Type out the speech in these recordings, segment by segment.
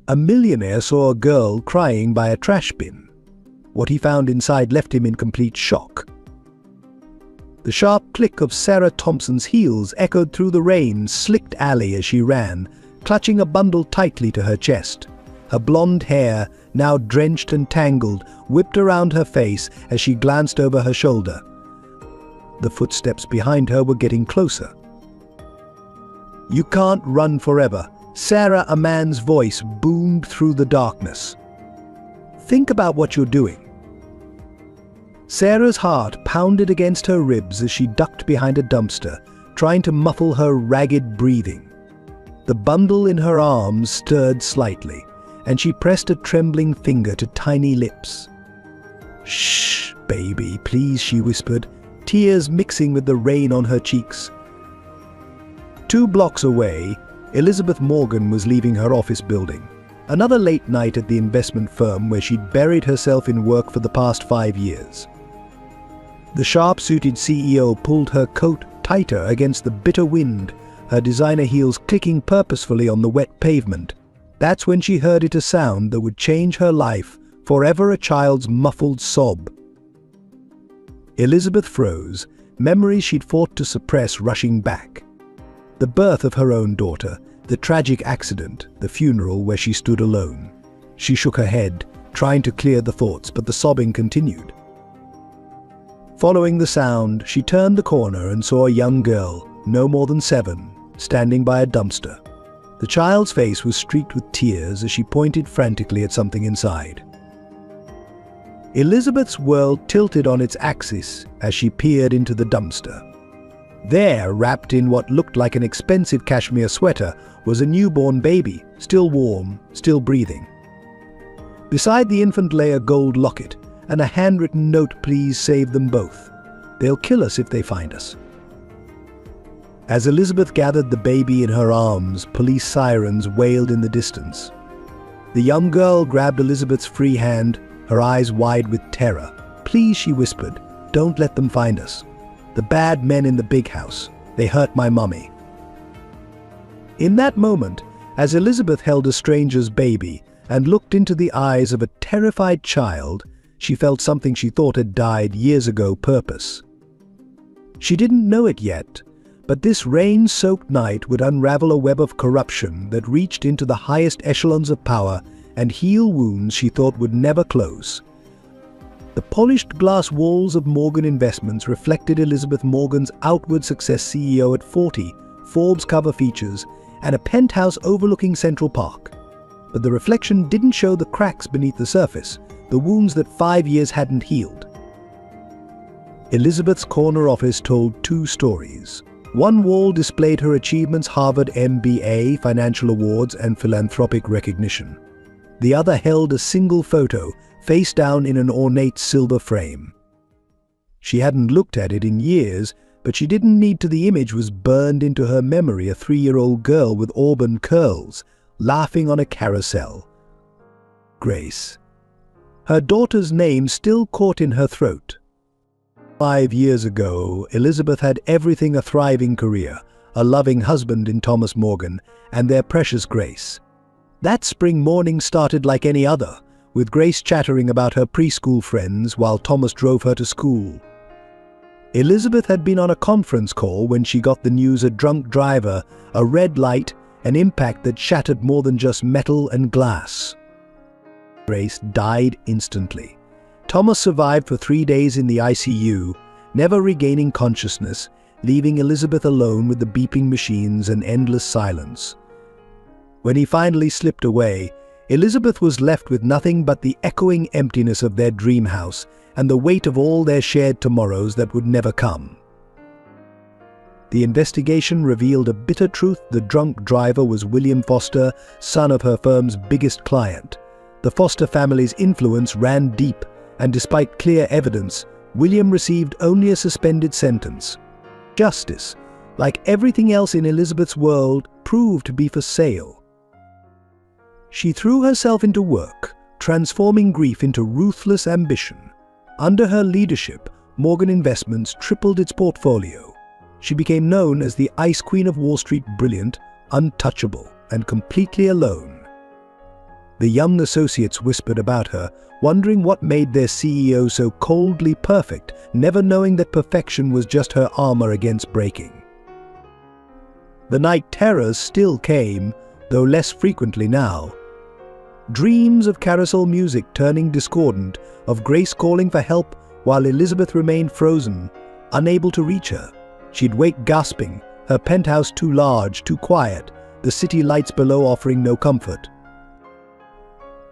A millionaire saw a girl crying by a trash bin. What he found inside left him in complete shock. The sharp click of Sarah Thompson's heels echoed through the rain-slicked alley as she ran, clutching a bundle tightly to her chest. Her blonde hair, now drenched and tangled, whipped around her face as she glanced over her shoulder. The footsteps behind her were getting closer. "You can't run forever," Sarah, a man's voice, boomed through the darkness. "Think about what you're doing." Sarah's heart pounded against her ribs as she ducked behind a dumpster, trying to muffle her ragged breathing. The bundle in her arms stirred slightly, and she pressed a trembling finger to tiny lips. "Shh, baby, please," she whispered, tears mixing with the rain on her cheeks. 2 blocks away, Elizabeth Morgan was leaving her office building. Another late night at the investment firm where she'd buried herself in work for the past 5 years. The sharp-suited CEO pulled her coat tighter against the bitter wind, her designer heels clicking purposefully on the wet pavement. That's when she heard it, a sound that would change her life, forever, a child's muffled sob. Elizabeth froze, memories she'd fought to suppress rushing back. The birth of her own daughter, the tragic accident, the funeral where she stood alone. She shook her head, trying to clear the thoughts, but the sobbing continued. Following the sound, she turned the corner and saw a young girl, no more than 7, standing by a dumpster. The child's face was streaked with tears as she pointed frantically at something inside. Elizabeth's world tilted on its axis as she peered into the dumpster. There, wrapped in what looked like an expensive cashmere sweater, was a newborn baby, still warm, still breathing. Beside the infant lay a gold locket and a handwritten note: "Please save them both. They'll kill us if they find us." As Elizabeth gathered the baby in her arms, police sirens wailed in the distance. The young girl grabbed Elizabeth's free hand, her eyes wide with terror. "Please," she whispered, "don't let them find us. The bad men in the big house. They hurt my mummy." In that moment, as Elizabeth held a stranger's baby and looked into the eyes of a terrified child, she felt something she thought had died years ago: purpose. She didn't know it yet, but this rain-soaked night would unravel a web of corruption that reached into the highest echelons of power and heal wounds she thought would never close. The polished glass walls of Morgan Investments reflected Elizabeth Morgan's outward success: CEO at 40, Forbes cover features, and a penthouse overlooking Central Park. But the reflection didn't show the cracks beneath the surface, the wounds that 5 years hadn't healed. Elizabeth's corner office told 2 stories. One wall displayed her achievements: Harvard MBA, financial awards, and philanthropic recognition. The other held a single photo, face down in an ornate silver frame. She hadn't looked at it in years, but she didn't need to. The image was burned into her memory: a 3-year-old girl with auburn curls, laughing on a carousel. Grace. Her daughter's name still caught in her throat. 5 years ago, Elizabeth had everything: a thriving career, a loving husband in Thomas Morgan, and their precious Grace. That spring morning started like any other, with Grace chattering about her preschool friends while Thomas drove her to school. Elizabeth had been on a conference call when she got the news: a drunk driver, a red light, an impact that shattered more than just metal and glass. Grace died instantly. Thomas survived for 3 days in the ICU, never regaining consciousness, leaving Elizabeth alone with the beeping machines and endless silence. When he finally slipped away, Elizabeth was left with nothing but the echoing emptiness of their dream house and the weight of all their shared tomorrows that would never come. The investigation revealed a bitter truth: the drunk driver was William Foster, son of her firm's biggest client. The Foster family's influence ran deep, and despite clear evidence, William received only a suspended sentence. Justice, like everything else in Elizabeth's world, proved to be for sale. She threw herself into work, transforming grief into ruthless ambition. Under her leadership, Morgan Investments tripled its portfolio. She became known as the Ice Queen of Wall Street: brilliant, untouchable, and completely alone. The young associates whispered about her, wondering what made their CEO so coldly perfect, never knowing that perfection was just her armor against breaking. The night terrors still came, though less frequently now. Dreams of carousel music turning discordant, of Grace calling for help while Elizabeth remained frozen, unable to reach her. She'd wake gasping, her penthouse too large, too quiet, the city lights below offering no comfort.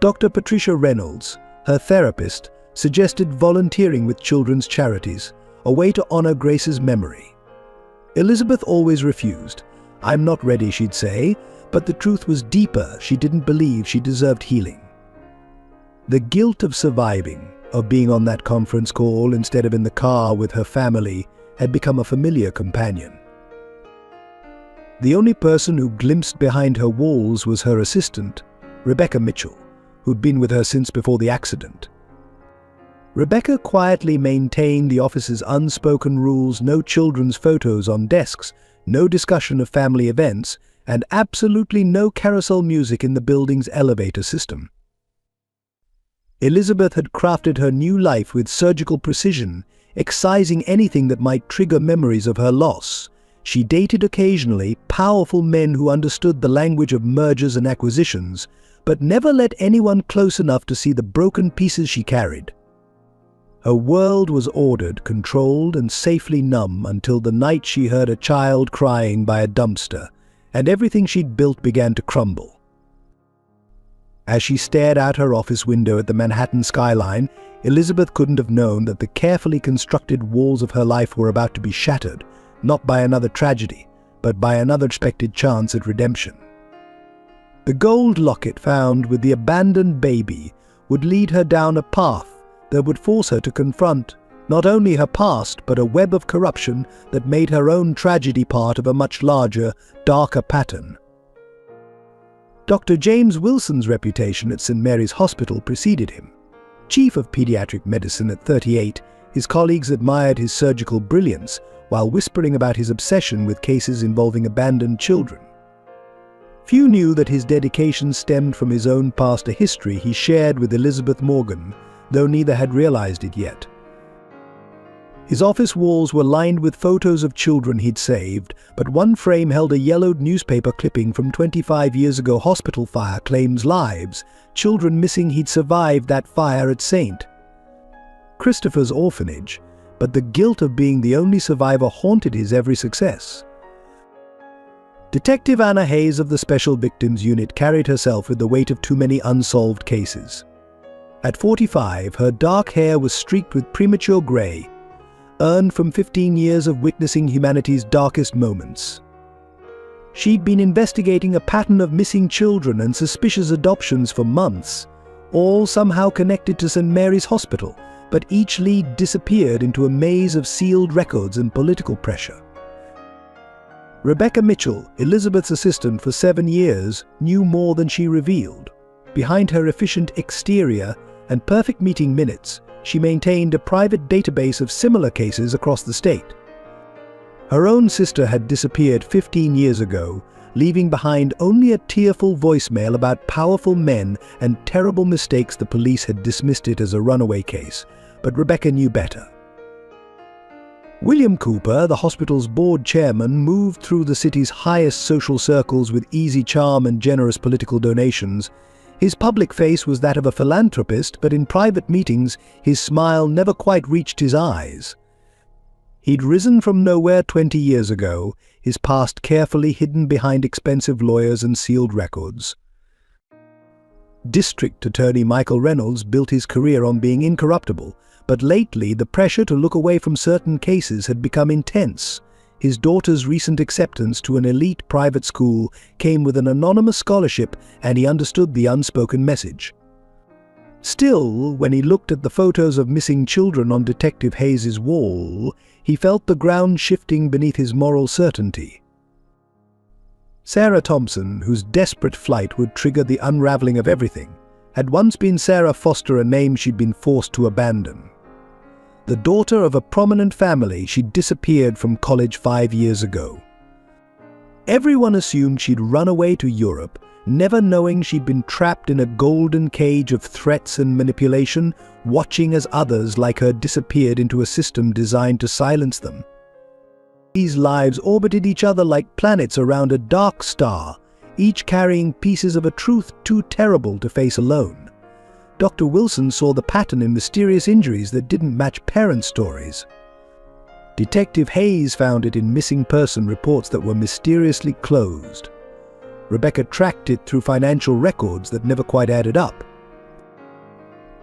Dr. Patricia Reynolds, her therapist, suggested volunteering with children's charities, a way to honor Grace's memory. Elizabeth always refused. "I'm not ready," she'd say, but the truth was deeper. She didn't believe she deserved healing. The guilt of surviving, of being on that conference call instead of in the car with her family, had become a familiar companion. The only person who glimpsed behind her walls was her assistant, Rebecca Mitchell, who'd been with her since before the accident. Rebecca quietly maintained the office's unspoken rules: no children's photos on desks, no discussion of family events, and absolutely no carousel music in the building's elevator system. Elizabeth had crafted her new life with surgical precision, excising anything that might trigger memories of her loss. She dated occasionally powerful men who understood the language of mergers and acquisitions, but never let anyone close enough to see the broken pieces she carried. Her world was ordered, controlled, and safely numb until the night she heard a child crying by a dumpster, and everything she'd built began to crumble. As she stared out her office window at the Manhattan skyline, Elizabeth couldn't have known that the carefully constructed walls of her life were about to be shattered, not by another tragedy, but by another unexpected chance at redemption. The gold locket found with the abandoned baby would lead her down a path that would force her to confront not only her past, but a web of corruption that made her own tragedy part of a much larger, darker pattern. Dr. James Wilson's reputation at St. Mary's Hospital preceded him. Chief of pediatric medicine at 38, his colleagues admired his surgical brilliance while whispering about his obsession with cases involving abandoned children. Few knew that his dedication stemmed from his own past, a history he shared with Elizabeth Morgan, though neither had realized it yet. His office walls were lined with photos of children he'd saved, but one frame held a yellowed newspaper clipping from 25 years ago. Hospital fire claims lives, children missing. He'd survived that fire at St. Christopher's orphanage, but the guilt of being the only survivor haunted his every success. Detective Anna Hayes of the Special Victims Unit carried herself with the weight of too many unsolved cases. At 45, her dark hair was streaked with premature gray, earned from 15 years of witnessing humanity's darkest moments. She'd been investigating a pattern of missing children and suspicious adoptions for months, all somehow connected to St. Mary's Hospital, but each lead disappeared into a maze of sealed records and political pressure. Rebecca Mitchell, Elizabeth's assistant for 7 years, knew more than she revealed. Behind her efficient exterior and perfect meeting minutes, she maintained a private database of similar cases across the state. Her own sister had disappeared 15 years ago, leaving behind only a tearful voicemail about powerful men and terrible mistakes. The police had dismissed it as a runaway case, but Rebecca knew better. William Cooper, the hospital's board chairman, moved through the city's highest social circles with easy charm and generous political donations. His public face was that of a philanthropist, but in private meetings, his smile never quite reached his eyes. He'd risen from nowhere 20 years ago, his past carefully hidden behind expensive lawyers and sealed records. District Attorney Michael Reynolds built his career on being incorruptible, but lately the pressure to look away from certain cases had become intense. His daughter's recent acceptance to an elite private school came with an anonymous scholarship, and he understood the unspoken message. Still, when he looked at the photos of missing children on Detective Hayes's wall, he felt the ground shifting beneath his moral certainty. Sarah Thompson, whose desperate flight would trigger the unraveling of everything, had once been Sarah Foster, a name she'd been forced to abandon. The daughter of a prominent family, she'd disappeared from college 5 years ago. Everyone assumed she'd run away to Europe, never knowing she'd been trapped in a golden cage of threats and manipulation, watching as others like her disappeared into a system designed to silence them. These lives orbited each other like planets around a dark star, each carrying pieces of a truth too terrible to face alone. Dr. Wilson saw the pattern in mysterious injuries that didn't match parents' stories. Detective Hayes found it in missing person reports that were mysteriously closed. Rebecca tracked it through financial records that never quite added up.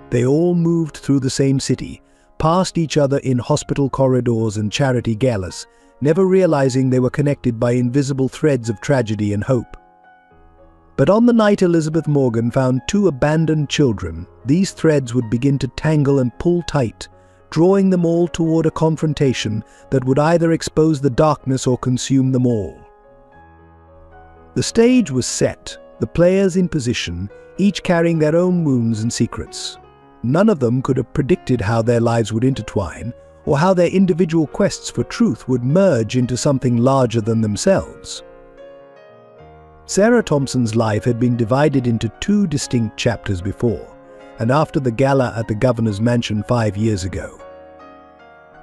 They all moved through the same city, past each other in hospital corridors and charity galas, never realizing they were connected by invisible threads of tragedy and hope. But on the night Elizabeth Morgan found 2 abandoned children, these threads would begin to tangle and pull tight, drawing them all toward a confrontation that would either expose the darkness or consume them all. The stage was set, the players in position, each carrying their own wounds and secrets. None of them could have predicted how their lives would intertwine, or how their individual quests for truth would merge into something larger than themselves. Sarah Thompson's life had been divided into 2 distinct chapters before, and after the gala at the governor's mansion 5 years ago.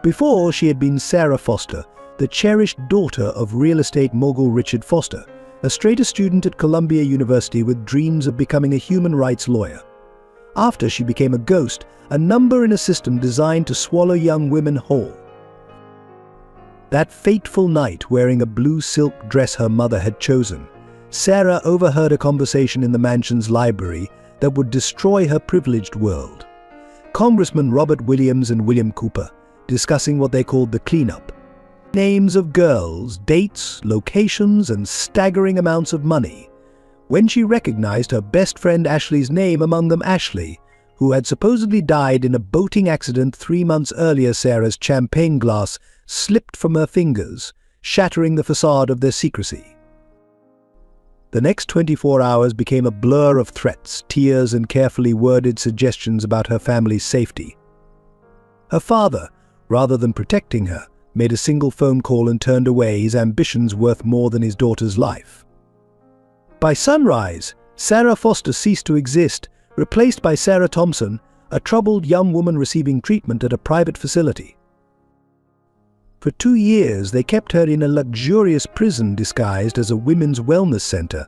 Before, she had been Sarah Foster, the cherished daughter of real estate mogul Richard Foster, a straight-A student at Columbia University with dreams of becoming a human rights lawyer. After, she became a ghost, a number in a system designed to swallow young women whole. That fateful night, wearing a blue silk dress her mother had chosen, Sarah overheard a conversation in the mansion's library that would destroy her privileged world. Congressman Robert Williams and William Cooper, discussing what they called the cleanup. Names of girls, dates, locations, and staggering amounts of money. When she recognized her best friend Ashley's name among them, Ashley, who had supposedly died in a boating accident 3 months earlier, Sarah's champagne glass slipped from her fingers, shattering the facade of their secrecy. The next 24 hours became a blur of threats, tears, and carefully worded suggestions about her family's safety. Her father, rather than protecting her, made a single phone call and turned away, his ambitions worth more than his daughter's life. By sunrise, Sarah Foster ceased to exist, replaced by Sarah Thompson, a troubled young woman receiving treatment at a private facility. For 2 years, they kept her in a luxurious prison disguised as a women's wellness center.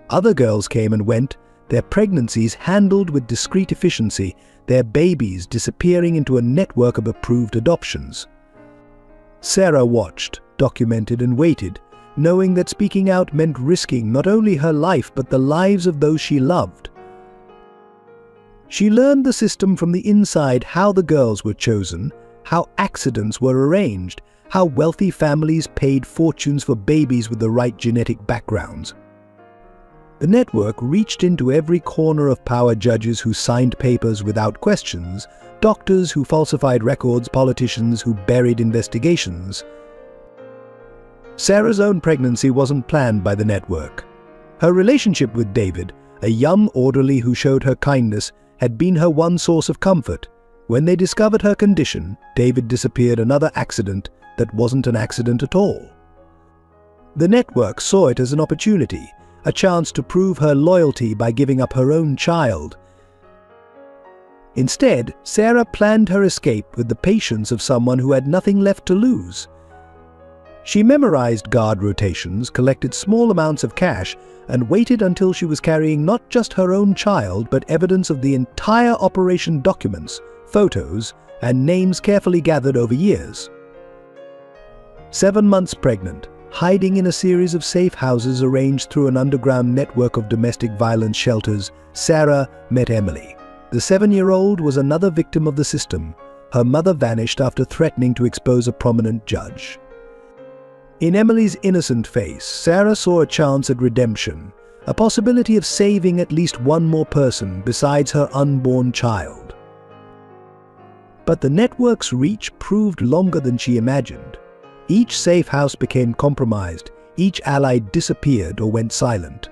Other girls came and went, their pregnancies handled with discreet efficiency, their babies disappearing into a network of approved adoptions. Sarah watched, documented, and waited, knowing that speaking out meant risking not only her life but the lives of those she loved. She learned the system from the inside, how the girls were chosen, how accidents were arranged, how wealthy families paid fortunes for babies with the right genetic backgrounds. The network reached into every corner of power: judges who signed papers without questions, doctors who falsified records, politicians who buried investigations. Sarah's own pregnancy wasn't planned by the network. Her relationship with David, a young orderly who showed her kindness, had been her one source of comfort. When they discovered her condition, David disappeared, another accident that wasn't an accident at all. The network saw it as an opportunity, a chance to prove her loyalty by giving up her own child. Instead, Sarah planned her escape with the patience of someone who had nothing left to lose. She memorized guard rotations, collected small amounts of cash, and waited until she was carrying not just her own child, but evidence of the entire operation: documents, photos, and names carefully gathered over years. 7 months pregnant, hiding in a series of safe houses arranged through an underground network of domestic violence shelters, Sarah met Emily. The 7-year-old was another victim of the system. Her mother vanished after threatening to expose a prominent judge. In Emily's innocent face, Sarah saw a chance at redemption, a possibility of saving at least one more person besides her unborn child. But the network's reach proved longer than she imagined. Each safe house became compromised, each ally disappeared or went silent.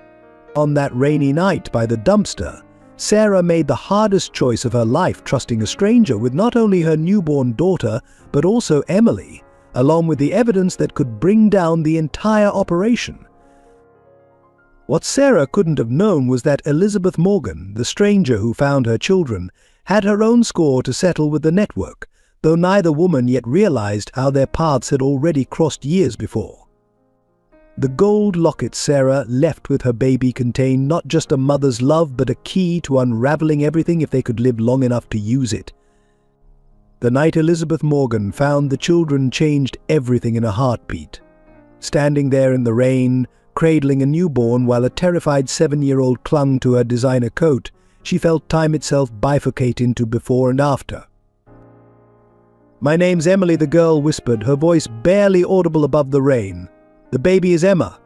On that rainy night by the dumpster, Sarah made the hardest choice of her life, trusting a stranger with not only her newborn daughter, but also Emily, along with the evidence that could bring down the entire operation. What Sarah couldn't have known was that Elizabeth Morgan, the stranger who found her children, had her own score to settle with the network, though neither woman yet realized how their paths had already crossed years before. The gold locket Sarah left with her baby contained not just a mother's love but a key to unraveling everything if they could live long enough to use it. The night Elizabeth Morgan found the children changed everything in a heartbeat. Standing there in the rain, cradling a newborn while a terrified 7-year-old clung to her designer coat, she felt time itself bifurcate into before and after. "My name's Emily," the girl whispered, her voice barely audible above the rain. "The baby is Emma.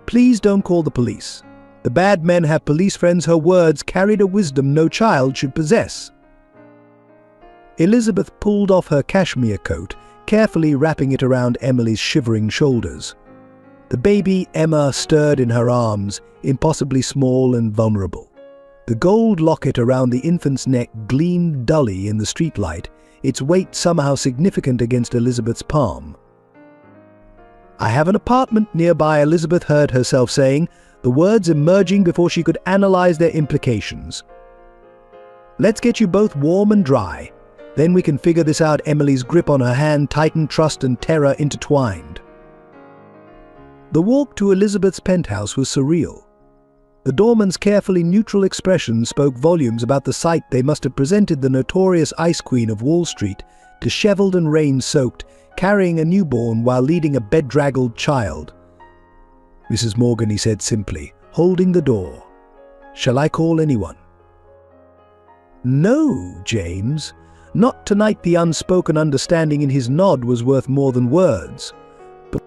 Please don't call the police. The bad men have police friends." Her words carried a wisdom no child should possess. Elizabeth pulled off her cashmere coat, carefully wrapping it around Emily's shivering shoulders. The baby, Emma, stirred in her arms, impossibly small and vulnerable. The gold locket around the infant's neck gleamed dully in the streetlight, its weight somehow significant against Elizabeth's palm. "I have an apartment nearby," Elizabeth heard herself saying, the words emerging before she could analyze their implications. "Let's get you both warm and dry. Then we can figure this out." Emily's grip on her hand tightened, trust and terror intertwined. The walk to Elizabeth's penthouse was surreal. The doorman's carefully neutral expression spoke volumes about the sight they must have presented the notorious Ice Queen of Wall Street, disheveled and rain-soaked, carrying a newborn while leading a bedraggled child. "Mrs. Morgan," he said simply, holding the door. "Shall I call anyone?" "No, James. Not tonight." The unspoken understanding in his nod was worth more than words. But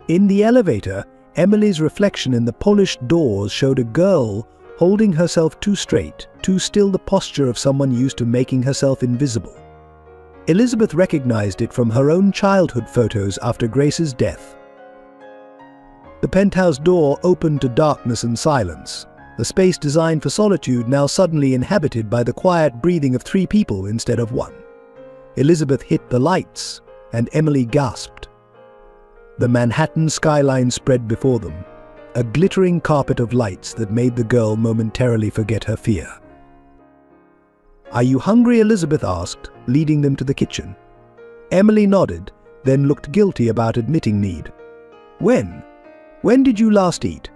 in the elevator, Emily's reflection in the polished doors showed a girl holding herself too straight, too still, the posture of someone used to making herself invisible. Elizabeth recognized it from her own childhood photos after Grace's death. The penthouse door opened to darkness and silence, a space designed for solitude now suddenly inhabited by the quiet breathing of 3 people instead of 1. Elizabeth hit the lights, and Emily gasped. The Manhattan skyline spread before them, a glittering carpet of lights that made the girl momentarily forget her fear. "Are you hungry?" Elizabeth asked, leading them to the kitchen. Emily nodded, then looked guilty about admitting need. When did you last eat?"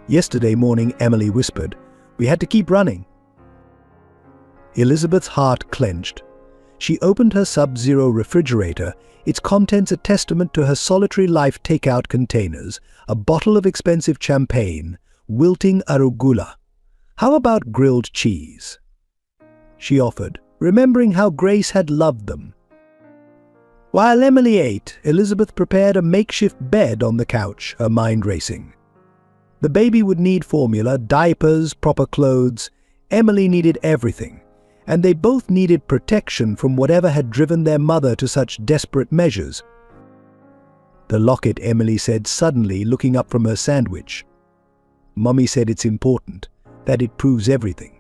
"Yesterday morning," Emily whispered. "We had to keep running." Elizabeth's heart clenched. She opened her Sub-Zero refrigerator, its contents a testament to her solitary life. Takeout containers, a bottle of expensive champagne, wilting arugula. "How about grilled cheese?" she offered, remembering how Grace had loved them. While Emily ate, Elizabeth prepared a makeshift bed on the couch, her mind racing. The baby would need formula, diapers, proper clothes. Emily needed everything, and they both needed protection from whatever had driven their mother to such desperate measures. "The locket," Emily said suddenly, looking up from her sandwich. "Mummy said it's important, that it proves everything."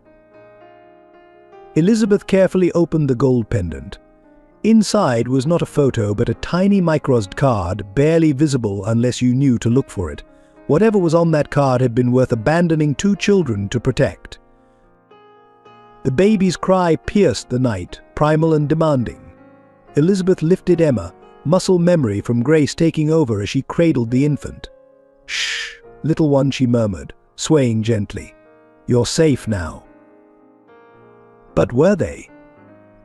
Elizabeth carefully opened the gold pendant. Inside was not a photo but a tiny microsed card, barely visible unless you knew to look for it. Whatever was on that card had been worth abandoning 2 children to protect. The baby's cry pierced the night, primal and demanding. Elizabeth lifted Emma, muscle memory from Grace taking over as she cradled the infant. "Shh, little one," she murmured, swaying gently. "You're safe now." But were they?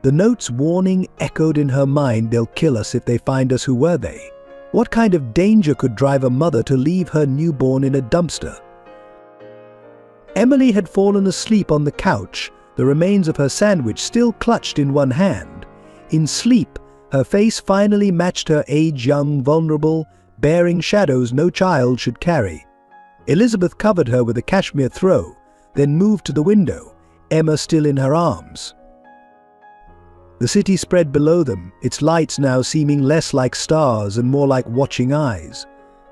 The note's warning echoed in her mind. "They'll kill us if they find us." Who were they? What kind of danger could drive a mother to leave her newborn in a dumpster? Emily had fallen asleep on the couch, the remains of her sandwich still clutched in one hand. In sleep, her face finally matched her age, young, vulnerable, bearing shadows no child should carry. Elizabeth covered her with a cashmere throw, then moved to the window, Emma still in her arms. The city spread below them, its lights now seeming less like stars and more like watching eyes.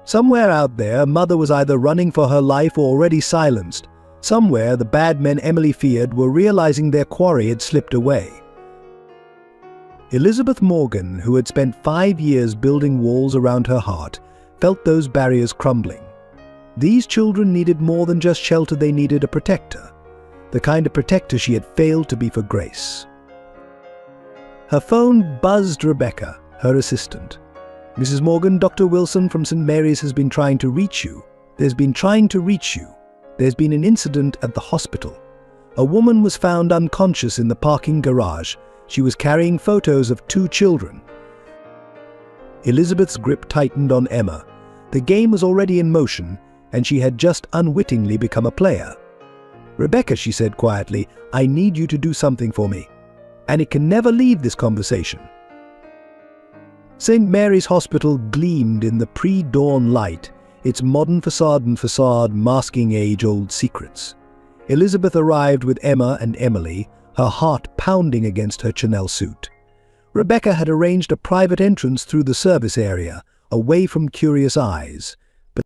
Somewhere out there, Mother was either running for her life or already silenced. Somewhere, the bad men Emily feared were realizing their quarry had slipped away. Elizabeth Morgan, who had spent 5 years building walls around her heart, felt those barriers crumbling. These children needed more than just shelter, they needed a protector. The kind of protector she had failed to be for Grace. Her phone buzzed. Rebecca, her assistant. "Mrs. Morgan, Dr. Wilson from St. Mary's has been trying to reach you. There's been an incident at the hospital. A woman was found unconscious in the parking garage. She was carrying photos of 2 children." Elizabeth's grip tightened on Emma. The game was already in motion, and she had just unwittingly become a player. "Rebecca," she said quietly, "I need you to do something for me. And it can never leave this conversation." St. Mary's Hospital gleamed in the pre-dawn light, its modern facade masking age-old secrets. Elizabeth arrived with Emma and Emily, her heart pounding against her Chanel suit. Rebecca had arranged a private entrance through the service area, away from curious eyes. But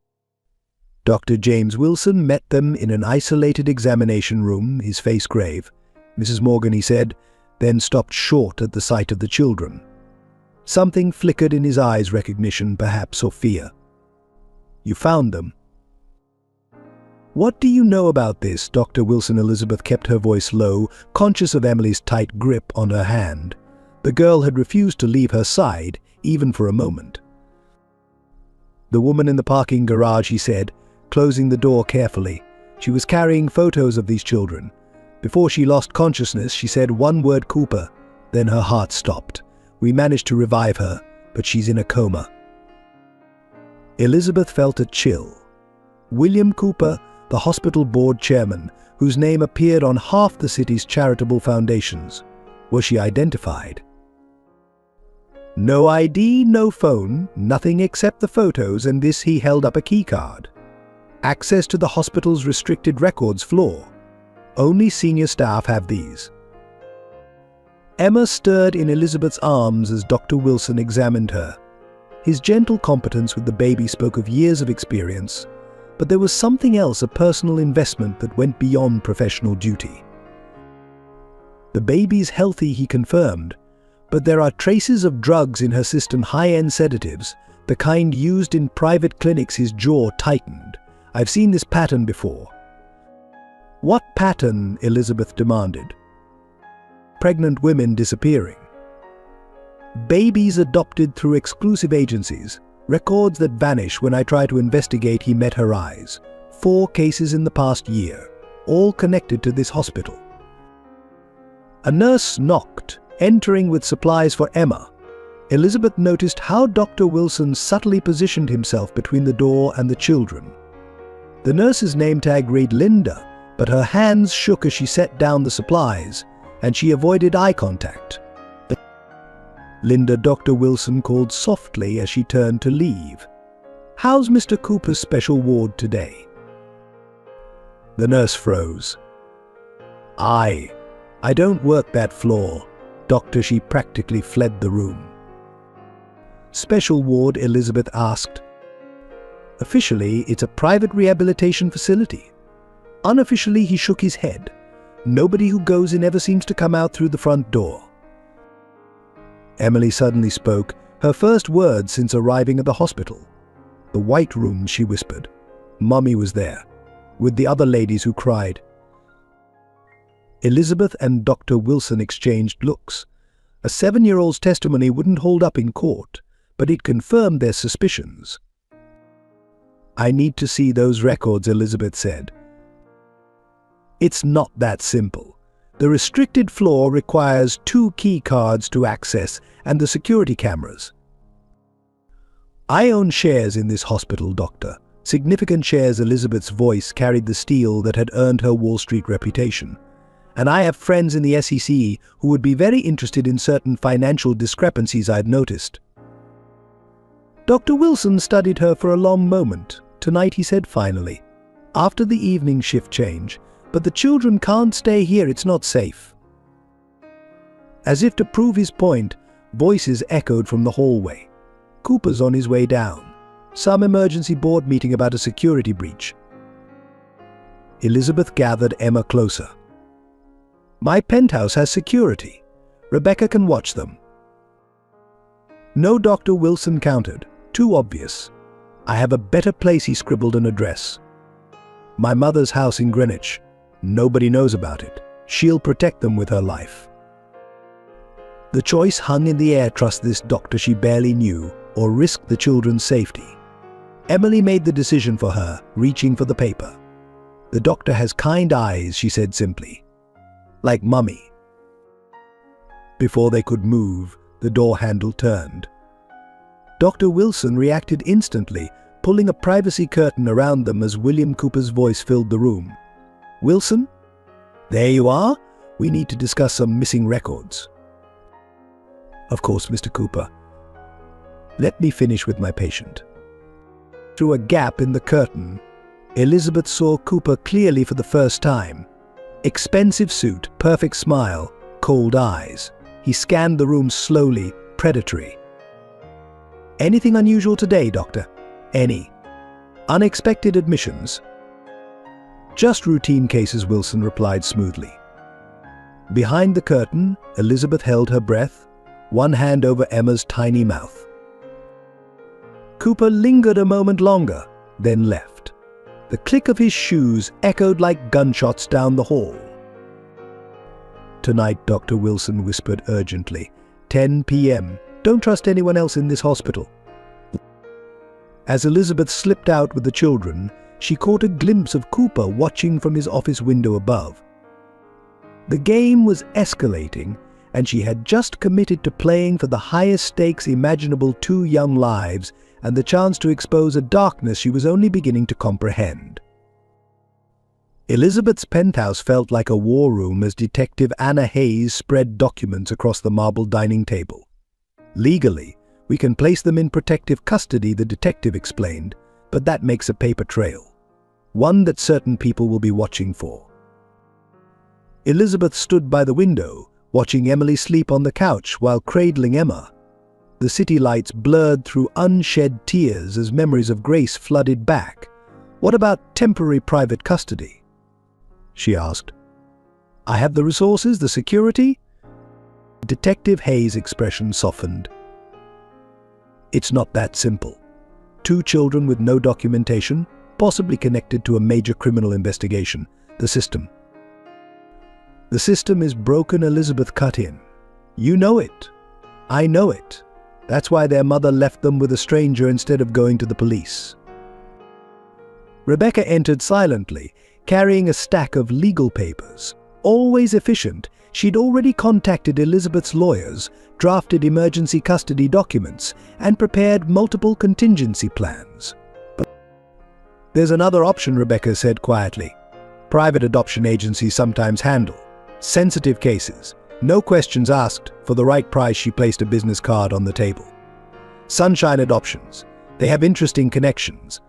Dr. James Wilson met them in an isolated examination room, his face grave. "Mrs. Morgan," he said, then stopped short at the sight of the children. Something flickered in his eyes, recognition perhaps, or fear. "You found them." "What do you know about this, Dr. Wilson?" Elizabeth kept her voice low, conscious of Emily's tight grip on her hand. The girl had refused to leave her side, even for a moment. "The woman in the parking garage," he said, closing the door carefully. "She was carrying photos of these children. Before she lost consciousness, she said one word, Cooper. Then her heart stopped. We managed to revive her, but she's in a coma." Elizabeth felt a chill. William Cooper, the hospital board chairman, whose name appeared on half the city's charitable foundations. Was she identified? No ID, no phone, nothing except the photos, and this he held up a keycard. Access to the hospital's restricted records floor. Only senior staff have these. Emma stirred in Elizabeth's arms as Dr. Wilson examined her. His gentle competence with the baby spoke of years of experience, but there was something else, a personal investment that went beyond professional duty. "The baby's healthy," he confirmed, "but there are traces of drugs in her system, high-end sedatives, the kind used in private clinics." His jaw tightened. "I've seen this pattern before." "What pattern?" Elizabeth demanded. "Pregnant women disappearing. Babies adopted through exclusive agencies. Records that vanish when I try to investigate." He met her eyes. 4 cases in the past year, all connected to this hospital. A nurse knocked, entering with supplies for Emma. Elizabeth noticed how Dr. Wilson subtly positioned himself between the door and the children. The nurse's name tag read Linda, but her hands shook as she set down the supplies, and she avoided eye contact. "Linda," Dr. Wilson called softly as she turned to leave. "How's Mr. Cooper's special ward today?" The nurse froze. I don't work that floor, Doctor." She practically fled the room. "Special ward?" Elizabeth asked. "Officially, it's a private rehabilitation facility." Unofficially, he shook his head. "Nobody who goes in ever seems to come out through the front door." Emily suddenly spoke, her first words since arriving at the hospital. "The White Room," she whispered. "Mummy was there, with the other ladies who cried." Elizabeth and Dr. Wilson exchanged looks. A 7-year-old's testimony wouldn't hold up in court, but it confirmed their suspicions. "I need to see those records," Elizabeth said. "It's not that simple. The restricted floor requires 2 key cards to access and the security cameras." "I own shares in this hospital, Doctor. Significant shares." Elizabeth's voice carried the steel that had earned her Wall Street reputation. "And I have friends in the SEC who would be very interested in certain financial discrepancies I'd noticed." Dr. Wilson studied her for a long moment. "Tonight," he said finally, "after the evening shift change. But the children can't stay here, it's not safe." As if to prove his point, voices echoed from the hallway. "Cooper's on his way down. Some emergency board meeting about a security breach." Elizabeth gathered Emma closer. "My penthouse has security. Rebecca can watch them." "No," Dr. Wilson countered. "Too obvious. I have a better place, he scribbled an address. My mother's house in Greenwich. Nobody knows about it. She'll protect them with her life. The choice hung in the air: trust this doctor she barely knew, or risk the children's safety. Emily made the decision for her, reaching for the paper. The doctor has kind eyes, she said simply. Like Mummy. Before they could move, the door handle turned. Dr. Wilson reacted instantly, pulling a privacy curtain around them as William Cooper's voice filled the room. Wilson? There you are. We need to discuss some missing records. Of course, Mr. Cooper. Let me finish with my patient. Through a gap in the curtain, Elizabeth saw Cooper clearly for the first time. Expensive suit, perfect smile, cold eyes. He scanned the room slowly, predatory. Anything unusual today, Doctor? Any. Unexpected admissions? Just routine cases, Wilson replied smoothly. Behind the curtain, Elizabeth held her breath, one hand over Emma's tiny mouth. Cooper lingered a moment longer, then left. The click of his shoes echoed like gunshots down the hall. Tonight, Dr. Wilson whispered urgently. 10 p.m. Don't trust anyone else in this hospital. As Elizabeth slipped out with the children, she caught a glimpse of Cooper watching from his office window above. The game was escalating, and she had just committed to playing for the highest stakes imaginable: 2 young lives and the chance to expose a darkness she was only beginning to comprehend. Elizabeth's penthouse felt like a war room as Detective Anna Hayes spread documents across the marble dining table. Legally, we can place them in protective custody, the detective explained, but that makes a paper trail. One that certain people will be watching for. Elizabeth stood by the window, watching Emily sleep on the couch while cradling Emma. The city lights blurred through unshed tears as memories of Grace flooded back. What about temporary private custody? She asked. I have the resources, the security? Detective Hayes' expression softened. It's not that simple. 2 children with no documentation, possibly connected to a major criminal investigation. The system. The system is broken, Elizabeth cut in. You know it. I know it. That's why their mother left them with a stranger instead of going to the police. Rebecca entered silently, carrying a stack of legal papers. Always efficient, she'd already contacted Elizabeth's lawyers, drafted emergency custody documents, and prepared multiple contingency plans. But there's another option, Rebecca said quietly. Private adoption agencies sometimes handle sensitive cases. No questions asked. For the right price, she placed a business card on the table. Sunshine Adoptions. They have interesting connections.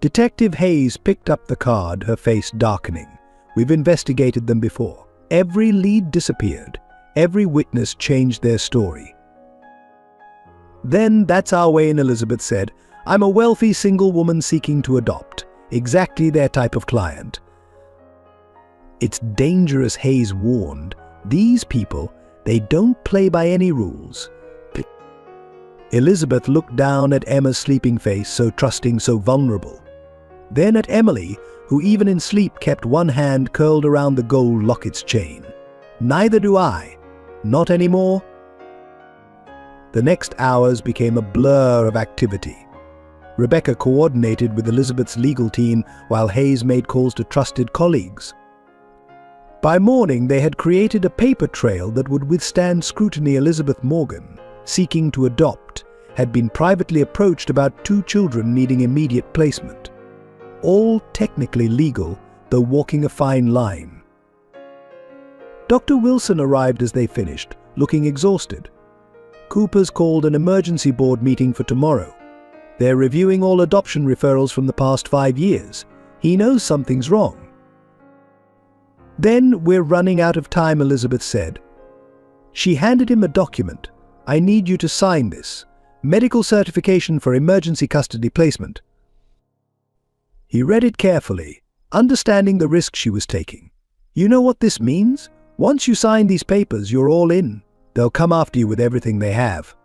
Detective Hayes picked up the card, her face darkening. We've investigated them before. Every lead disappeared. Every witness changed their story. Then that's our way in, Elizabeth said. I'm a wealthy single woman seeking to adopt. Exactly their type of client. It's dangerous, Hayes warned. These people, they don't play by any rules. Elizabeth looked down at Emma's sleeping face, so trusting, so vulnerable. Then at Emily, who even in sleep kept one hand curled around the gold locket's chain. Neither do I. Not anymore. The next hours became a blur of activity. Rebecca coordinated with Elizabeth's legal team while Hayes made calls to trusted colleagues. By morning, they had created a paper trail that would withstand scrutiny. Elizabeth Morgan, seeking to adopt, had been privately approached about 2 children needing immediate placement. All technically legal, though walking a fine line. Dr. Wilson arrived as they finished, looking exhausted. Cooper's called an emergency board meeting for tomorrow. They're reviewing all adoption referrals from the past 5 years. He knows something's wrong. Then we're running out of time, Elizabeth said. She handed him a document. I need you to sign this. Medical certification for emergency custody placement. He read it carefully, understanding the risk she was taking. You know what this means? Once you sign these papers, you're all in. They'll come after you with everything they have.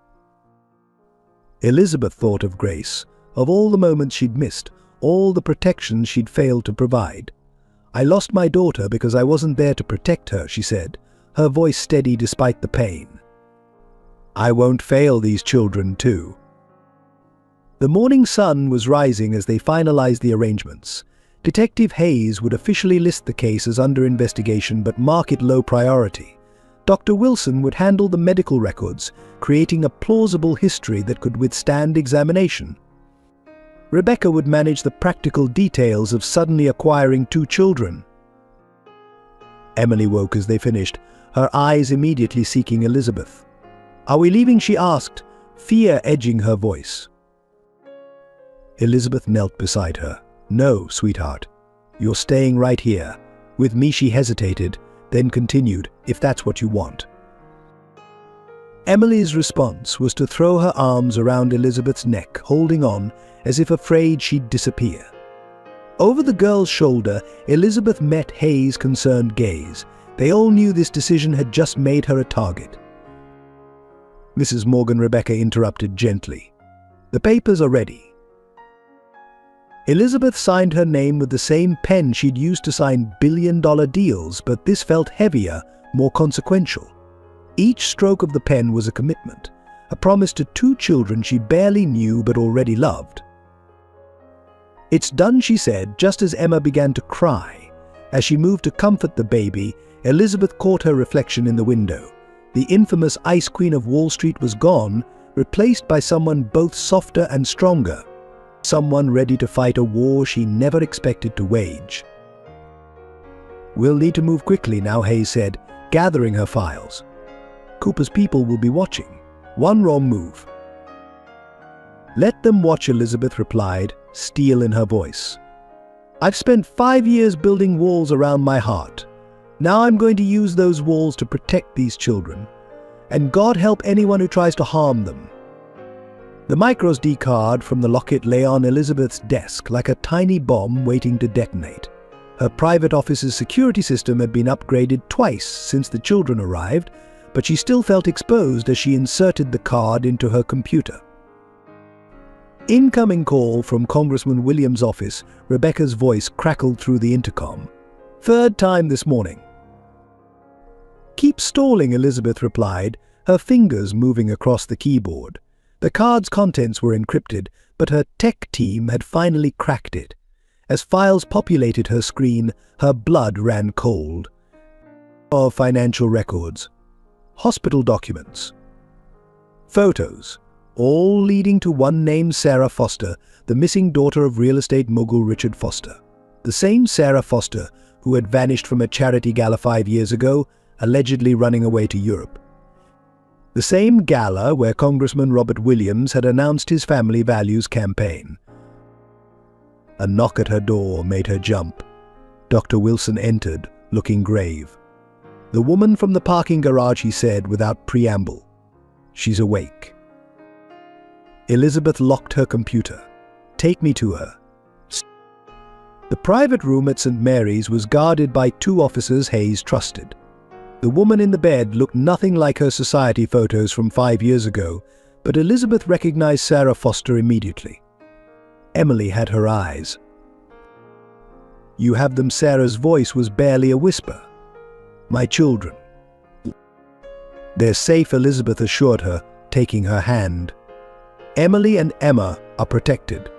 Elizabeth thought of Grace, of all the moments she'd missed, all the protection she'd failed to provide. "I lost my daughter because I wasn't there to protect her," she said, her voice steady despite the pain. "I won't fail these children too." The morning sun was rising as they finalized the arrangements. Detective Hayes would officially list the case as under investigation but mark it low priority. Dr. Wilson would handle the medical records, creating a plausible history that could withstand examination. Rebecca would manage the practical details of suddenly acquiring 2 children. Emily woke as they finished, her eyes immediately seeking Elizabeth. "Are we leaving?" she asked, fear edging her voice. Elizabeth knelt beside her. "No, sweetheart. You're staying right here. With me." She hesitated, then continued, "if that's what you want." Emily's response was to throw her arms around Elizabeth's neck, holding on, as if afraid she'd disappear. Over the girl's shoulder, Elizabeth met Hayes' concerned gaze. They all knew this decision had just made her a target. "Mrs. Morgan," Rebecca interrupted gently. "The papers are ready." Elizabeth signed her name with the same pen she'd used to sign billion-dollar deals, but this felt heavier, more consequential. Each stroke of the pen was a commitment, a promise to 2 children she barely knew but already loved. "It's done," she said, just as Emma began to cry. As she moved to comfort the baby, Elizabeth caught her reflection in the window. The infamous Ice Queen of Wall Street was gone, replaced by someone both softer and stronger. Someone ready to fight a war she never expected to wage. "We'll need to move quickly now," Hayes said, gathering her files. "Cooper's people will be watching. One wrong move." "Let them watch," Elizabeth replied, steel in her voice. "I've spent 5 years building walls around my heart. Now I'm going to use those walls to protect these children. And God help anyone who tries to harm them." The microSD card from the locket lay on Elizabeth's desk like a tiny bomb waiting to detonate. Her private office's security system had been upgraded twice since the children arrived, but she still felt exposed as she inserted the card into her computer. Incoming call from Congressman Williams' office. Rebecca's voice crackled through the intercom. "3rd time this morning." "Keep stalling," Elizabeth replied, her fingers moving across the keyboard. The card's contents were encrypted, but her tech team had finally cracked it. As files populated her screen, her blood ran cold. Of financial records, hospital documents, photos, all leading to one named Sarah Foster, the missing daughter of real estate mogul Richard Foster. The same Sarah Foster who had vanished from a charity gala 5 years ago, allegedly running away to Europe. The same gala where Congressman Robert Williams had announced his family values campaign. A knock at her door made her jump. Dr. Wilson entered, looking grave. "The woman from the parking garage," he said without preamble. "She's awake." Elizabeth locked her computer. "Take me to her." The private room at St. Mary's was guarded by 2 officers Hayes trusted. The woman in the bed looked nothing like her society photos from 5 years ago, but Elizabeth recognized Sarah Foster immediately. Emily had her eyes. "You have them." Sarah's voice was barely a whisper. "My children." "They're safe," Elizabeth assured her, taking her hand. "Emily and Emma are protected."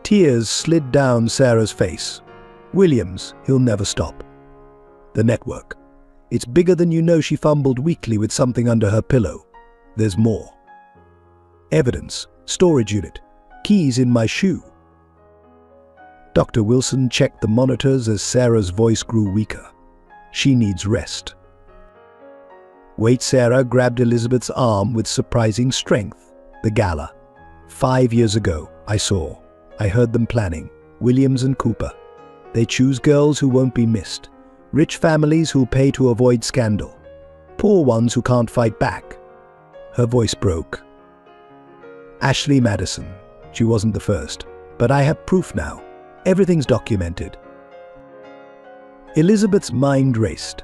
Tears slid down Sarah's face. "Williams, he'll never stop." "The network. It's bigger than you know." She fumbled weakly with something under her pillow. "There's more. Evidence. Storage unit. Keys in my shoe." Dr. Wilson checked the monitors as Sarah's voice grew weaker. "She needs rest." "Wait." Sarah grabbed Elizabeth's arm with surprising strength. "The gala. 5 years ago, I saw. I heard them planning. Williams and Cooper. They choose girls who won't be missed. Rich families who'll pay to avoid scandal. Poor ones who can't fight back." Her voice broke. "Ashley Madison. She wasn't the first. But I have proof now. Everything's documented." Elizabeth's mind raced.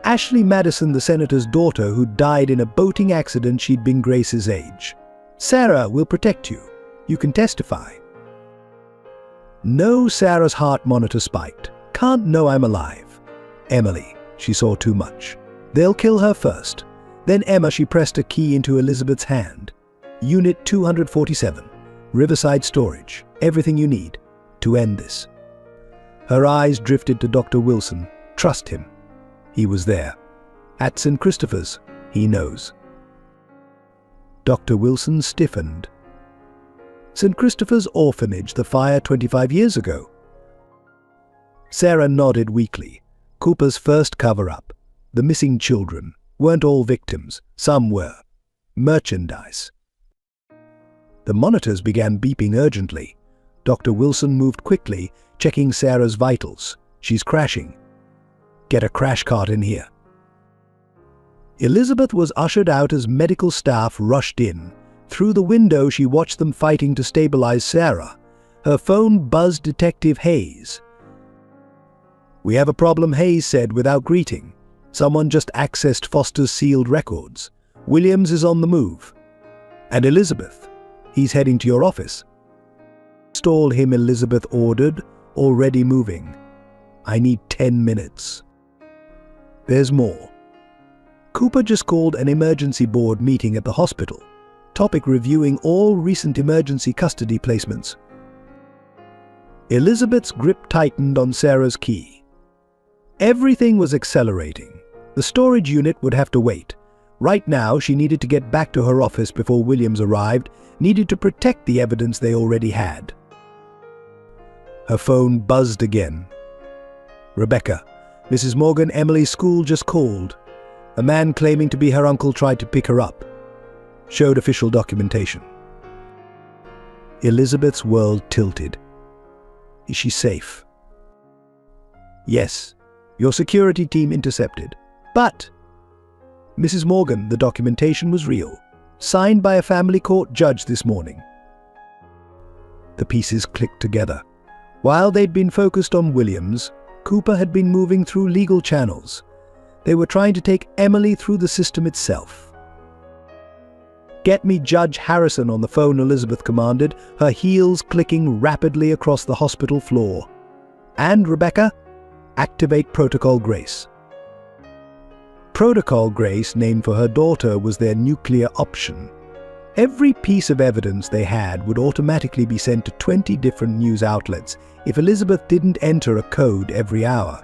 Ashley Madison, the senator's daughter who died in a boating accident. She'd been Grace's age. Sarah will protect you. You can testify. No, Sarah's heart monitor spiked. Can't know I'm alive. Emily, she saw too much. They'll kill her first. Then Emma, she pressed a key into Elizabeth's hand. Unit 247, Riverside Storage. Everything you need to end this. Her eyes drifted to Dr. Wilson. Trust him. He was there. At St. Christopher's, he knows. Dr. Wilson stiffened. St. Christopher's Orphanage, the fire 25 years ago. Sarah nodded weakly. Cooper's first cover-up. The missing children weren't all victims. Some were. Merchandise. The monitors began beeping urgently. Dr. Wilson moved quickly, checking Sarah's vitals. She's crashing. Get a crash cart in here. Elizabeth was ushered out as medical staff rushed in. Through the window, she watched them fighting to stabilize Sarah. Her phone buzzed Detective Hayes. "We have a problem," Hayes said without greeting. "Someone just accessed Foster's sealed records. Williams is on the move. And Elizabeth, he's heading to your office." "Stall him," Elizabeth ordered, already moving. "I need 10 minutes. There's more." Cooper just called an emergency board meeting at the hospital. Topic: reviewing all recent emergency custody placements. Elizabeth's grip tightened on Sarah's key. Everything was accelerating. The storage unit would have to wait. Right now, she needed to get back to her office before Williams arrived, needed to protect the evidence they already had. Her phone buzzed again. "Rebecca, Mrs. Morgan, Emily's school just called. A man claiming to be her uncle tried to pick her up. Showed official documentation." Elizabeth's world tilted. "Is she safe?" "Yes. Your security team intercepted. But, Mrs. Morgan, the documentation was real. Signed by a family court judge this morning." The pieces clicked together. While they'd been focused on Williams, Cooper had been moving through legal channels. They were trying to take Emily through the system itself. "Get me Judge Harrison on the phone," Elizabeth commanded, her heels clicking rapidly across the hospital floor. "And, Rebecca, activate Protocol Grace." Protocol Grace, named for her daughter, was their nuclear option. Every piece of evidence they had would automatically be sent to 20 different news outlets if Elizabeth didn't enter a code every hour.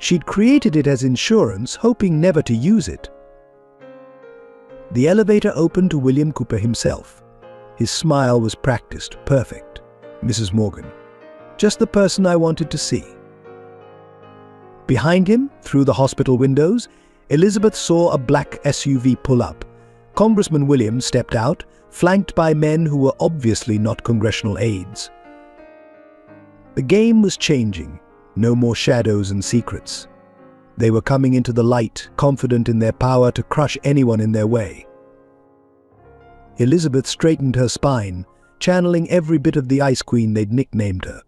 She'd created it as insurance, hoping never to use it. The elevator opened to William Cooper himself. His smile was practiced, perfect. "Mrs. Morgan, just the person I wanted to see." Behind him, through the hospital windows, Elizabeth saw a black SUV pull up. Congressman Williams stepped out, flanked by men who were obviously not congressional aides. The game was changing. No more shadows and secrets. They were coming into the light, confident in their power to crush anyone in their way. Elizabeth straightened her spine, channeling every bit of the Ice Queen they'd nicknamed her.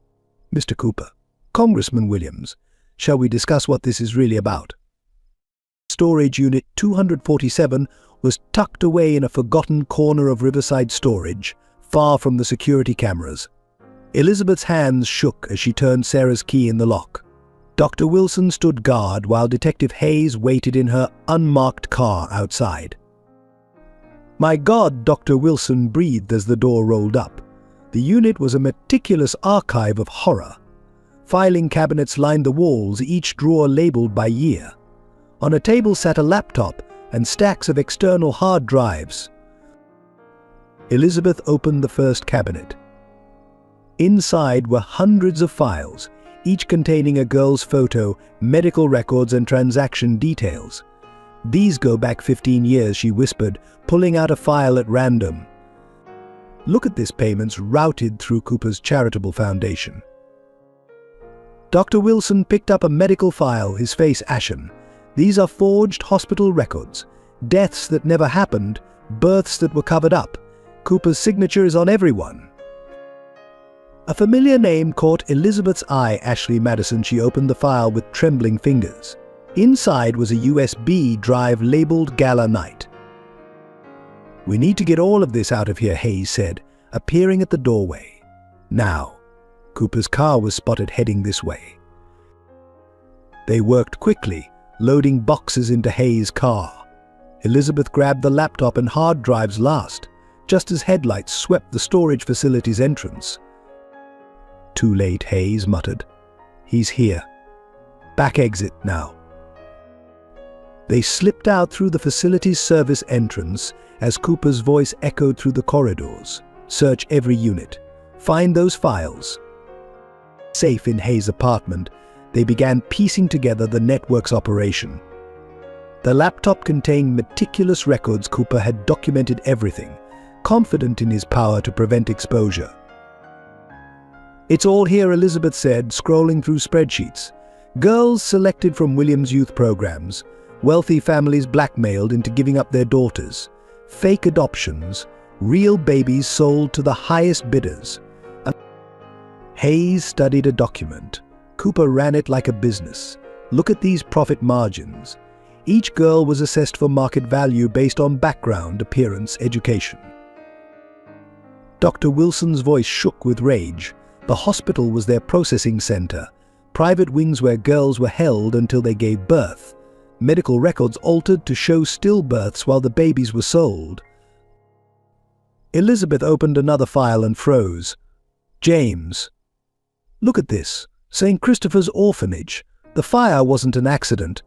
"Mr. Cooper, Congressman Williams, shall we discuss what this is really about?" Storage Unit 247 was tucked away in a forgotten corner of Riverside Storage, far from the security cameras. Elizabeth's hands shook as she turned Sarah's key in the lock. Dr. Wilson stood guard while Detective Hayes waited in her unmarked car outside. "My God," Dr. Wilson breathed as the door rolled up. The unit was a meticulous archive of horror. Filing cabinets lined the walls, each drawer labeled by year. On a table sat a laptop and stacks of external hard drives. Elizabeth opened the first cabinet. Inside were hundreds of files, each containing a girl's photo, medical records, and transaction details. "These go back 15 years, she whispered, pulling out a file at random. "Look at this, payments routed through Cooper's charitable foundation." Dr. Wilson picked up a medical file, his face ashen. "These are forged hospital records. Deaths that never happened, births that were covered up. Cooper's signature is on everyone." A familiar name caught Elizabeth's eye. Ashley Madison. She opened the file with trembling fingers. Inside was a USB drive labeled Gala Night. "We need to get all of this out of here," Hayes said, appearing at the doorway. Now, Cooper's car was spotted heading this way. They worked quickly, loading boxes into Hayes' car. Elizabeth grabbed the laptop and hard drives last, just as headlights swept the storage facility's entrance. "Too late," Hayes muttered. "He's here. Back exit now." They slipped out through the facility's service entrance as Cooper's voice echoed through the corridors. "Search every unit. Find those files." Safe in Hayes' apartment, they began piecing together the network's operation. The laptop contained meticulous records. Cooper had documented everything, confident in his power to prevent exposure. "It's all here," Elizabeth said, scrolling through spreadsheets. Girls selected from Williams' youth programs, wealthy families blackmailed into giving up their daughters, fake adoptions, real babies sold to the highest bidders. Hayes studied a document. Cooper ran it like a business. "Look at these profit margins. Each girl was assessed for market value based on background, appearance, education." Dr. Wilson's voice shook with rage. The hospital was their processing center, private wings where girls were held until they gave birth, medical records altered to show stillbirths while the babies were sold. Elizabeth opened another file and froze. "James, look at this. St. Christopher's Orphanage. The fire wasn't an accident."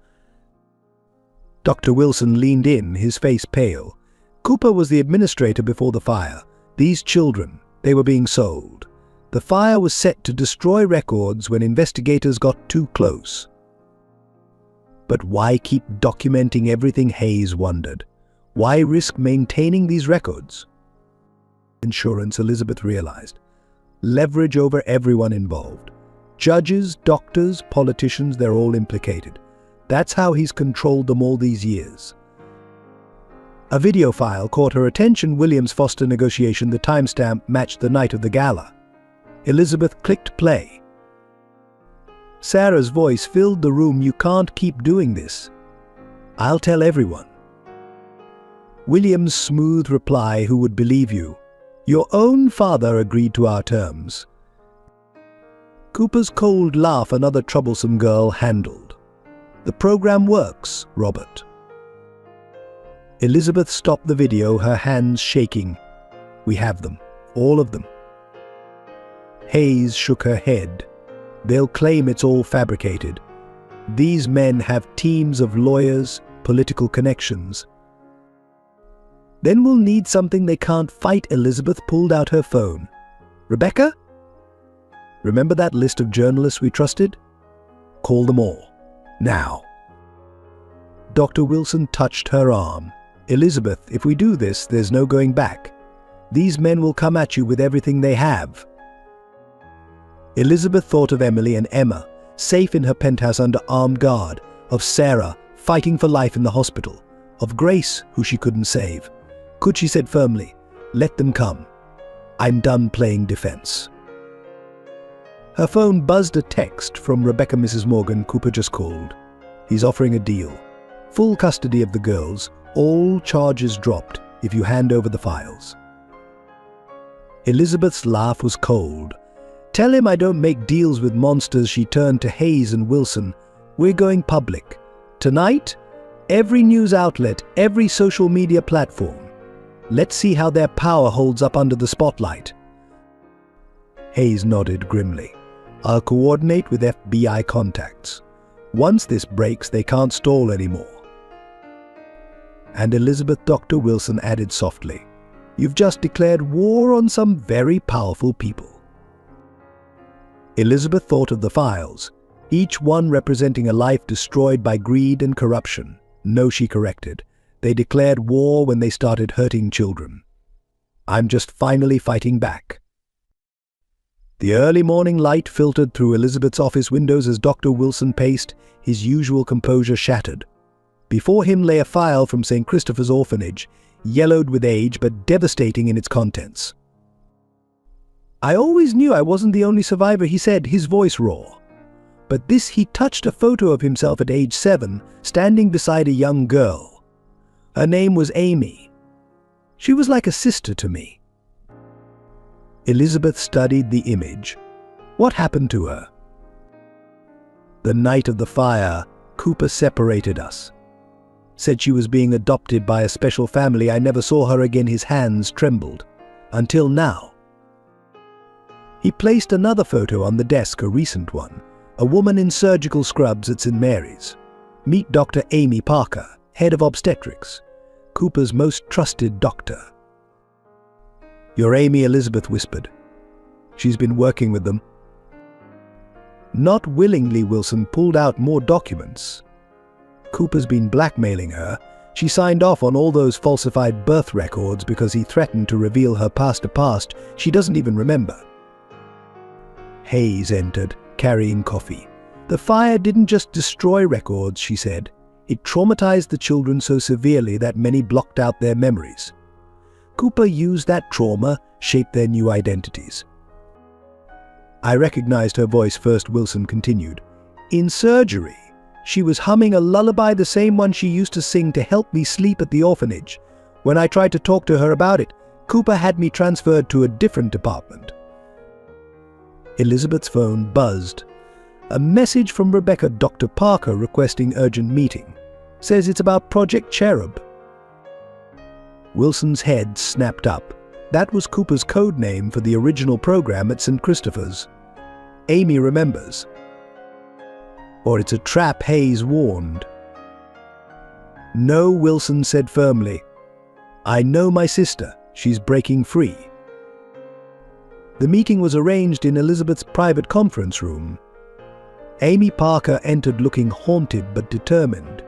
Dr. Wilson leaned in, his face pale. "Cooper was the administrator before the fire. These children, they were being sold. The fire was set to destroy records when investigators got too close." But why keep documenting everything, Hayes wondered. Why risk maintaining these records? Insurance, Elizabeth realized. Leverage over everyone involved. Judges, doctors, politicians, they're all implicated. That's how he's controlled them all these years. A video file caught her attention. Williams Foster negotiation. The timestamp matched the night of the gala. Elizabeth clicked play. Sarah's voice filled the room. "You can't keep doing this." "I'll tell everyone." Williams' smooth reply. "Who would believe you? Your own father agreed to our terms." Cooper's cold laugh. "Another troublesome girl handled. The program works, Robert." Elizabeth stopped the video, her hands shaking. "We have them. All of them." Hayes shook her head. "They'll claim it's all fabricated. These men have teams of lawyers, political connections." "Then we'll need something they can't fight." Elizabeth pulled out her phone. "Rebecca? Remember that list of journalists we trusted? Call them all. Now." Dr. Wilson touched her arm. "Elizabeth, if we do this, there's no going back. These men will come at you with everything they have." Elizabeth thought of Emily and Emma, safe in her penthouse under armed guard, of Sarah, fighting for life in the hospital, of Grace, who she couldn't save. "Could," she said firmly, "let them come. I'm done playing defense." Her phone buzzed. A text from Rebecca. "Mrs. Morgan, Cooper just called. He's offering a deal. Full custody of the girls, all charges dropped if you hand over the files." Elizabeth's laugh was cold. "Tell him I don't make deals with monsters." She turned to Hayes and Wilson. "We're going public. Tonight, every news outlet, every social media platform. Let's see how their power holds up under the spotlight." Hayes nodded grimly. "I'll coordinate with FBI contacts. Once this breaks, they can't stall anymore." And Elizabeth, Dr. Wilson added softly, "You've just declared war on some very powerful people." Elizabeth thought of the files, each one representing a life destroyed by greed and corruption. "No," she corrected. "They declared war when they started hurting children. I'm just finally fighting back." The early morning light filtered through Elizabeth's office windows as Dr. Wilson paced, his usual composure shattered. Before him lay a file from St. Christopher's Orphanage, yellowed with age but devastating in its contents. "I always knew I wasn't the only survivor," he said, his voice raw. But this, he touched a photo of himself at age 7, standing beside a young girl. Her name was Amy. She was like a sister to me." Elizabeth studied the image. "What happened to her?" "The night of the fire, Cooper separated us. Said she was being adopted by a special family. I never saw her again." His hands trembled. "Until now." He placed another photo on the desk, a recent one. A woman in surgical scrubs at St. Mary's. Meet Dr. Amy Parker, head of obstetrics. Cooper's most trusted doctor. "You're Amy," Elizabeth whispered. "She's been working with them." Not willingly, Wilson pulled out more documents. "Cooper's been blackmailing her. She signed off on all those falsified birth records because he threatened to reveal her past she doesn't even remember." Hayes entered, carrying coffee. "The fire didn't just destroy records," she said. "It traumatized the children so severely that many blocked out their memories. Cooper used that trauma, shape their new identities." I recognized her voice first, Wilson continued. "In surgery, she was humming a lullaby, the same one she used to sing to help me sleep at the orphanage. When I tried to talk to her about it, Cooper had me transferred to a different department." Elizabeth's phone buzzed. "A message from Rebecca, Dr. Parker requesting urgent meeting. Says it's about Project Cherub." Wilson's head snapped up. That was Cooper's code name for the original program at St. Christopher's. Amy remembers. "Or it's a trap," Hayes warned. "No," Wilson said firmly. "I know my sister. She's breaking free." The meeting was arranged in Elizabeth's private conference room. Amy Parker entered looking haunted but determined.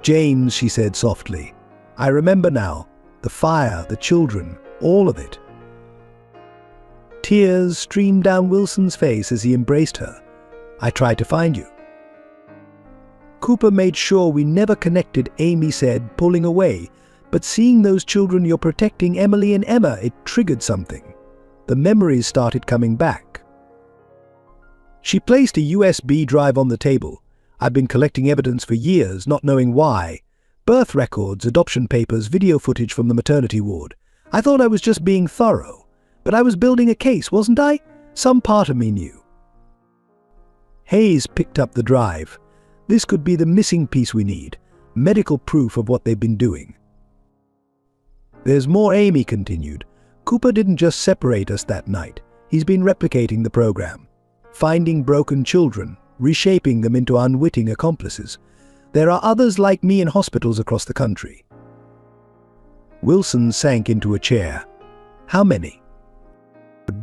"James," she said softly, "I remember now. The fire, the children, all of it." Tears streamed down Wilson's face as he embraced her. "I tried to find you." "Cooper made sure we never connected," Amy said, pulling away. "But seeing those children you're protecting, Emily and Emma, it triggered something. The memories started coming back." She placed a USB drive on the table. "I've been collecting evidence for years, not knowing why. Birth records, adoption papers, video footage from the maternity ward. I thought I was just being thorough. But I was building a case, wasn't I? Some part of me knew." Hayes picked up the drive. "This could be the missing piece we need. Medical proof of what they've been doing." "There's more," Amy continued. "Cooper didn't just separate us that night. He's been replicating the program. Finding broken children, reshaping them into unwitting accomplices. There are others like me in hospitals across the country." Wilson sank into a chair. "How many?"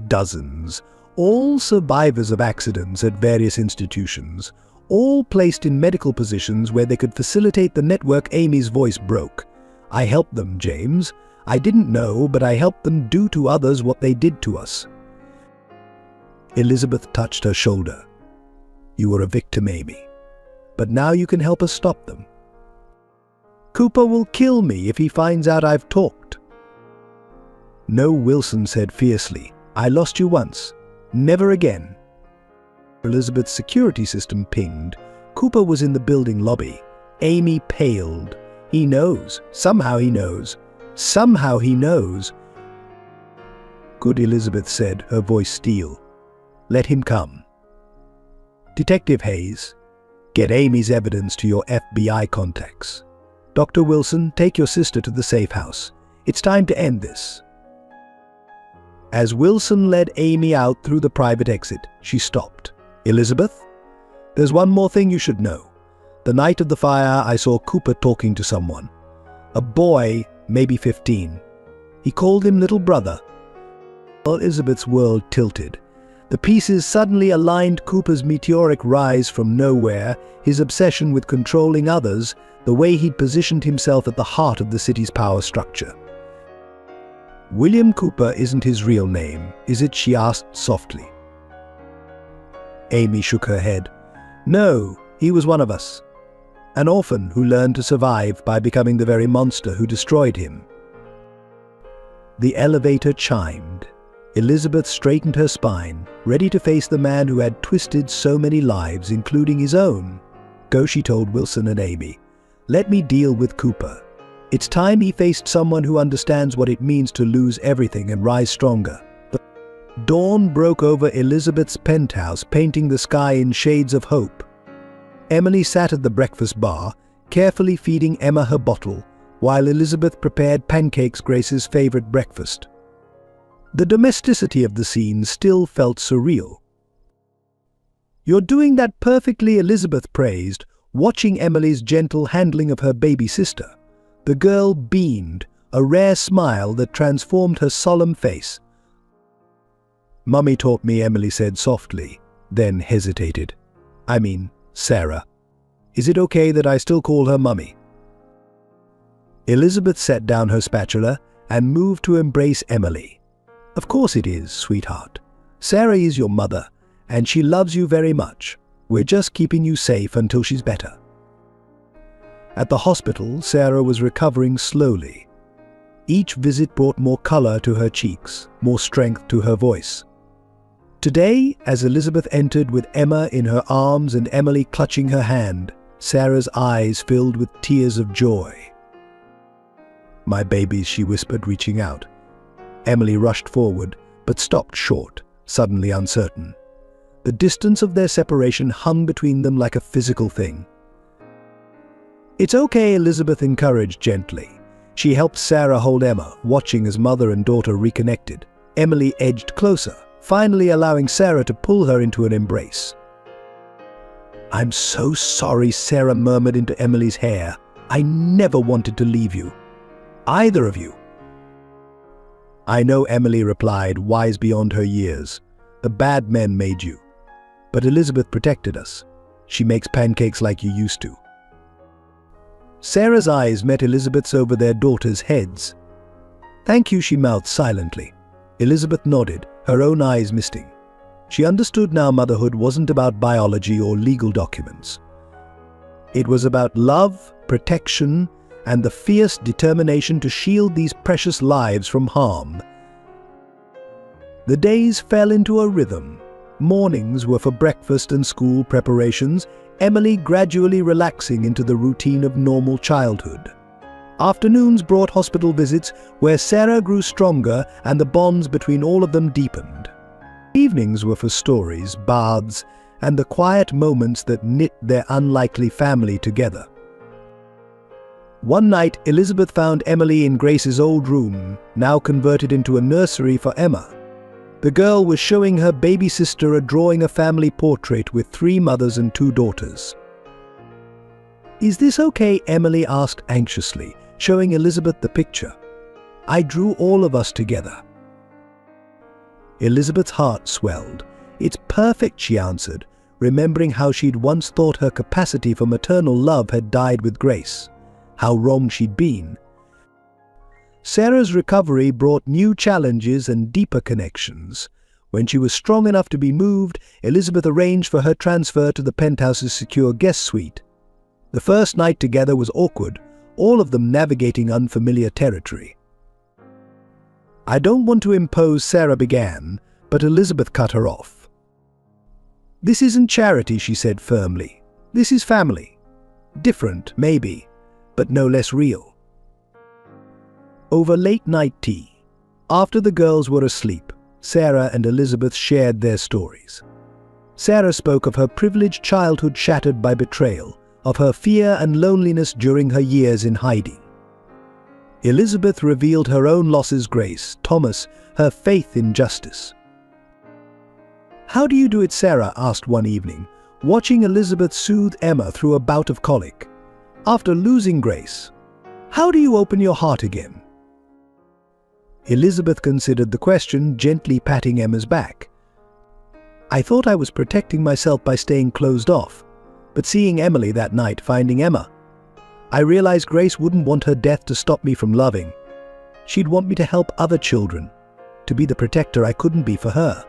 "Dozens. All survivors of accidents at various institutions. All placed in medical positions where they could facilitate the network." Amy's voice broke. "I helped them, James. I didn't know, but I helped them do to others what they did to us." Elizabeth touched her shoulder. "You were a victim, Amy. But now you can help us stop them." "Cooper will kill me if he finds out I've talked." "No," Wilson said fiercely. "I lost you once. Never again." Elizabeth's security system pinged. Cooper was in the building lobby. Amy paled. "He knows. Somehow he knows. Somehow he knows." "Good," Elizabeth said, her voice steel. "Let him come." "Detective Hayes, get Amy's evidence to your FBI contacts. Dr. Wilson, take your sister to the safe house. It's time to end this." As Wilson led Amy out through the private exit, she stopped. "Elizabeth, there's one more thing you should know. The night of the fire, I saw Cooper talking to someone. A boy, maybe 15. He called him little brother." Elizabeth's world tilted. The pieces suddenly aligned. Cooper's meteoric rise from nowhere, his obsession with controlling others, the way he'd positioned himself at the heart of the city's power structure. "William Cooper isn't his real name, is it?" she asked softly. Amy shook her head. "No, he was one of us. An orphan who learned to survive by becoming the very monster who destroyed him." The elevator chimed. Elizabeth straightened her spine, ready to face the man who had twisted so many lives, including his own. "Go," she told Wilson and Amy. "Let me deal with Cooper. It's time he faced someone who understands what it means to lose everything and rise stronger. Dawn broke over Elizabeth's penthouse, painting the sky in shades of hope. Emily sat at the breakfast bar, carefully feeding Emma her bottle, while Elizabeth prepared pancakes, Grace's favorite breakfast. The domesticity of the scene still felt surreal. "You're doing that perfectly," Elizabeth praised, watching Emily's gentle handling of her baby sister. The girl beamed, a rare smile that transformed her solemn face. "Mummy taught me," Emily said softly, then hesitated. "I mean, Sarah. Is it okay that I still call her Mummy?" Elizabeth set down her spatula and moved to embrace Emily. "Of course it is, sweetheart. Sarah is your mother, and she loves you very much. We're just keeping you safe until she's better." At the hospital, Sarah was recovering slowly. Each visit brought more color to her cheeks, more strength to her voice. Today, as Elizabeth entered with Emma in her arms and Emily clutching her hand, Sarah's eyes filled with tears of joy. "My babies," she whispered, reaching out. Emily rushed forward, but stopped short, suddenly uncertain. The distance of their separation hung between them like a physical thing. "It's okay," Elizabeth encouraged gently. She helped Sarah hold Emma, watching as mother and daughter reconnected. Emily edged closer, finally allowing Sarah to pull her into an embrace. "I'm so sorry," Sarah murmured into Emily's hair. "I never wanted to leave you. Either of you." "I know," Emily replied, wise beyond her years. "The bad men made you. But Elizabeth protected us. She makes pancakes like you used to." Sarah's eyes met Elizabeth's over their daughters' heads. "Thank you," she mouthed silently. Elizabeth nodded, her own eyes misting. She understood now motherhood wasn't about biology or legal documents. It was about love, protection, and the fierce determination to shield these precious lives from harm. The days fell into a rhythm. Mornings were for breakfast and school preparations, Emily gradually relaxing into the routine of normal childhood. Afternoons brought hospital visits where Sarah grew stronger and the bonds between all of them deepened. Evenings were for stories, baths, and the quiet moments that knit their unlikely family together. One night, Elizabeth found Emily in Grace's old room, now converted into a nursery for Emma. The girl was showing her baby sister a drawing, a family portrait with 3 mothers and 2 daughters. "Is this okay?" Emily asked anxiously, showing Elizabeth the picture. "I drew all of us together." Elizabeth's heart swelled. "It's perfect," she answered, remembering how she'd once thought her capacity for maternal love had died with Grace. How wrong she'd been. Sarah's recovery brought new challenges and deeper connections. When she was strong enough to be moved, Elizabeth arranged for her transfer to the penthouse's secure guest suite. The first night together was awkward, all of them navigating unfamiliar territory. "I don't want to impose," Sarah began, but Elizabeth cut her off. "This isn't charity," she said firmly. "This is family. Different, maybe, but no less real." Over late-night tea, after the girls were asleep, Sarah and Elizabeth shared their stories. Sarah spoke of her privileged childhood shattered by betrayal, of her fear and loneliness during her years in hiding. Elizabeth revealed her own losses, Grace, Thomas, her faith in justice. "How do you do it?" Sarah asked one evening, watching Elizabeth soothe Emma through a bout of colic. "After losing Grace, how do you open your heart again?" Elizabeth considered the question, gently patting Emma's back. "I thought I was protecting myself by staying closed off, but seeing Emily that night, finding Emma, I realized Grace wouldn't want her death to stop me from loving. She'd want me to help other children, to be the protector I couldn't be for her."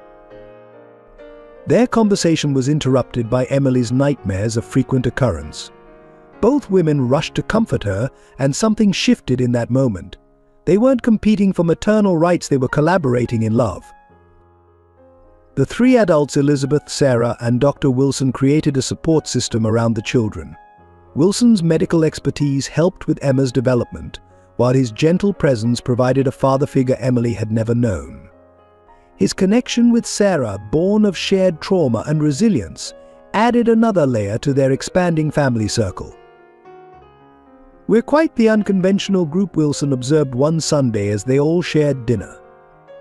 Their conversation was interrupted by Emily's nightmares, a frequent occurrence. Both women rushed to comfort her, and something shifted in that moment. They weren't competing for maternal rights, they were collaborating in love. The 3 adults, Elizabeth, Sarah, and Dr. Wilson, created a support system around the children. Wilson's medical expertise helped with Emma's development, while his gentle presence provided a father figure Emily had never known. His connection with Sarah, born of shared trauma and resilience, added another layer to their expanding family circle. "We're quite the unconventional group," Wilson observed one Sunday as they all shared dinner.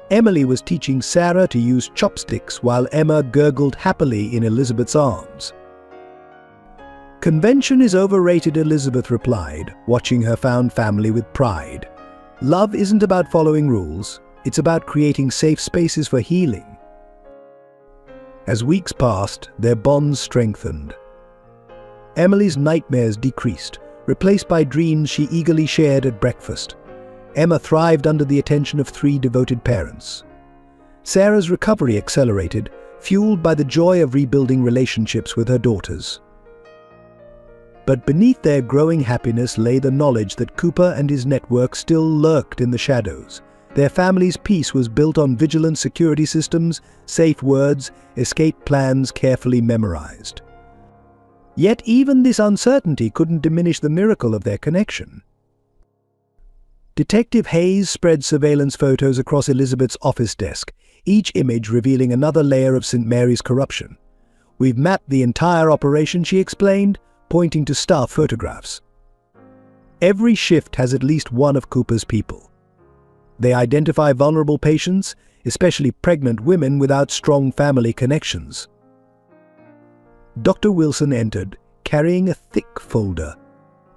Emily was teaching Sarah to use chopsticks while Emma gurgled happily in Elizabeth's arms. "Convention is overrated," Elizabeth replied, watching her found family with pride. "Love isn't about following rules, it's about creating safe spaces for healing." As weeks passed, their bonds strengthened. Emily's nightmares decreased, replaced by dreams she eagerly shared at breakfast. Emma thrived under the attention of 3 devoted parents. Sarah's recovery accelerated, fueled by the joy of rebuilding relationships with her daughters. But beneath their growing happiness lay the knowledge that Cooper and his network still lurked in the shadows. Their family's peace was built on vigilant security systems, safe words, escape plans carefully memorized. Yet even this uncertainty couldn't diminish the miracle of their connection. Detective Hayes spread surveillance photos across Elizabeth's office desk, each image revealing another layer of St. Mary's corruption. "We've mapped the entire operation," she explained, pointing to staff photographs. "Every shift has at least one of Cooper's people. They identify vulnerable patients, especially pregnant women without strong family connections." Dr. Wilson entered, carrying a thick folder.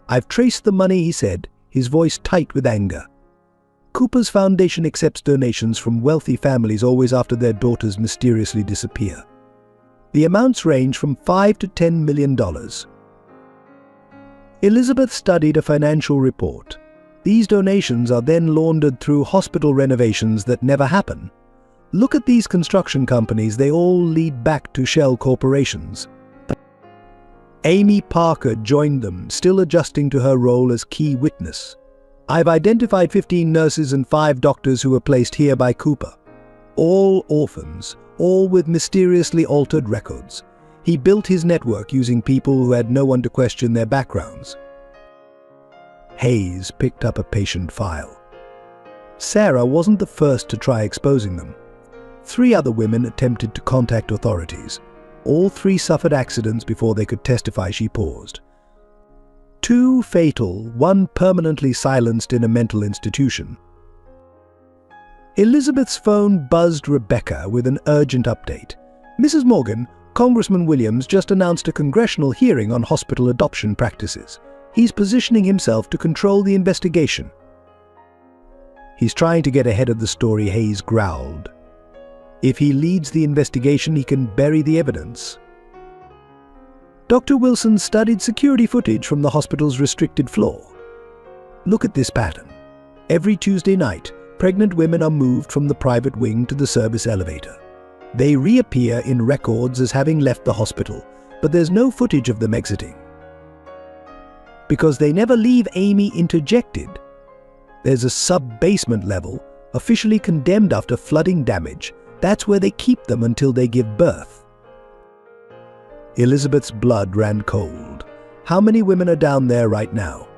"I've traced the money," he said, his voice tight with anger. "Cooper's Foundation accepts donations from wealthy families always after their daughters mysteriously disappear. The amounts range from $5 to $10 million. Elizabeth studied a financial report. These donations are then laundered through hospital renovations that never happen. Look at these construction companies, they all lead back to shell corporations. Amy Parker joined them, still adjusting to her role as key witness. "I've identified 15 nurses and 5 doctors who were placed here by Cooper. All orphans, all with mysteriously altered records. He built his network using people who had no one to question their backgrounds." Hayes picked up a patient file. Sarah wasn't the first to try exposing them. 3 other women attempted to contact authorities. All 3 suffered accidents before they could testify. She paused. 2 fatal, 1 permanently silenced in a mental institution. Elizabeth's phone buzzed Rebecca with an urgent update. "Mrs. Morgan, Congressman Williams just announced a congressional hearing on hospital adoption practices. He's positioning himself to control the investigation." "He's trying to get ahead of the story," Hayes growled. "If he leads the investigation, he can bury the evidence." Dr. Wilson studied security footage from the hospital's restricted floor. "Look at this pattern. Every Tuesday night, pregnant women are moved from the private wing to the service elevator. They reappear in records as having left the hospital, but there's no footage of them exiting. Because they never leave," Amy interjected. "There's a sub-basement level, officially condemned after flooding damage. That's where they keep them until they give birth." Elizabeth's blood ran cold. "How many women are down there right now?"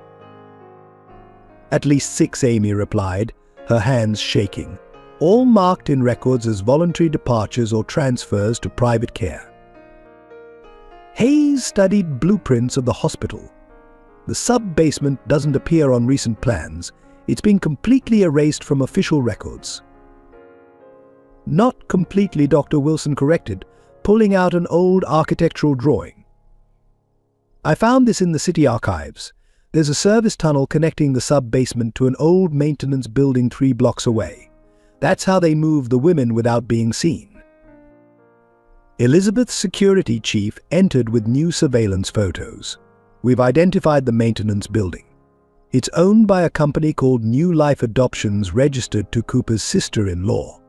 "At least 6, Amy replied, her hands shaking, all marked in records as voluntary departures or transfers to private care." Hayes studied blueprints of the hospital. The sub-basement doesn't appear on recent plans. It's been completely erased from official records. "Not completely," Dr. Wilson corrected, pulling out an old architectural drawing. "I found this in the city archives. There's a service tunnel connecting the sub-basement to an old maintenance building 3 blocks away. That's how they move the women without being seen." Elizabeth's security chief entered with new surveillance photos. "We've identified the maintenance building. It's owned by a company called New Life Adoptions, registered to Cooper's sister-in-law."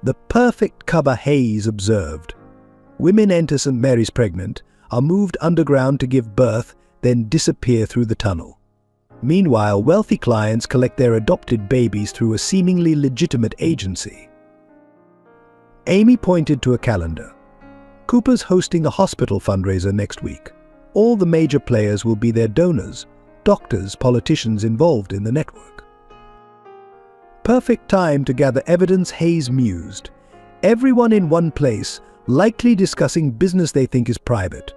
"The perfect cover," Hayes observed. "Women enter St. Mary's pregnant, are moved underground to give birth, then disappear through the tunnel. Meanwhile, wealthy clients collect their adopted babies through a seemingly legitimate agency." Amy pointed to a calendar. "Cooper's hosting a hospital fundraiser next week. All the major players will be their donors. doctors, politicians involved in the network. Perfect time to gather evidence, Hayes mused. Everyone in one place, likely discussing business they think is private.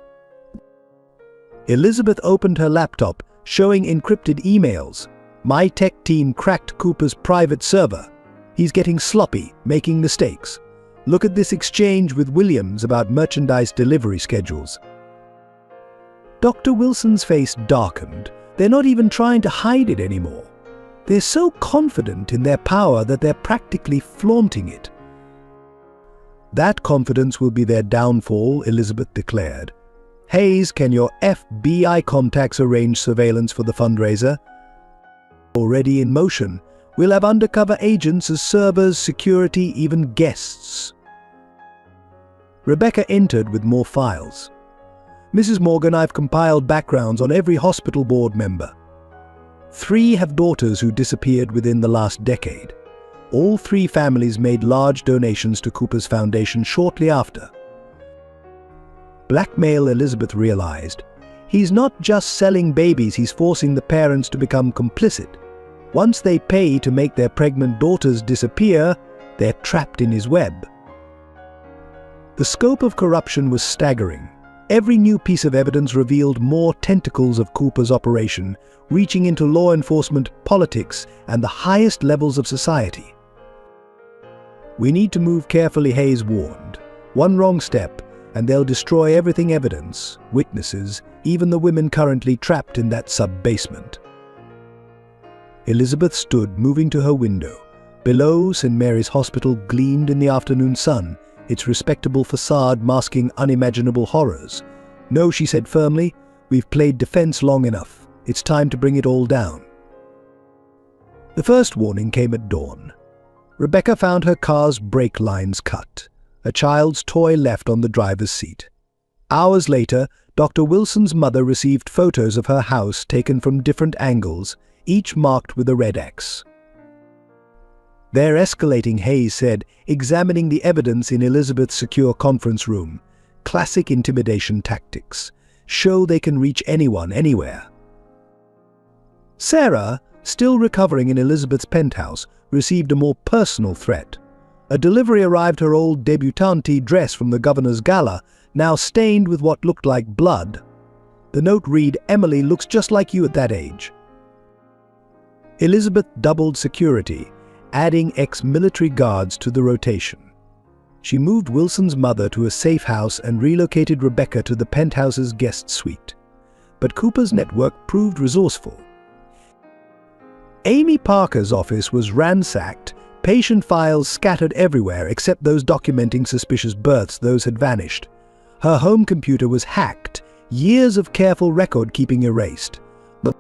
Elizabeth opened her laptop, showing encrypted emails. My tech team cracked Cooper's private server. He's getting sloppy, making mistakes. Look at this exchange with Williams about merchandise delivery schedules. Dr. Wilson's face darkened. They're not even trying to hide it anymore. They're so confident in their power that they're practically flaunting it. That confidence will be their downfall, Elizabeth declared. Hayes, can your FBI contacts arrange surveillance for the fundraiser? Already in motion. We'll have undercover agents as servers, security, even guests. Rebecca entered with more files. Mrs. Morgan, I've compiled backgrounds on every hospital board member. 3 have daughters who disappeared within the last decade. All 3 families made large donations to Cooper's foundation shortly after. Blackmail, Elizabeth realized. He's not just selling babies, he's forcing the parents to become complicit. Once they pay to make their pregnant daughters disappear, they're trapped in his web. The scope of corruption was staggering. Every new piece of evidence revealed more tentacles of Cooper's operation, reaching into law enforcement, politics, and the highest levels of society. We need to move carefully, Hayes warned. One wrong step, and they'll destroy everything evidence, witnesses, even the women currently trapped in that sub-basement. Elizabeth stood, moving to her window. Below, St. Mary's Hospital gleamed in the afternoon sun, its respectable facade masking unimaginable horrors. No, she said firmly, we've played defense long enough. It's time to bring it all down. The first warning came at dawn. Rebecca found her car's brake lines cut, a child's toy left on the driver's seat. Hours later, Dr. Wilson's mother received photos of her house taken from different angles, each marked with a red X. They're escalating, Hayes said, examining the evidence in Elizabeth's secure conference room. Classic intimidation tactics. Show they can reach anyone, anywhere. Sarah, still recovering in Elizabeth's penthouse, received a more personal threat. A delivery arrived, her old debutante dress from the governor's gala, now stained with what looked like blood. The note read, Emily looks just like you at that age. Elizabeth doubled security, adding ex-military guards to the rotation. She moved Wilson's mother to a safe house and relocated Rebecca to the penthouse's guest suite. But Cooper's network proved resourceful. Amy Parker's office was ransacked, patient files scattered everywhere except those documenting suspicious births. Those had vanished. Her home computer was hacked, years of careful record-keeping erased. But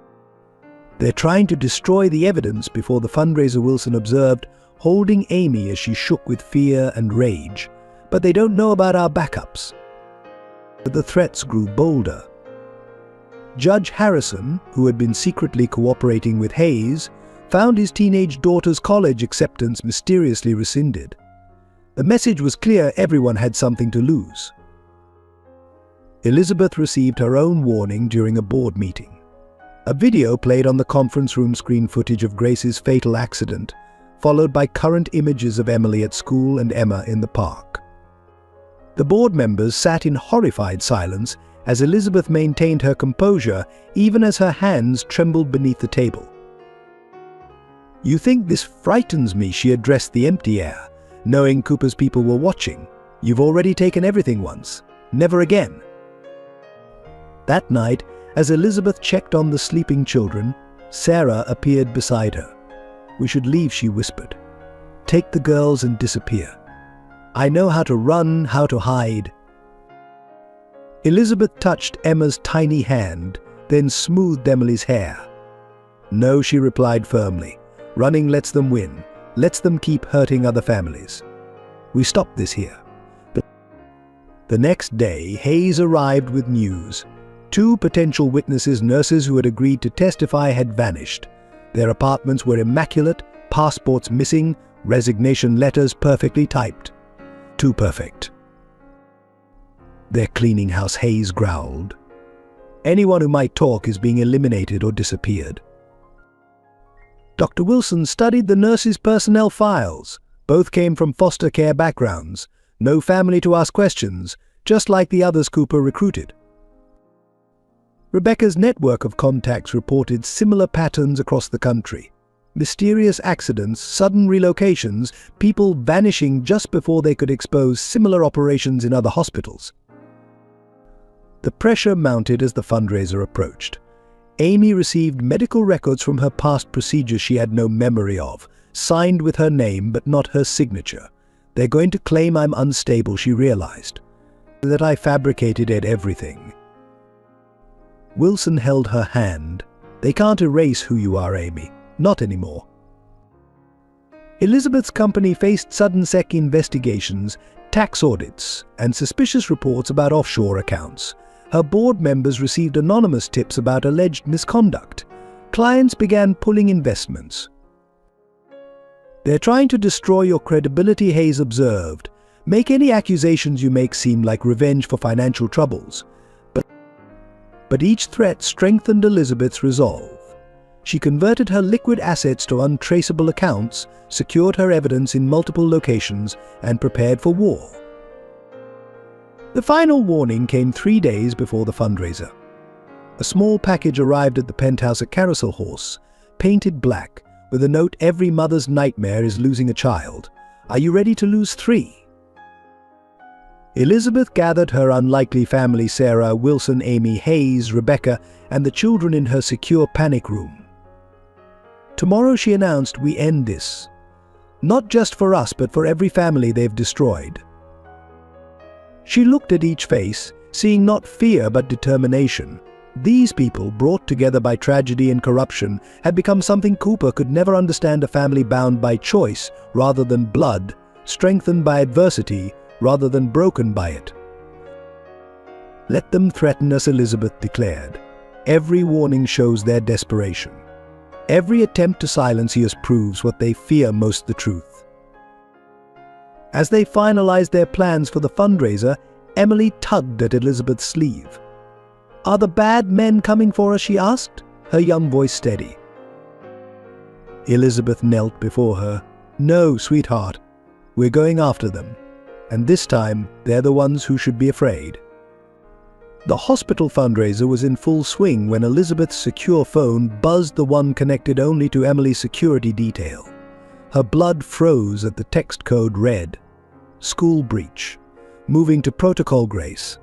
they're trying to destroy the evidence before the fundraiser, Wilson observed, holding Amy as she shook with fear and rage. But they don't know about our backups. But the threats grew bolder. Judge Harrison, who had been secretly cooperating with Hayes, found his teenage daughter's college acceptance mysteriously rescinded. The message was clear: everyone had something to lose. Elizabeth received her own warning during a board meeting. A video played on the conference room screen footage of Grace's fatal accident, followed by current images of Emily at school and Emma in the park. The board members sat in horrified silence as Elizabeth maintained her composure, even as her hands trembled beneath the table. You think this frightens me, she addressed the empty air, knowing Cooper's people were watching. You've already taken everything once. Never again. That night, as Elizabeth checked on the sleeping children, Sarah appeared beside her. We should leave, she whispered. Take the girls and disappear. I know how to run, how to hide. Elizabeth touched Emma's tiny hand, then smoothed Emily's hair. No, she replied firmly. Running lets them win, lets them keep hurting other families. We stop this here. But the next day, Hayes arrived with news. 2 potential witnesses, nurses who had agreed to testify, had vanished. Their apartments were immaculate, passports missing, resignation letters perfectly typed. Too perfect. Their cleaning house, Hayes growled. Anyone who might talk is being eliminated or disappeared. Dr. Wilson studied the nurses' personnel files. Both came from foster care backgrounds. No family to ask questions, just like the others Cooper recruited. Rebecca's network of contacts reported similar patterns across the country. Mysterious accidents, sudden relocations, people vanishing just before they could expose similar operations in other hospitals. The pressure mounted as the fundraiser approached. Amy received medical records from her past procedures she had no memory of, signed with her name but not her signature. They're going to claim I'm unstable, she realized. That I fabricated everything. Wilson held her hand. They can't erase who you are, Amy. Not anymore. Elizabeth's company faced sudden SEC investigations, tax audits, and suspicious reports about offshore accounts. Her board members received anonymous tips about alleged misconduct. Clients began pulling investments. They're trying to destroy your credibility, Hayes observed. Make any accusations you make seem like revenge for financial troubles. But each threat strengthened Elizabeth's resolve. She converted her liquid assets to untraceable accounts, secured her evidence in multiple locations, and prepared for war. The final warning came 3 days before the fundraiser. A small package arrived at the penthouse at Carousel Horse, painted black, with a note, "Every mother's nightmare is losing a child. Are you ready to lose 3? Elizabeth gathered her unlikely family, Sarah, Wilson, Amy, Hayes, Rebecca, and the children in her secure panic room. Tomorrow, she announced, we end this. Not just for us, but for every family they've destroyed. She looked at each face, seeing not fear but determination. These people, brought together by tragedy and corruption, had become something Cooper could never understand: a family bound by choice rather than blood, strengthened by adversity rather than broken by it. Let them threaten us, Elizabeth declared. Every warning shows their desperation. Every attempt to silence us proves what they fear most: the truth. As they finalized their plans for the fundraiser, Emily tugged at Elizabeth's sleeve. "Are the bad men coming for us?" she asked, her young voice steady. Elizabeth knelt before her. "No, sweetheart. We're going after them. And this time, they're the ones who should be afraid." The hospital fundraiser was in full swing when Elizabeth's secure phone buzzed, the one connected only to Emily's security detail. Her blood froze at the text code read, "School breach. Moving to protocol grace."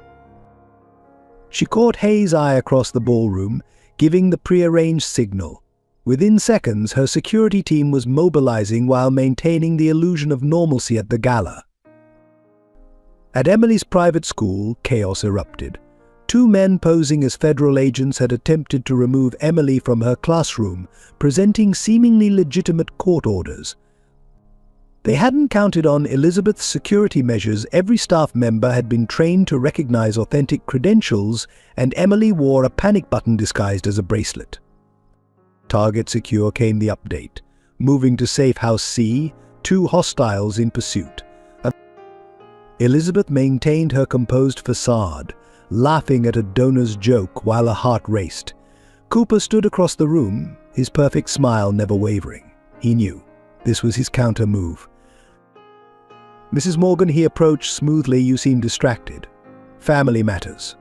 She caught Hayes' eye across the ballroom, giving the prearranged signal. Within seconds, her security team was mobilizing while maintaining the illusion of normalcy at the gala. At Emily's private school, chaos erupted. 2 men posing as federal agents had attempted to remove Emily from her classroom, presenting seemingly legitimate court orders. They hadn't counted on Elizabeth's security measures. Every staff member had been trained to recognize authentic credentials, and Emily wore a panic button disguised as a bracelet. Target secure, came the update. Moving to Safe House C, 2 hostiles in pursuit. Elizabeth maintained her composed facade, laughing at a donor's joke while her heart raced. Cooper stood across the room, his perfect smile never wavering. He knew this was his counter move. "Mrs. Morgan," he approached smoothly, "you seem distracted. Family matters."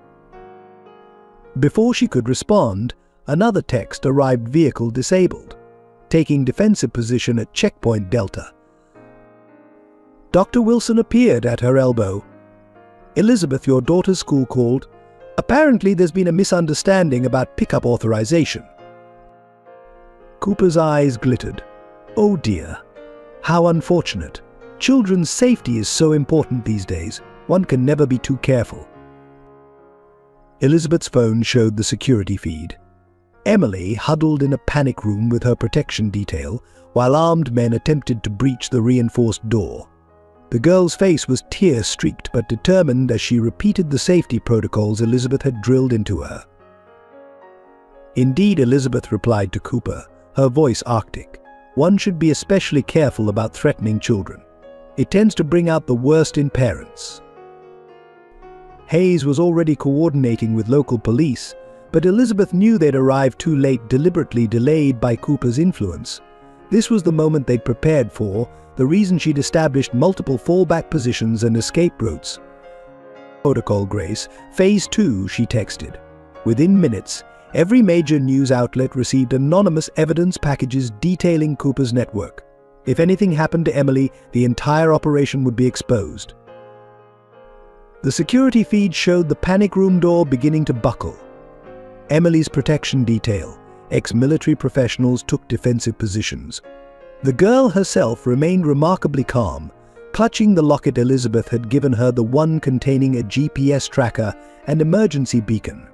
Before she could respond, another text arrived: "Vehicle disabled. Taking defensive position at checkpoint Delta." Dr. Wilson appeared at her elbow. "Elizabeth, your daughter's school called. Apparently there's been a misunderstanding about pickup authorization." Cooper's eyes glittered. "Oh dear. How unfortunate. Children's safety is so important these days. One can never be too careful." Elizabeth's phone showed the security feed. Emily huddled in a panic room with her protection detail, while armed men attempted to breach the reinforced door. The girl's face was tear-streaked but determined as she repeated the safety protocols Elizabeth had drilled into her. "Indeed," Elizabeth replied to Cooper, her voice arctic. "One should be especially careful about threatening children. It tends to bring out the worst in parents." Hayes was already coordinating with local police, But Elizabeth knew they'd arrived too late, deliberately delayed by Cooper's influence. This was the moment they'd prepared for, the reason she'd established multiple fallback positions and escape routes. Protocol, Grace. Phase 2, she texted. Within minutes, every major news outlet received anonymous evidence packages detailing Cooper's network. If anything happened to Emily, the entire operation would be exposed. The security feed showed the panic room door beginning to buckle. Emily's protection detail, ex-military professionals, took defensive positions. The girl herself remained remarkably calm, clutching the locket Elizabeth had given her, the one containing a GPS tracker and emergency beacon.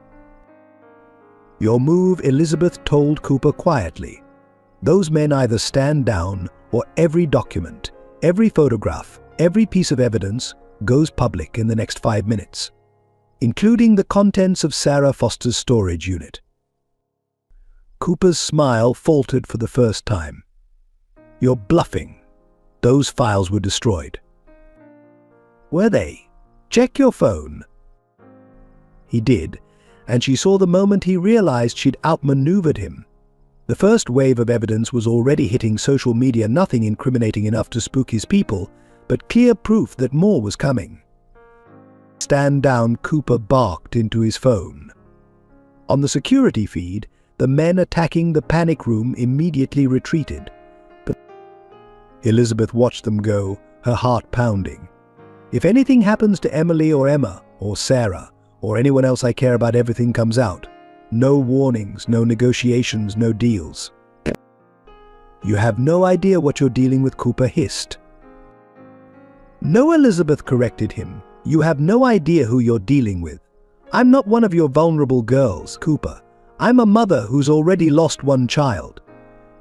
"Your move," Elizabeth told Cooper quietly. "Those men either stand down or every document, every photograph, every piece of evidence goes public in the next 5 minutes, including the contents of Sarah Foster's storage unit." Cooper's smile faltered for the first time. "You're bluffing. Those files were destroyed." "Were they? Check your phone." He did, and she saw the moment he realized she'd outmaneuvered him. The first wave of evidence was already hitting social media, nothing incriminating enough to spook his people, but clear proof that more was coming. "Stand down," Cooper barked into his phone. On the security feed, the men attacking the panic room immediately retreated. But Elizabeth watched them go, her heart pounding. "If anything happens to Emily or Emma or Sarah or anyone else I care about, everything comes out. No warnings, no negotiations, no deals." "You have no idea what you're dealing with," Cooper hissed. "No," Elizabeth corrected him. "You have no idea who you're dealing with. I'm not one of your vulnerable girls, Cooper. I'm a mother who's already lost one child.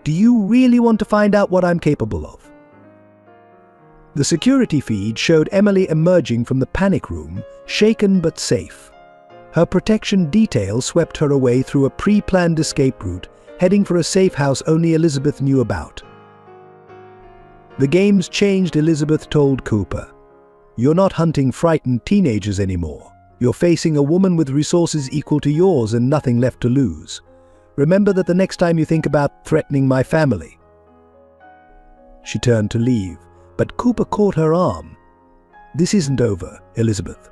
Do you really want to find out what I'm capable of?" The security feed showed Emily emerging from the panic room, shaken but safe. Her protection detail swept her away through a pre-planned escape route, heading for a safe house only Elizabeth knew about. "The game's changed," Elizabeth told Cooper. "You're not hunting frightened teenagers anymore. You're facing a woman with resources equal to yours and nothing left to lose. Remember that the next time you think about threatening my family." She turned to leave, but Cooper caught her arm. "This isn't over, Elizabeth."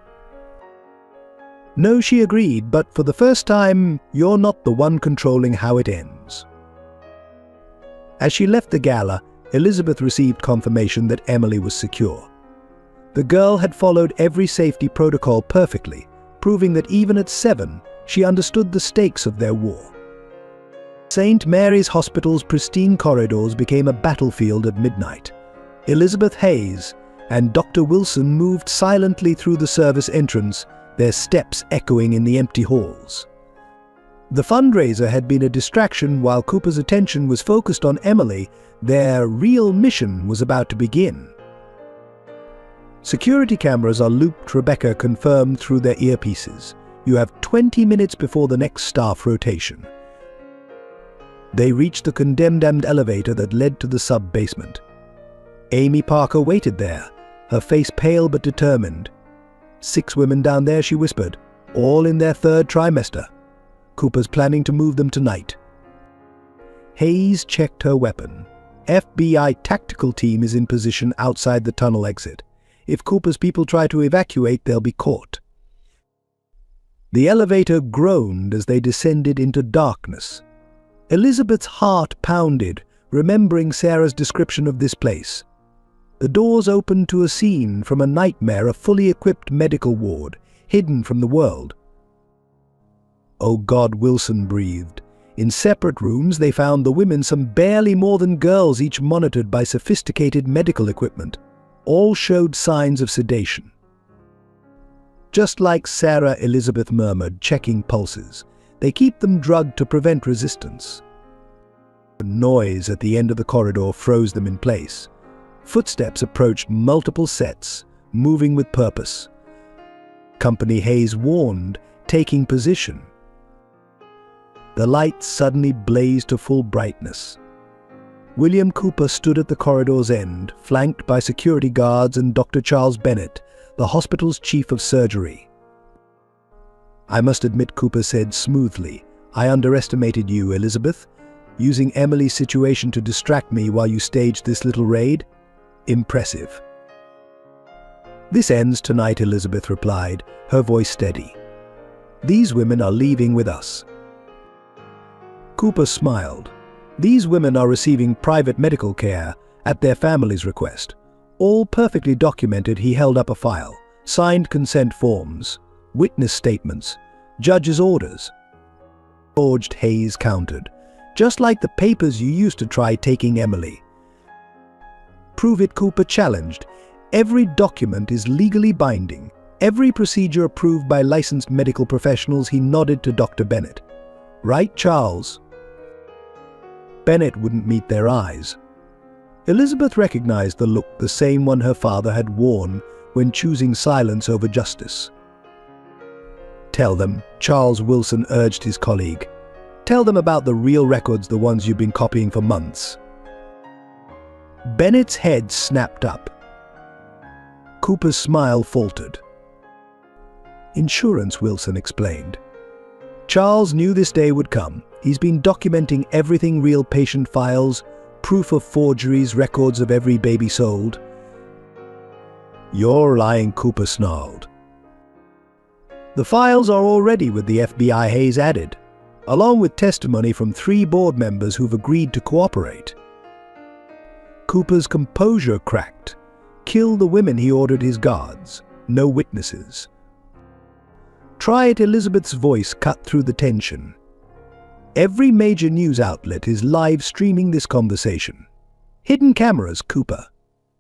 "No," she agreed, "but for the first time, you're not the one controlling how it ends." As she left the gala, Elizabeth received confirmation that Emily was secure. The girl had followed every safety protocol perfectly, proving that even at 7, she understood the stakes of their war. St. Mary's Hospital's pristine corridors became a battlefield at midnight. Elizabeth Hayes and Dr. Wilson moved silently through the service entrance, their steps echoing in the empty halls. The fundraiser had been a distraction while Cooper's attention was focused on Emily. Their real mission was about to begin. "Security cameras are looped," Rebecca confirmed through their earpieces. "You have 20 minutes before the next staff rotation." They reached the condemned elevator that led to the sub-basement. Amy Parker waited there, her face pale but determined. 6 women down there," she whispered, "all in their 3rd trimester. Cooper's planning to move them tonight." Hayes checked her weapon. "FBI tactical team is in position outside the tunnel exit. If Cooper's people try to evacuate, they'll be caught." The elevator groaned as they descended into darkness. Elizabeth's heart pounded, remembering Sarah's description of this place. The doors opened to a scene from a nightmare, a fully equipped medical ward, hidden from the world. "Oh God," Wilson breathed. In separate rooms they found the women, some barely more than girls, each monitored by sophisticated medical equipment. All showed signs of sedation. "Just like Sarah," Elizabeth murmured, checking pulses. "They keep them drugged to prevent resistance." A noise at the end of the corridor froze them in place. Footsteps approached multiple sets, moving with purpose. Company, Hayes warned, taking position. The lights suddenly blazed to full brightness. William Cooper stood at the corridor's end, flanked by security guards and Dr. Charles Bennett, the hospital's chief of surgery. I must admit, Cooper said smoothly, I underestimated you, Elizabeth. Using Emily's situation to distract me while you staged this little raid? Impressive. This ends tonight, Elizabeth replied, her voice steady. These women are leaving with us. Cooper smiled. These women are receiving private medical care at their family's request. All perfectly documented. He held up a file. Signed consent forms, witness statements, judge's orders. Forged, Hayes countered. Just like the papers you used to try taking Emily. Prove it, Cooper challenged. Every document is legally binding. Every procedure approved by licensed medical professionals. He nodded to Dr. Bennett. Right, Charles? Bennett wouldn't meet their eyes. Elizabeth recognized the look, the same one her father had worn when choosing silence over justice. Tell them, Charles Wilson urged his colleague. Tell them about the real records, the ones you've been copying for months. Bennett's head snapped up. Cooper's smile faltered. Insurance, Wilson explained. Charles knew this day would come. He's been documenting everything, real patient files, proof of forgeries, records of every baby sold. You're lying, Cooper snarled. The files are already with the FBI, Hayes added, along with testimony from 3 board members who've agreed to cooperate. Cooper's composure cracked. Kill the women, he ordered his guards. No witnesses. Try it, Elizabeth's voice cut through the tension. Every major news outlet is live streaming this conversation. Hidden cameras, Cooper.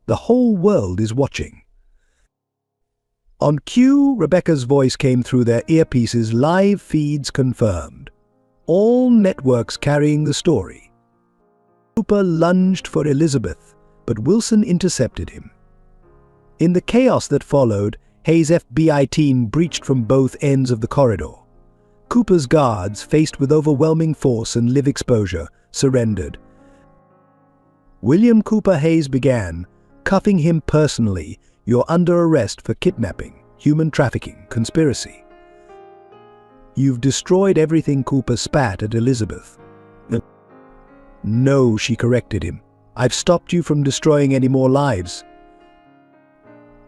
The whole world is watching. On cue, Rebecca's voice came through their earpieces. Live feeds confirmed. All networks carrying the story. Cooper lunged for Elizabeth, but Wilson intercepted him. In the chaos that followed, Hayes' FBI team breached from both ends of the corridor. Cooper's guards, faced with overwhelming force and live exposure, surrendered. William Cooper, Hayes began, cuffing him personally. You're under arrest for kidnapping, human trafficking, conspiracy. You've destroyed everything, Cooper spat at Elizabeth. No, she corrected him. I've stopped you from destroying any more lives.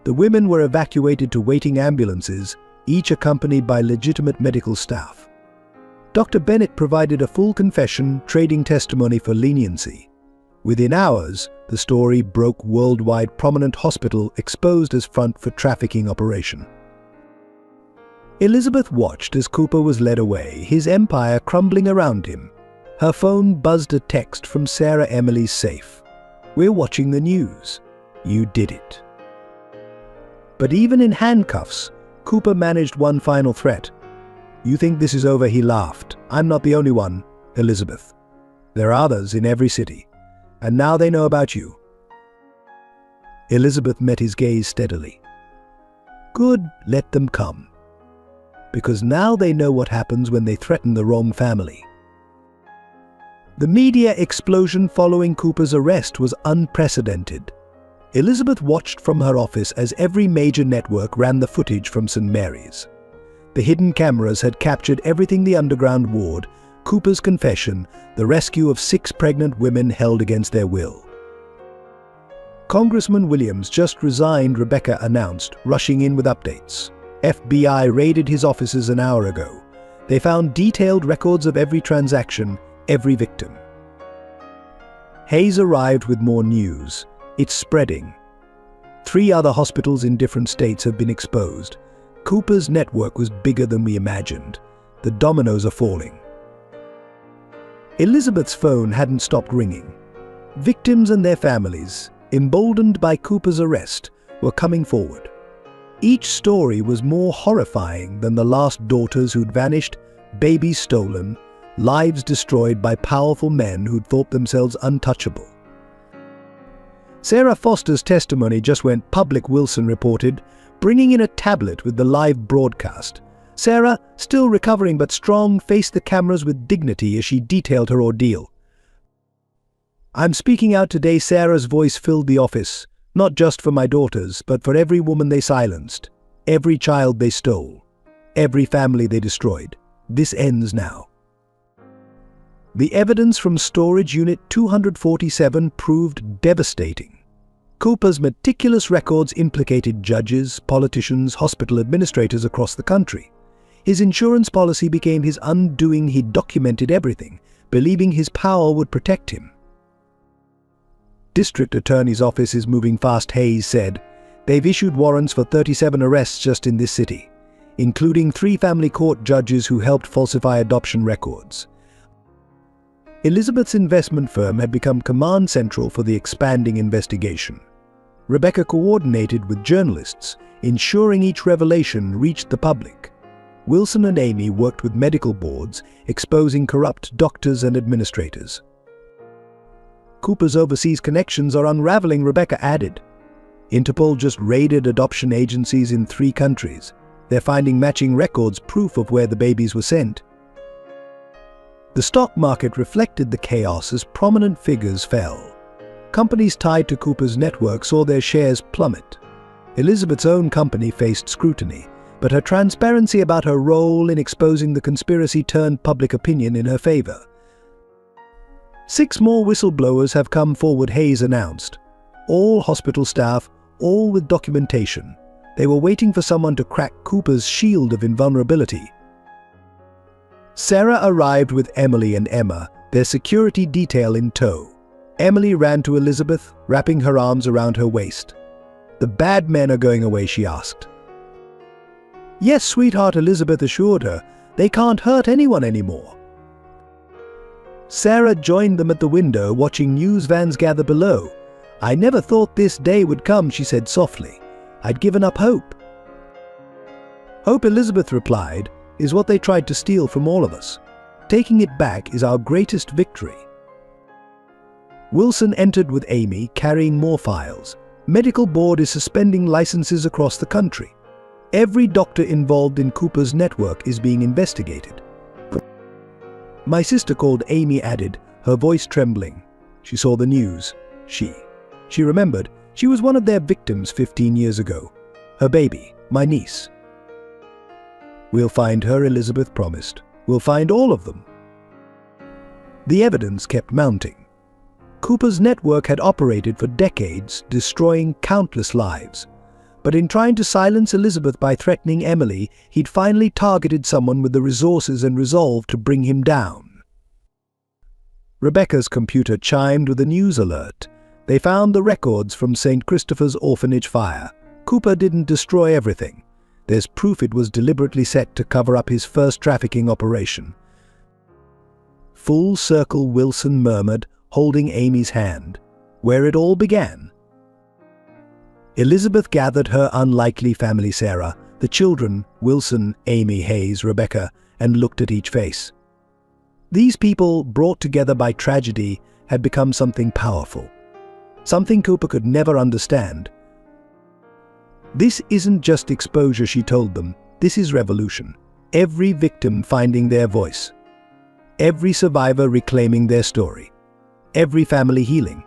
The women were evacuated to waiting ambulances, each accompanied by legitimate medical staff. Dr. Bennett provided a full confession, trading testimony for leniency. Within hours, the story broke worldwide. Prominent hospital exposed as front for trafficking operation. Elizabeth watched as Cooper was led away, his empire crumbling around him. Her phone buzzed a text from Sarah. Emily's safe. We're watching the news. You did it. But even in handcuffs, Cooper managed one final threat. You think this is over? He laughed. I'm not the only one, Elizabeth. There are others in every city. And now they know about you. Elizabeth met his gaze steadily. Good, let them come. Because now they know what happens when they threaten the wrong family. The media explosion following Cooper's arrest was unprecedented. Elizabeth watched from her office as every major network ran the footage from St. Mary's. The hidden cameras had captured everything: the underground ward, Cooper's confession, the rescue of 6 pregnant women held against their will. Congressman Williams just resigned, Rebecca announced, rushing in with updates. FBI raided his offices an hour ago. They found detailed records of every transaction, every victim. Hayes arrived with more news. It's spreading. 3 other hospitals in different states have been exposed. Cooper's network was bigger than we imagined. The dominoes are falling. Elizabeth's phone hadn't stopped ringing. Victims and their families, emboldened by Cooper's arrest, were coming forward. Each story was more horrifying than the last: daughters who'd vanished, babies stolen, lives destroyed by powerful men who'd thought themselves untouchable. Sarah Foster's testimony just went public, Wilson reported, bringing in a tablet with the live broadcast. Sarah, still recovering but strong, faced the cameras with dignity as she detailed her ordeal. I'm speaking out today. Sarah's voice filled the office, not just for my daughters, but for every woman they silenced, every child they stole, every family they destroyed. This ends now. The evidence from Storage Unit 247 proved devastating. Cooper's meticulous records implicated judges, politicians, hospital administrators across the country. His insurance policy became his undoing. He documented everything, believing his power would protect him. District Attorney's Office is moving fast, Hayes said. They've issued warrants for 37 arrests just in this city, including 3 family court judges who helped falsify adoption records. Elizabeth's investment firm had become command central for the expanding investigation. Rebecca coordinated with journalists, ensuring each revelation reached the public. Wilson and Amy worked with medical boards, exposing corrupt doctors and administrators. Cooper's overseas connections are unraveling, Rebecca added. Interpol just raided adoption agencies in 3 countries. They're finding matching records, proof of where the babies were sent. The stock market reflected the chaos as prominent figures fell. Companies tied to Cooper's network saw their shares plummet. Elizabeth's own company faced scrutiny, but her transparency about her role in exposing the conspiracy turned public opinion in her favor. 6 more whistleblowers have come forward, Hayes announced. All hospital staff, all with documentation. They were waiting for someone to crack Cooper's shield of invulnerability. Sarah arrived with Emily and Emma, their security detail in tow. Emily ran to Elizabeth, wrapping her arms around her waist. "The bad men are going away," she asked. "Yes, sweetheart," Elizabeth assured her. "They can't hurt anyone anymore." Sarah joined them at the window, watching news vans gather below. "I never thought this day would come," she said softly. "I'd given up hope." "Hope," Elizabeth replied, "is what they tried to steal from all of us. Taking it back is our greatest victory." Wilson entered with Amy, carrying more files. Medical board is suspending licenses across the country. Every doctor involved in Cooper's network is being investigated. "My sister called," Amy added, her voice trembling. She saw the news. She remembered she was one of their victims 15 years ago. Her baby, my niece. "We'll find her," Elizabeth promised. "We'll find all of them." The evidence kept mounting. Cooper's network had operated for decades, destroying countless lives. But in trying to silence Elizabeth by threatening Emily, he'd finally targeted someone with the resources and resolve to bring him down. Rebecca's computer chimed with a news alert. They found the records from St. Christopher's orphanage fire. Cooper didn't destroy everything. There's proof it was deliberately set to cover up his first trafficking operation. "Full circle," Wilson murmured, holding Amy's hand. "Where it all began." Elizabeth gathered her unlikely family, Sarah, the children, Wilson, Amy, Hayes, Rebecca, and looked at each face. These people, brought together by tragedy, had become something powerful. Something Cooper could never understand. "This isn't just exposure," she told them. "This is revolution. Every victim finding their voice. Every survivor reclaiming their story. Every family healing."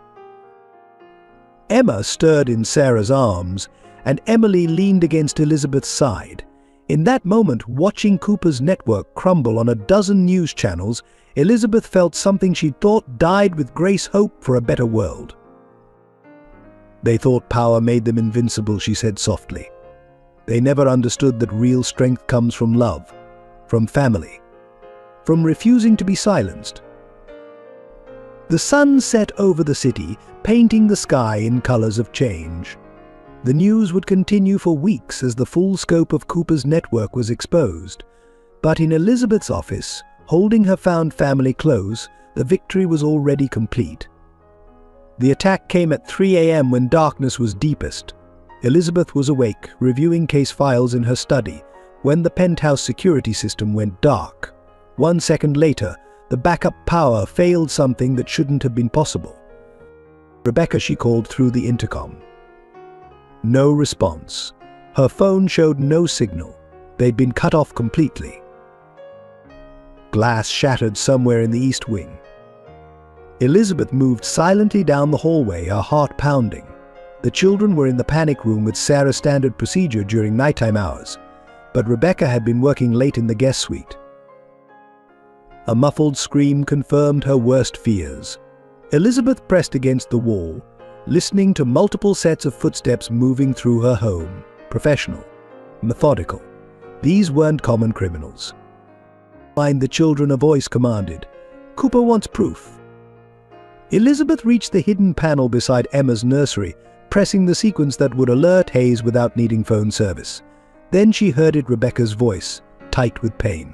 Emma stirred in Sarah's arms, and Emily leaned against Elizabeth's side. In that moment, watching Cooper's network crumble on a dozen news channels, Elizabeth felt something she thought died with Grace: hope for a better world. "They thought power made them invincible," she said softly. "They never understood that real strength comes from love, from family, from refusing to be silenced." The sun set over the city, painting the sky in colors of change. The news would continue for weeks as the full scope of Cooper's network was exposed. But in Elizabeth's office, holding her found family close, the victory was already complete. The attack came at 3 a.m. when darkness was deepest. Elizabeth was awake, reviewing case files in her study, when the penthouse security system went dark. 1 second later, the backup power failed, something that shouldn't have been possible. "Rebecca," she called through the intercom. No response. Her phone showed no signal. They'd been cut off completely. Glass shattered somewhere in the east wing. Elizabeth moved silently down the hallway, her heart pounding. The children were in the panic room with Sarah's standard procedure during nighttime hours. but Rebecca had been working late in the guest suite. A muffled scream confirmed her worst fears. Elizabeth pressed against the wall, listening to multiple sets of footsteps moving through her home. Professional, methodical. These weren't common criminals. "Find the children," a voice commanded. "Cooper wants proof." Elizabeth reached the hidden panel beside Emma's nursery, pressing the sequence that would alert Hayes without needing phone service. Then she heard Rebecca's voice, tight with pain.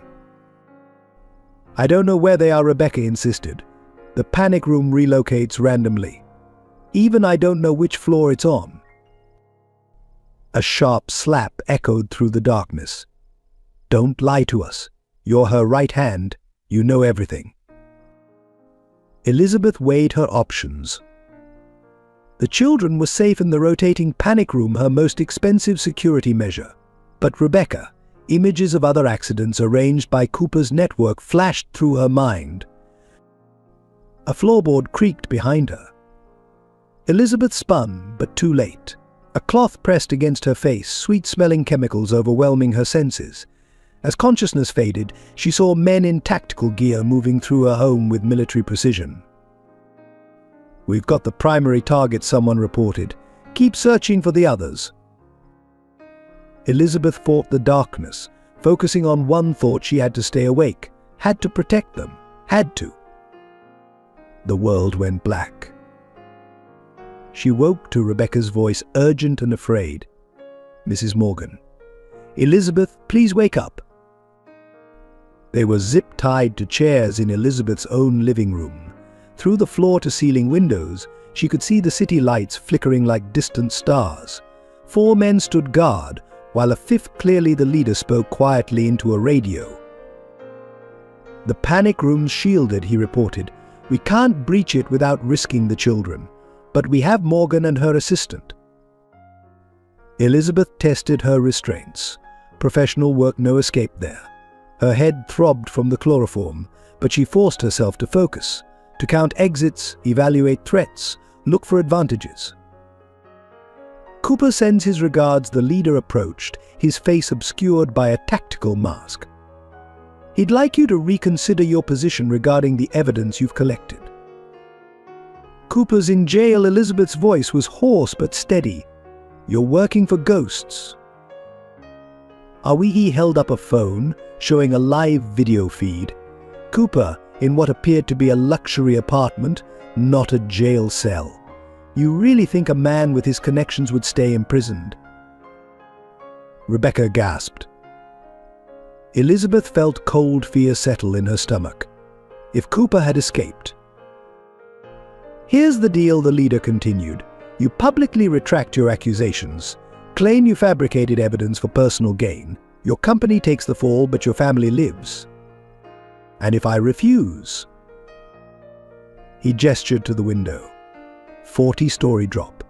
"I don't know where they are," Rebecca insisted. "The panic room relocates randomly. Even I don't know which floor it's on." A sharp slap echoed through the darkness. "Don't lie to us. You're her right hand. You know everything." Elizabeth weighed her options. The children were safe in the rotating panic room, her most expensive security measure. But Rebecca, images of other accidents arranged by Cooper's network flashed through her mind. A floorboard creaked behind her. Elizabeth spun, but too late. A cloth pressed against her face, sweet-smelling chemicals overwhelming her senses. As consciousness faded, she saw men in tactical gear moving through her home with military precision. "We've got the primary target," someone reported. "Keep searching for the others." Elizabeth fought the darkness, focusing on one thought: she had to stay awake, had to protect them, had to. The world went black. She woke to Rebecca's voice, urgent and afraid. "Mrs. Morgan." "Elizabeth, please wake up." They were zip-tied to chairs in Elizabeth's own living room. Through the floor-to-ceiling windows, she could see the city lights flickering like distant stars. 4 men stood guard, while a fifth, clearly the leader, spoke quietly into a radio. "The panic room's shielded," he reported. "We can't breach it without risking the children. But we have Morgan and her assistant." Elizabeth tested her restraints. Professional work, no escape there. Her head throbbed from the chloroform, but she forced herself to focus, to count exits, evaluate threats, look for advantages. "Cooper sends his regards," the leader approached, his face obscured by a tactical mask. "He'd like you to reconsider your position regarding the evidence you've collected." "Cooper's in jail," Elizabeth's voice was hoarse but steady. "You're working for ghosts." He held up a phone, showing a live video feed. Cooper, in what appeared to be a luxury apartment, not a jail cell. "You really think a man with his connections would stay imprisoned?" Rebecca gasped. Elizabeth felt cold fear settle in her stomach. If Cooper had escaped. "Here's the deal," the leader continued. "You publicly retract your accusations, claim you fabricated evidence for personal gain. Your company takes the fall, but your family lives. And if I refuse?" He gestured to the window. 40-story drop.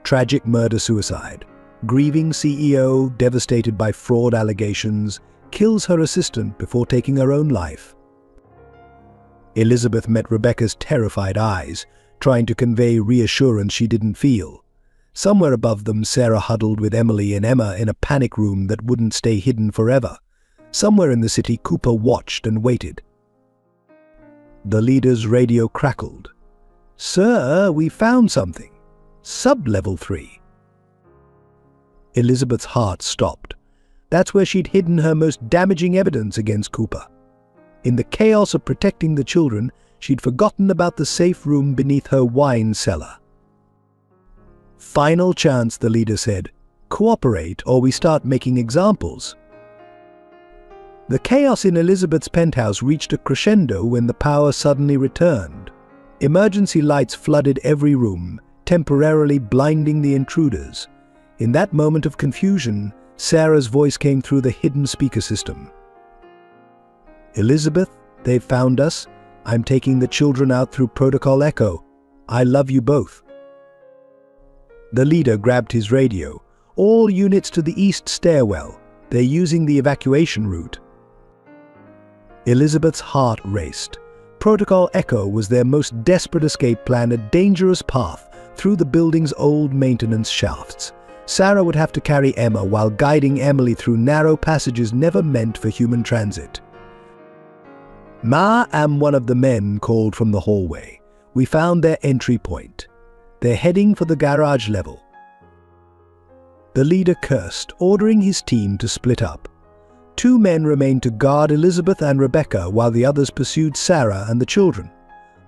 Tragic murder-suicide. Grieving CEO, devastated by fraud allegations, kills her assistant before taking her own life. Elizabeth met Rebecca's terrified eyes, trying to convey reassurance she didn't feel. Somewhere above them, Sarah huddled with Emily and Emma in a panic room that wouldn't stay hidden forever. Somewhere in the city, Cooper watched and waited. The leader's radio crackled. "Sir, we found something. Sub-level 3. Elizabeth's heart stopped. That's where she'd hidden her most damaging evidence against Cooper. In the chaos of protecting the children, she'd forgotten about the safe room beneath her wine cellar. "Final chance," the leader said. "Cooperate or we start making examples." The chaos in Elizabeth's penthouse reached a crescendo when the power suddenly returned. Emergency lights flooded every room, temporarily blinding the intruders. In that moment of confusion, Sarah's voice came through the hidden speaker system. "Elizabeth, they've found us. I'm taking the children out through Protocol Echo. I love you both." The leader grabbed his radio. "All units to the east stairwell. They're using the evacuation route." Elizabeth's heart raced. Protocol Echo was their most desperate escape plan, a dangerous path through the building's old maintenance shafts. Sarah would have to carry Emma while guiding Emily through narrow passages never meant for human transit. Ma and one of the men called from the hallway. We found their entry point. They're heading for the garage level. The leader cursed, ordering his team to split up. 2 men remained to guard Elizabeth and Rebecca while the others pursued Sarah and the children.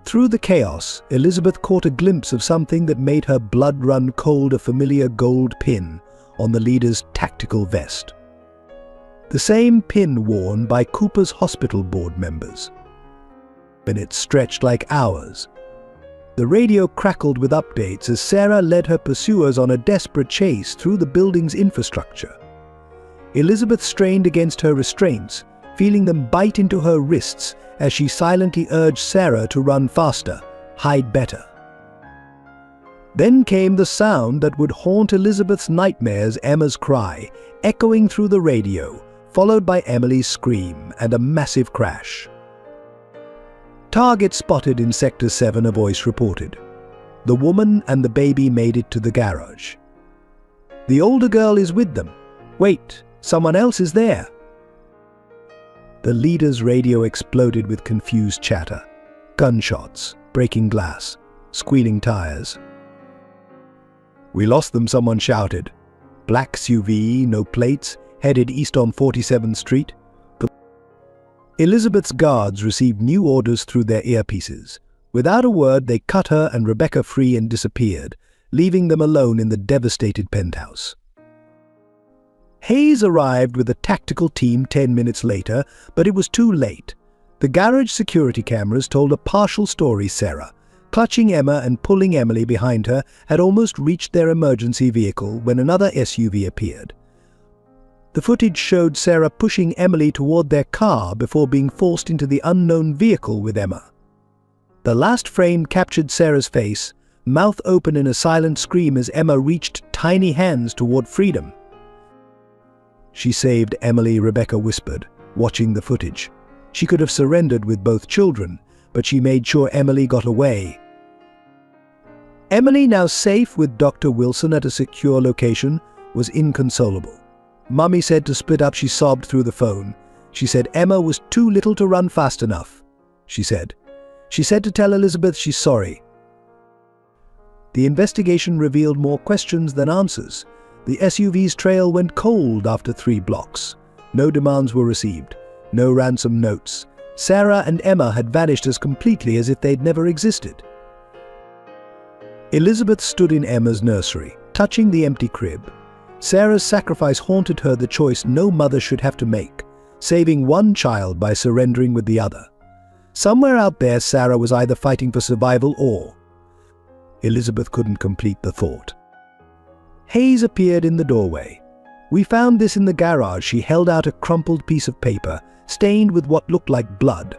Through the chaos, Elizabeth caught a glimpse of something that made her blood run cold: a familiar gold pin on the leader's tactical vest. The same pin worn by Cooper's hospital board members. Minutes stretched like hours. The radio crackled with updates as Sarah led her pursuers on a desperate chase through the building's infrastructure. Elizabeth strained against her restraints, feeling them bite into her wrists as she silently urged Sarah to run faster, hide better. Then came the sound that would haunt Elizabeth's nightmares: Emma's cry, echoing through the radio, followed by Emily's scream and a massive crash. "Target spotted in Sector 7," a voice reported. The woman and the baby made it to the garage. "The older girl is with them. Wait, someone else is there." The leader's radio exploded with confused chatter. Gunshots, breaking glass, squealing tires. "We lost them," someone shouted. Black SUV, no plates, headed east on 47th Street. Elizabeth's guards received new orders through their earpieces. Without a word, they cut her and Rebecca free and disappeared, leaving them alone in the devastated penthouse. Hayes arrived with a tactical team 10 minutes later, but it was too late. The garage security cameras told a partial story. Sarah, clutching Emma and pulling Emily behind her, had almost reached their emergency vehicle when another SUV appeared. The footage showed Sarah pushing Emily toward their car before being forced into the unknown vehicle with Emma. The last frame captured Sarah's face, mouth open in a silent scream as Emma reached tiny hands toward freedom. "She saved Emily," Rebecca whispered, watching the footage. She could have surrendered with both children, but she made sure Emily got away. Emily, now safe with Dr. Wilson at a secure location, was inconsolable. "Mummy said to split up," she sobbed through the phone. She said Emma was too little to run fast enough. She said to tell Elizabeth she's sorry. The investigation revealed more questions than answers. The SUV's trail went cold after 3 blocks. No demands were received. No ransom notes. Sarah and Emma had vanished as completely as if they'd never existed. Elizabeth stood in Emma's nursery, touching the empty crib. Sarah's sacrifice haunted her, the choice no mother should have to make, saving one child by surrendering with the other. Somewhere out there, Sarah was either fighting for survival or... Elizabeth couldn't complete the thought. Hayes appeared in the doorway. "We found this in the garage." She held out a crumpled piece of paper, stained with what looked like blood.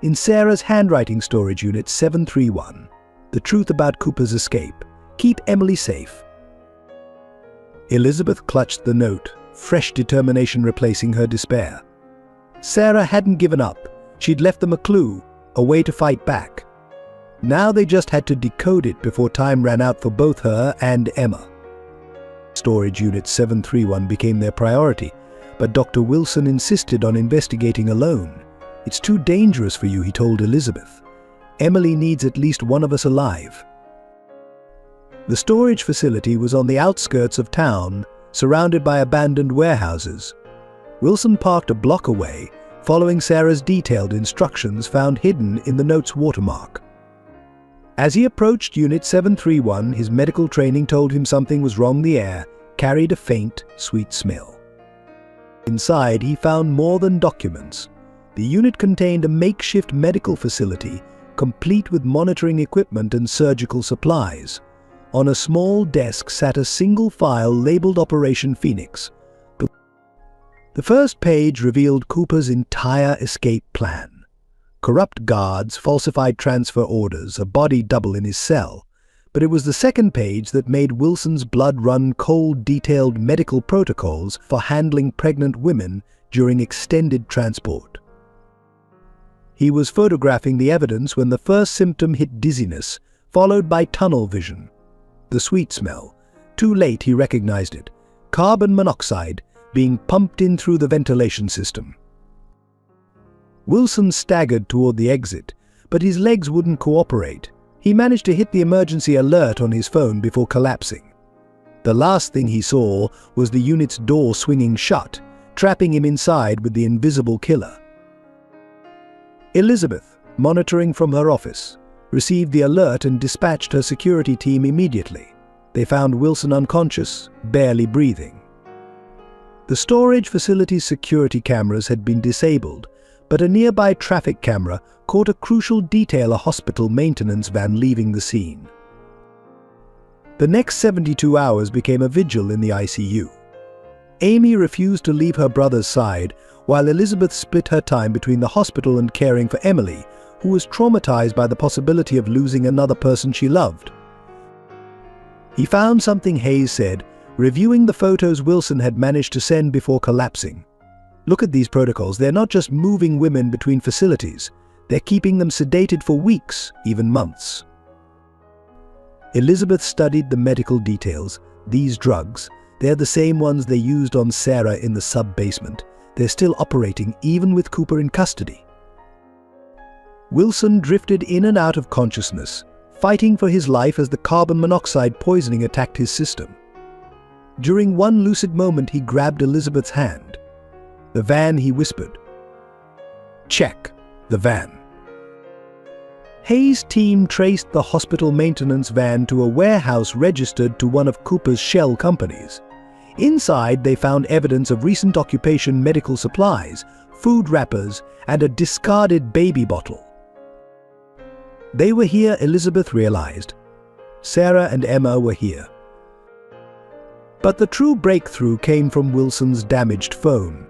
"In Sarah's handwriting, storage unit 731. The truth about Cooper's escape. Keep Emily safe." Elizabeth clutched the note, fresh determination replacing her despair. Sarah hadn't given up. She'd left them a clue, a way to fight back. Now they just had to decode it before time ran out for both her and Emma. Storage Unit 731 became their priority, but Dr. Wilson insisted on investigating alone. "It's too dangerous for you," he told Elizabeth. "Emily needs at least one of us alive." The storage facility was on the outskirts of town, surrounded by abandoned warehouses. Wilson parked a block away, following Sarah's detailed instructions found hidden in the note's watermark. As he approached Unit 731, his medical training told him something was wrong. The air carried a faint, sweet smell. Inside, he found more than documents. The unit contained a makeshift medical facility, complete with monitoring equipment and surgical supplies. On a small desk sat a single file labeled Operation Phoenix. The first page revealed Cooper's entire escape plan. Corrupt guards, falsified transfer orders, a body double in his cell. But it was the second page that made Wilson's blood run cold. Detailed medical protocols for handling pregnant women during extended transport. He was photographing the evidence when the first symptom hit: dizziness, followed by tunnel vision. The sweet smell, Too late, he recognized it. Carbon monoxide being pumped in through the ventilation system. Wilson staggered toward the exit, but his legs wouldn't cooperate. He managed to hit the emergency alert on his phone before collapsing. The last thing he saw was the unit's door swinging shut, trapping him inside with the invisible killer. Elizabeth, monitoring from her office, received the alert and dispatched her security team immediately. They found Wilson unconscious, barely breathing. The storage facility's security cameras had been disabled, but a nearby traffic camera caught a crucial detail: a hospital maintenance van leaving the scene. The next 72 hours became a vigil in the ICU. Amy refused to leave her brother's side, while Elizabeth split her time between the hospital and caring for Emily, who was traumatized by the possibility of losing another person she loved. He found something, Hayes said, reviewing the photos Wilson had managed to send before collapsing. Look at these protocols. They're not just moving women between facilities. They're keeping them sedated for weeks, even months. Elizabeth studied the medical details. These drugs, they're the same ones they used on Sarah in the sub-basement. They're still operating even with Cooper in custody. Wilson drifted in and out of consciousness, fighting for his life as the carbon monoxide poisoning attacked his system. During one lucid moment, he grabbed Elizabeth's hand. The van, he whispered. Check the van. Hayes' team traced the hospital maintenance van to a warehouse registered to one of Cooper's shell companies. Inside, they found evidence of recent occupation medical supplies, food wrappers, and a discarded baby bottle. They were here, Elizabeth realized. Sarah and Emma were here. But the true breakthrough came from Wilson's damaged phone.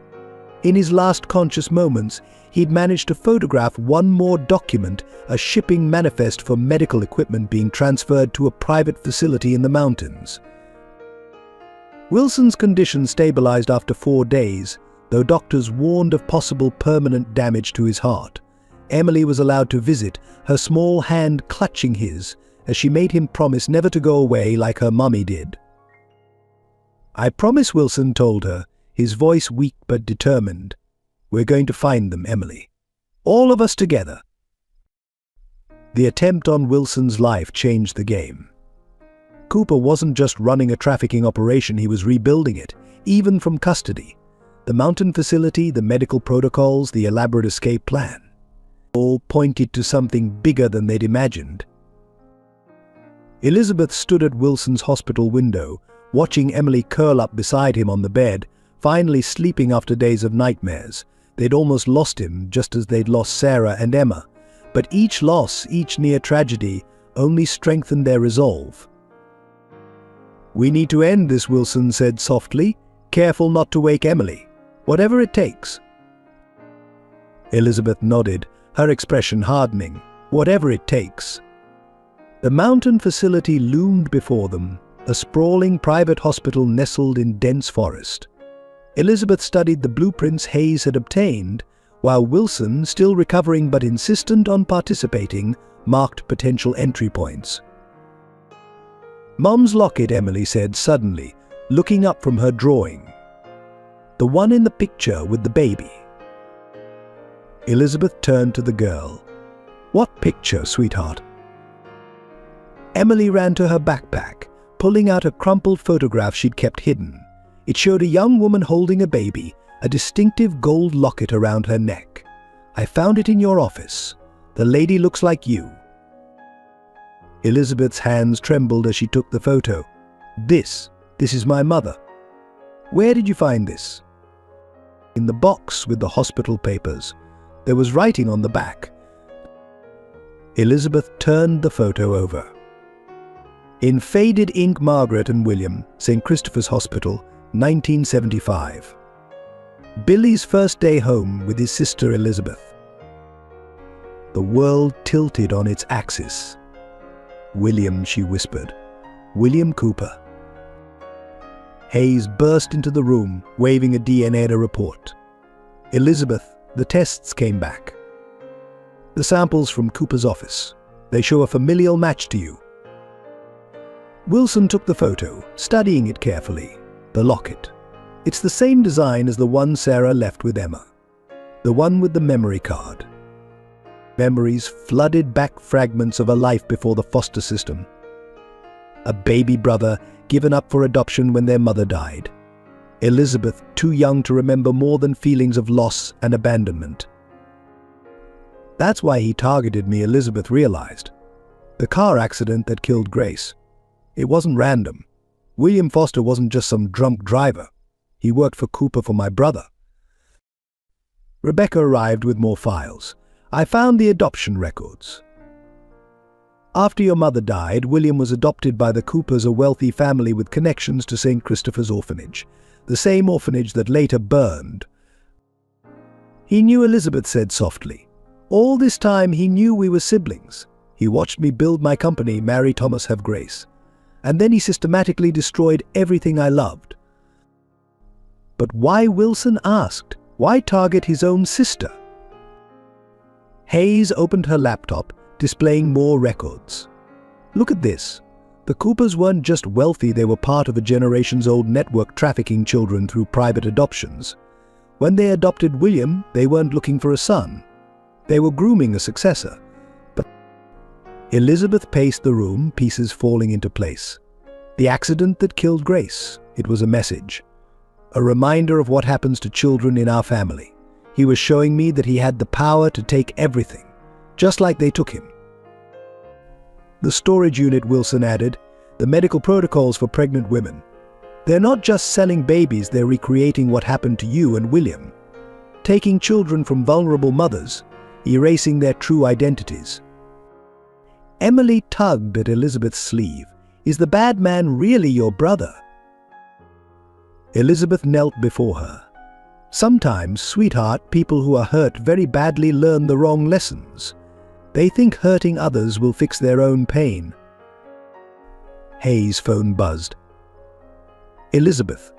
In his last conscious moments, he'd managed to photograph one more document, a shipping manifest for medical equipment being transferred to a private facility in the mountains. Wilson's condition stabilized after 4 days, though doctors warned of possible permanent damage to his heart. Emily was allowed to visit, her small hand clutching his, as she made him promise never to go away like her mummy did. I promise, Wilson told her, his voice weak but determined. We're going to find them, Emily. All of us together. The attempt on Wilson's life changed the game. Cooper wasn't just running a trafficking operation, he was rebuilding it, even from custody. The mountain facility, the medical protocols, the elaborate escape plan. All pointed to something bigger than they'd imagined. Elizabeth stood at Wilson's hospital window, watching Emily curl up beside him on the bed, finally sleeping after days of nightmares. They'd almost lost him, just as they'd lost Sarah and Emma. But each loss, each near tragedy, only strengthened their resolve. We need to end this, Wilson said softly, careful not to wake Emily. Whatever it takes. Elizabeth nodded, her expression hardening. Whatever it takes. The mountain facility loomed before them, a sprawling private hospital nestled in dense forest. Elizabeth studied the blueprints Hayes had obtained, while Wilson, still recovering but insistent on participating, marked potential entry points. Mom's locket, Emily said suddenly, looking up from her drawing. The one in the picture with the baby. Elizabeth turned to the girl. What picture, sweetheart? Emily ran to her backpack, pulling out a crumpled photograph she'd kept hidden. It showed a young woman holding a baby, a distinctive gold locket around her neck. I found it in your office. The lady looks like you. Elizabeth's hands trembled as she took the photo. This is my mother. Where did you find this? In the box with the hospital papers. There was writing on the back. Elizabeth turned the photo over. In faded ink, Margaret and William, St. Christopher's Hospital, 1975. Billy's first day home with his sister Elizabeth. The world tilted on its axis. William, she whispered. William Cooper. Hayes burst into the room, waving a DNA report. Elizabeth, the tests came back. The samples from Cooper's office. They show a familial match to you. Wilson took the photo, studying it carefully. The locket. It's the same design as the one Sarah left with Emma. The one with the memory card. Memories flooded back fragments of a life before the foster system. A baby brother given up for adoption when their mother died. Elizabeth too young to remember more than feelings of loss and abandonment. That's why he targeted me, Elizabeth realized. The car accident that killed Grace. It wasn't random. William Foster wasn't just some drunk driver. He worked for Cooper for my brother. Rebecca arrived with more files. I found the adoption records. After your mother died, William was adopted by the Coopers, a wealthy family with connections to St. Christopher's Orphanage, the same orphanage that later burned. He knew, Elizabeth said softly. All this time he knew we were siblings. He watched me build my company, marry Thomas, have Grace. And then he systematically destroyed everything I loved. But why, Wilson asked, why target his own sister? Hayes opened her laptop, displaying more records. Look at this. The Coopers weren't just wealthy, they were part of a generations-old network trafficking children through private adoptions. When they adopted William, they weren't looking for a son. They were grooming a successor. But Elizabeth paced the room, pieces falling into place. The accident that killed Grace. It was a message. A reminder of what happens to children in our family. He was showing me that he had the power to take everything, just like they took him. The storage unit, Wilson added, the medical protocols for pregnant women. They're not just selling babies, they're recreating what happened to you and William. Taking children from vulnerable mothers, erasing their true identities. Emily tugged at Elizabeth's sleeve. Is the bad man really your brother? Elizabeth knelt before her. Sometimes, sweetheart, people who are hurt very badly learn the wrong lessons. They think hurting others will fix their own pain. Hayes' phone buzzed. Elizabeth,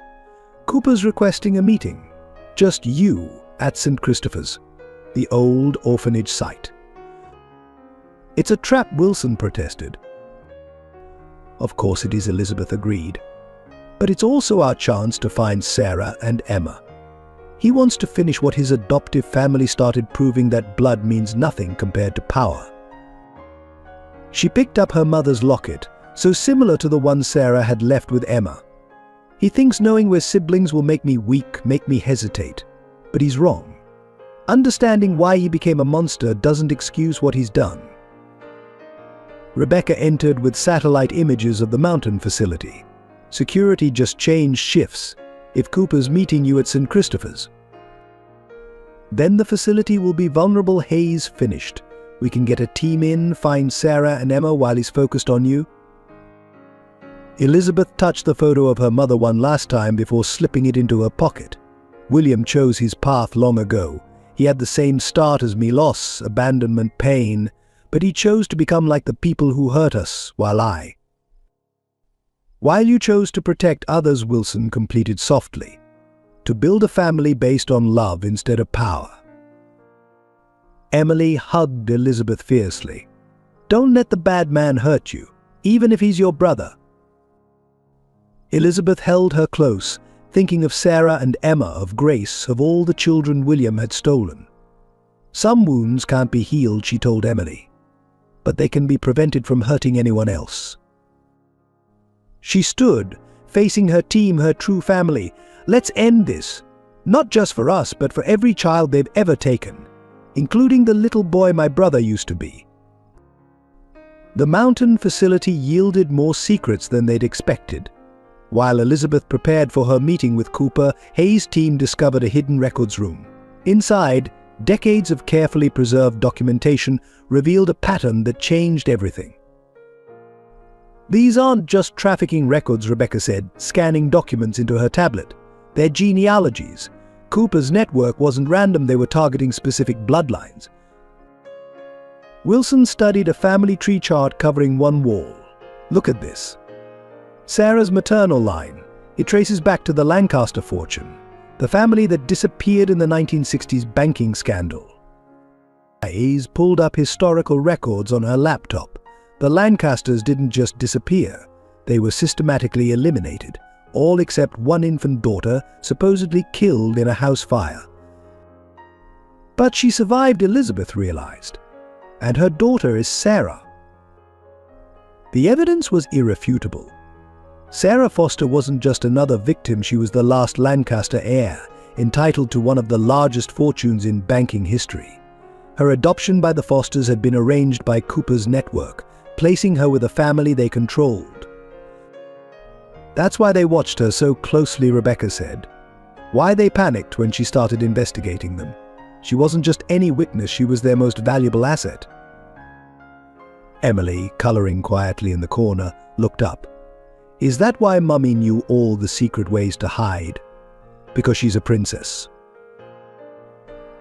Cooper's requesting a meeting. Just you at St. Christopher's, the old orphanage site. It's a trap, Wilson protested. Of course it is, Elizabeth agreed. But it's also our chance to find Sarah and Emma. He wants to finish what his adoptive family started, proving that blood means nothing compared to power. She picked up her mother's locket, so similar to the one Sarah had left with Emma. He thinks knowing we're siblings will make me weak, make me hesitate. But he's wrong. Understanding why he became a monster doesn't excuse what he's done. Rebecca entered with satellite images of the mountain facility. Security just changed shifts. If Cooper's meeting you at St. Christopher's, then the facility will be vulnerable. Hayes finished. We can get a team in, find Sarah and Emma while he's focused on you. Elizabeth touched the photo of her mother one last time before slipping it into her pocket. William chose his path long ago. He had the same start as me, loss, abandonment, pain, but he chose to become like the people who hurt us, While you chose to protect others, Wilson completed softly, to build a family based on love instead of power. Emily hugged Elizabeth fiercely. Don't let the bad man hurt you, even if he's your brother. Elizabeth held her close, thinking of Sarah and Emma, of Grace, of all the children William had stolen. Some wounds can't be healed, she told Emily, but they can be prevented from hurting anyone else. She stood, facing her team, her true family. Let's end this. Not just for us, but for every child they've ever taken, including the little boy my brother used to be. The mountain facility yielded more secrets than they'd expected. While Elizabeth prepared for her meeting with Cooper, Hayes' team discovered a hidden records room. Inside, decades of carefully preserved documentation revealed a pattern that changed everything. These aren't just trafficking records, Rebecca said, scanning documents into her tablet. They're genealogies. Cooper's network wasn't random, they were targeting specific bloodlines. Wilson studied a family tree chart covering one wall. Look at this. Sarah's maternal line. It traces back to the Lancaster fortune, the family that disappeared in the 1960s banking scandal. Hayes pulled up historical records on her laptop. The Lancasters didn't just disappear. They were systematically eliminated, all except one infant daughter supposedly killed in a house fire. But she survived, Elizabeth realized, and her daughter is Sarah. The evidence was irrefutable. Sarah Foster wasn't just another victim, she was the last Lancaster heir, entitled to one of the largest fortunes in banking history. Her adoption by the Fosters had been arranged by Cooper's network, placing her with a family they controlled. That's why they watched her so closely, Rebecca said. Why they panicked when she started investigating them. She wasn't just any witness, she was their most valuable asset. Emily, coloring quietly in the corner, looked up. Is that why Mummy knew all the secret ways to hide? Because she's a princess.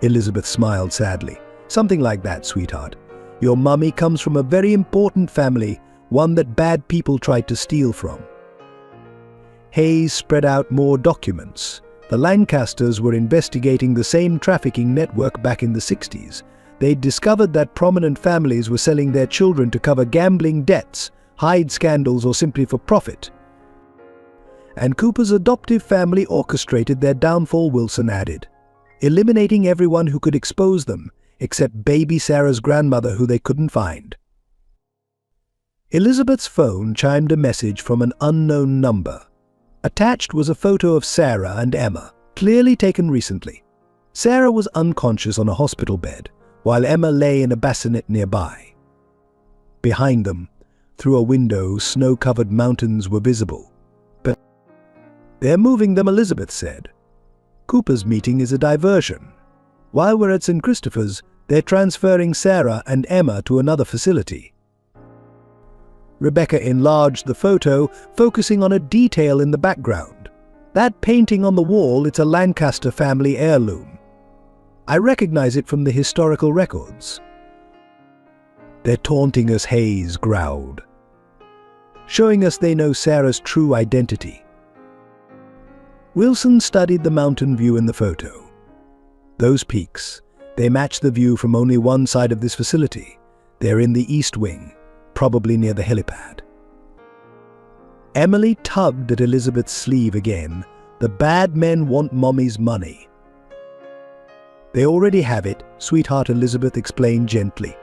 Elizabeth smiled sadly. Something like that, sweetheart. Your mummy comes from a very important family, one that bad people tried to steal from. Hayes spread out more documents. The Lancasters were investigating the same trafficking network back in the 60s. They'd discovered that prominent families were selling their children to cover gambling debts, hide scandals, or simply for profit. And Cooper's adoptive family orchestrated their downfall, Wilson added, eliminating everyone who could expose them, except baby Sarah's grandmother, who they couldn't find. Elizabeth's phone chimed a message from an unknown number. Attached was a photo of Sarah and Emma, clearly taken recently. Sarah was unconscious on a hospital bed, while Emma lay in a bassinet nearby. Behind them, through a window, snow-covered mountains were visible. But they're moving them, Elizabeth said. Cooper's meeting is a diversion. While we're at St. Christopher's, they're transferring Sarah and Emma to another facility. Rebecca enlarged the photo, focusing on a detail in the background. That painting on the wall, it's a Lancaster family heirloom. I recognize it from the historical records. They're taunting us, Hayes growled, showing us they know Sarah's true identity. Wilson studied the mountain view in the photo. Those peaks, they match the view from only one side of this facility. They're in the east wing, probably near the helipad. Emily tugged at Elizabeth's sleeve again. The bad men want Mommy's money. They already have it, sweetheart, Elizabeth explained gently.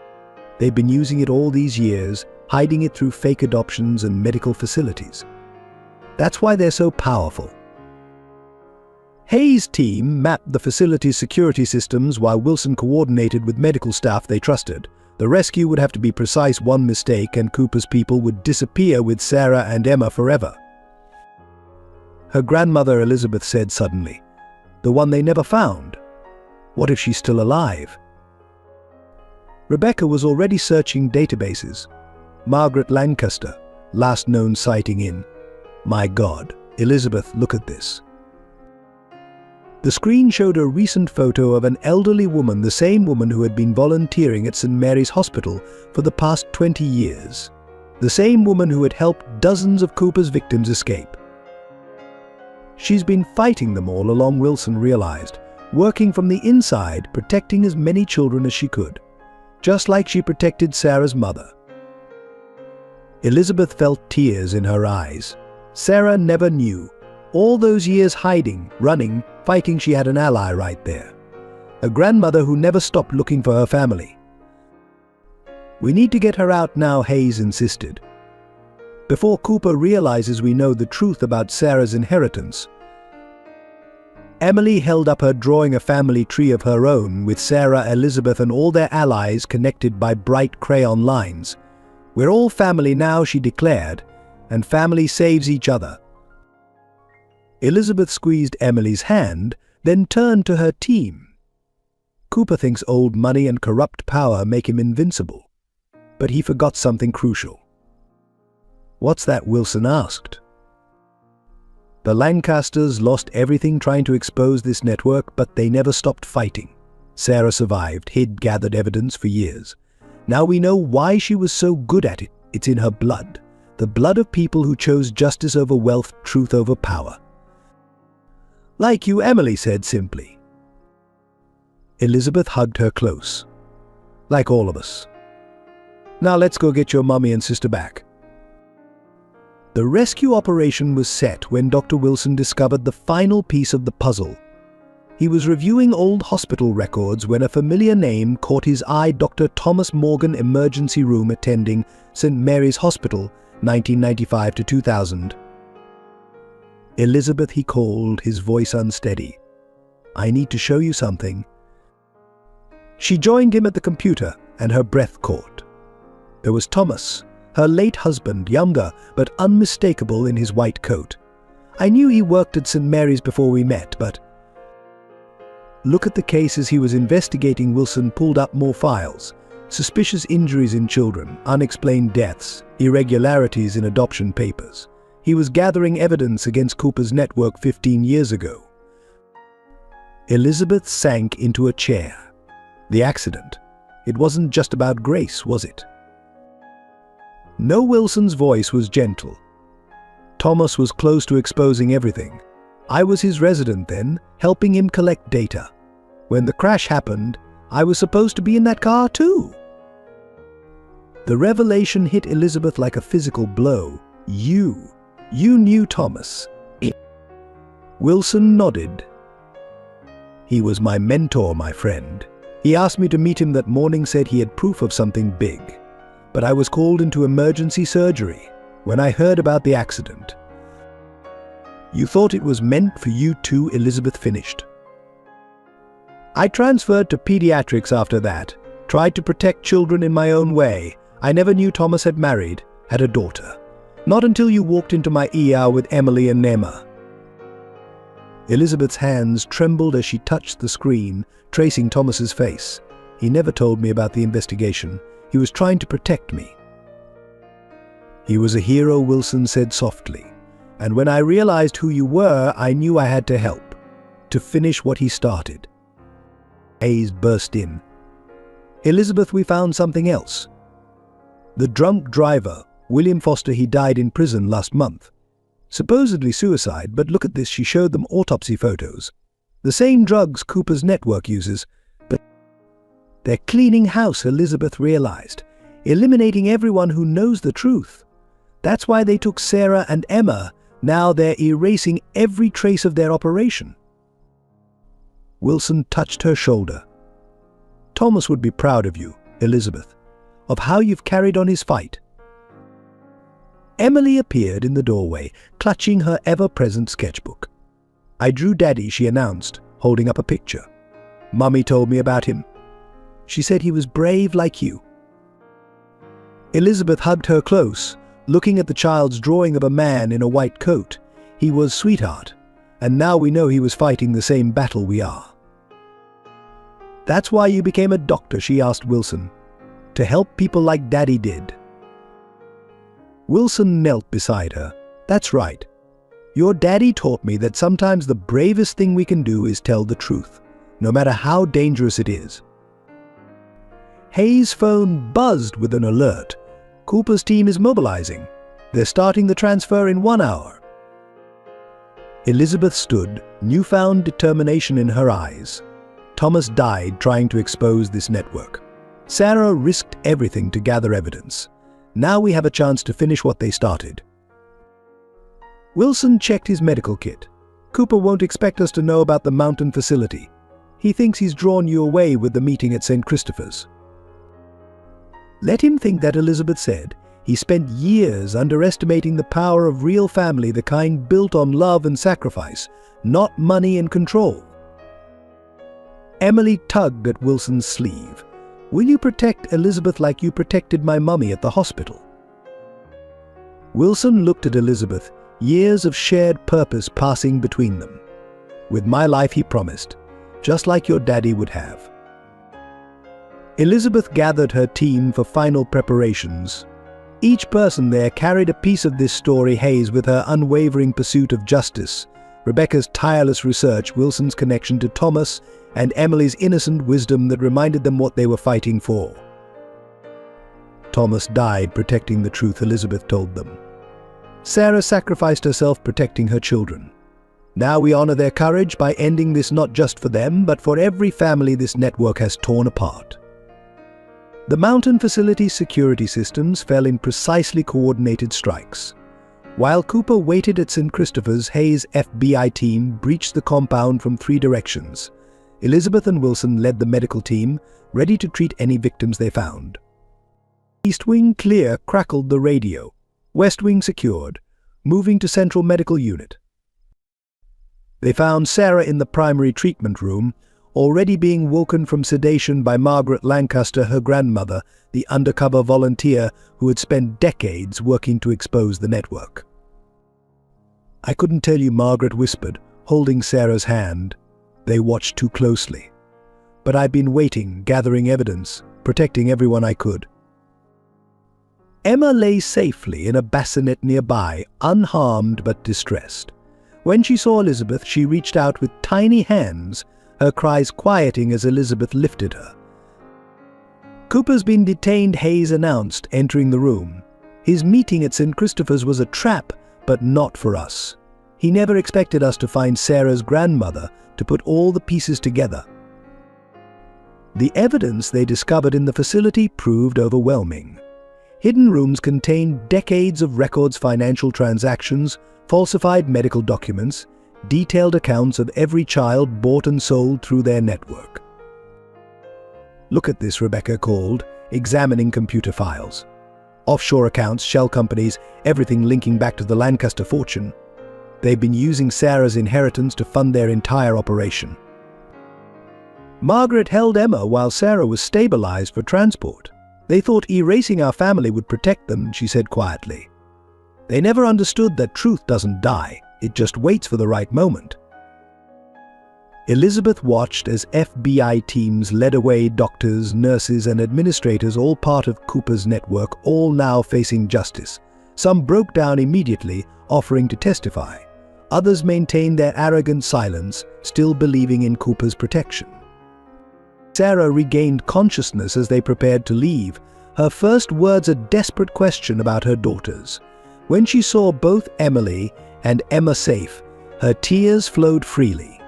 They've been using it all these years, hiding it through fake adoptions and medical facilities. That's why they're so powerful. Hayes' team mapped the facility's security systems while Wilson coordinated with medical staff they trusted. The rescue would have to be precise. One mistake and Cooper's people would disappear with Sarah and Emma forever. Her grandmother, Elizabeth said suddenly. The one they never found. What if she's still alive? Rebecca was already searching databases. Margaret Lancaster, last known sighting in. My God, Elizabeth, look at this. The screen showed a recent photo of an elderly woman, the same woman who had been volunteering at St. Mary's Hospital for the past 20 years. The same woman who had helped dozens of Cooper's victims escape. She's been fighting them all along, Wilson realized, working from the inside, protecting as many children as she could, just like she protected Sarah's mother. Elizabeth felt tears in her eyes. Sarah never knew. All those years hiding, running, fighting, she had an ally right there. A grandmother who never stopped looking for her family. We need to get her out now, Hayes insisted. Before Cooper realizes we know the truth about Sarah's inheritance. Emily held up her, drawing a family tree of her own with Sarah, Elizabeth, and all their allies connected by bright crayon lines. We're all family now, she declared, and family saves each other. Elizabeth squeezed Emily's hand, then turned to her team. Cooper thinks old money and corrupt power make him invincible. But he forgot something crucial. What's that? Wilson asked. The Lancasters lost everything trying to expose this network, but they never stopped fighting. Sarah survived. He'd gathered evidence for years. Now we know why she was so good at it. It's in her blood. The blood of people who chose justice over wealth, truth over power. Like you, Emily said simply. Elizabeth hugged her close. Like all of us. Now let's go get your mummy and sister back. The rescue operation was set when Dr. Wilson discovered the final piece of the puzzle. He was reviewing old hospital records when a familiar name caught his eye: Dr. Thomas Morgan, emergency room attending, St. Mary's Hospital, 1995 to 2000. "Elizabeth," he called, his voice unsteady. "I need to show you something." She joined him at the computer, and her breath caught. There was Thomas, her late husband, younger but unmistakable in his white coat. I knew he worked at St. Mary's before we met, but... Look at the cases he was investigating. Wilson pulled up more files. Suspicious injuries in children, unexplained deaths, irregularities in adoption papers. He was gathering evidence against Cooper's network 15 years ago. Elizabeth sank into a chair. The accident. It wasn't just about Grace, was it? No, Wilson's voice was gentle. Thomas was close to exposing everything. I was his resident then, helping him collect data. When the crash happened, I was supposed to be in that car too. The revelation hit Elizabeth like a physical blow. You knew Thomas. Wilson nodded. He was my mentor, my friend. He asked me to meet him that morning, said he had proof of something big. But I was called into emergency surgery when I heard about the accident. You thought it was meant for you too, Elizabeth finished. I transferred to pediatrics after that, tried to protect children in my own way. I never knew Thomas had married, had a daughter. Not until you walked into my ER with Emily and Emma. Elizabeth's hands trembled as she touched the screen, tracing Thomas's face. He never told me about the investigation. He was trying to protect me. He was a hero, Wilson said softly. And when I realized who you were, I knew I had to help, to finish what he started. Hayes burst in. Elizabeth, we found something else. The drunk driver, William Foster, he died in prison last month. Supposedly suicide, but look at this, she showed them autopsy photos. The same drugs Cooper's network uses, but they're cleaning house, Elizabeth realized, eliminating everyone who knows the truth. That's why they took Sarah and Emma. Now they're erasing every trace of their operation. Wilson touched her shoulder. Thomas would be proud of you, Elizabeth, of how you've carried on his fight. Emily appeared in the doorway, clutching her ever-present sketchbook. I drew Daddy, she announced, holding up a picture. Mummy told me about him. She said he was brave like you. Elizabeth hugged her close, looking at the child's drawing of a man in a white coat. He was sweetheart, and now we know he was fighting the same battle we are. That's why you became a doctor, she asked Wilson. To help people like Daddy did. Wilson knelt beside her. That's right. Your daddy taught me that sometimes the bravest thing we can do is tell the truth, no matter how dangerous it is. Hayes' phone buzzed with an alert. Cooper's team is mobilizing. They're starting the transfer in 1 hour. Elizabeth stood, newfound determination in her eyes. Thomas died trying to expose this network. Sarah risked everything to gather evidence. Now we have a chance to finish what they started. Wilson checked his medical kit. Cooper won't expect us to know about the mountain facility. He thinks he's drawn you away with the meeting at St. Christopher's. Let him think that, Elizabeth said. He spent years underestimating the power of real family, the kind built on love and sacrifice, not money and control. Emily tugged at Wilson's sleeve. Will you protect Elizabeth like you protected my mummy at the hospital? Wilson looked at Elizabeth, years of shared purpose passing between them. With my life, he promised, just like your daddy would have. Elizabeth gathered her team for final preparations. Each person there carried a piece of this story: Hayes with her unwavering pursuit of justice, Rebecca's tireless research, Wilson's connection to Thomas, and Emily's innocent wisdom that reminded them what they were fighting for. Thomas died protecting the truth, Elizabeth told them. Sarah sacrificed herself protecting her children. Now we honor their courage by ending this, not just for them, but for every family this network has torn apart. The mountain facility's security systems fell in precisely coordinated strikes. While Cooper waited at St. Christopher's, Hayes' FBI team breached the compound from 3 directions. Elizabeth and Wilson led the medical team, ready to treat any victims they found. East Wing clear, crackled the radio. West Wing secured, moving to Central Medical Unit. They found Sarah in the primary treatment room, already being woken from sedation by Margaret Lancaster, her grandmother, the undercover volunteer who had spent decades working to expose the network. "I couldn't tell you," Margaret whispered, holding Sarah's hand. "They watched too closely. But I've been waiting, gathering evidence, protecting everyone I could." Emma lay safely in a bassinet nearby, unharmed but distressed. When she saw Elizabeth, she reached out with tiny hands, her cries quieting as Elizabeth lifted her. "Cooper's been detained," Hayes announced, entering the room. "His meeting at St. Christopher's was a trap, but not for us. He never expected us to find Sarah's grandmother, to put all the pieces together." The evidence they discovered in the facility proved overwhelming. Hidden rooms contained decades of records, financial transactions, falsified medical documents, detailed accounts of every child bought and sold through their network. "Look at this," Rebecca called, examining computer files. Offshore accounts, shell companies, everything linking back to the Lancaster fortune. They've been using Sarah's inheritance to fund their entire operation. Margaret held Emma while Sarah was stabilized for transport. "They thought erasing our family would protect them," she said quietly. "They never understood that truth doesn't die, it just waits for the right moment." Elizabeth watched as FBI teams led away doctors, nurses, and administrators, all part of Cooper's network, all now facing justice. Some broke down immediately, offering to testify. Others maintained their arrogant silence, still believing in Cooper's protection. Sarah regained consciousness as they prepared to leave, her first words a desperate question about her daughters. When she saw both Emily and Emma safe, her tears flowed freely.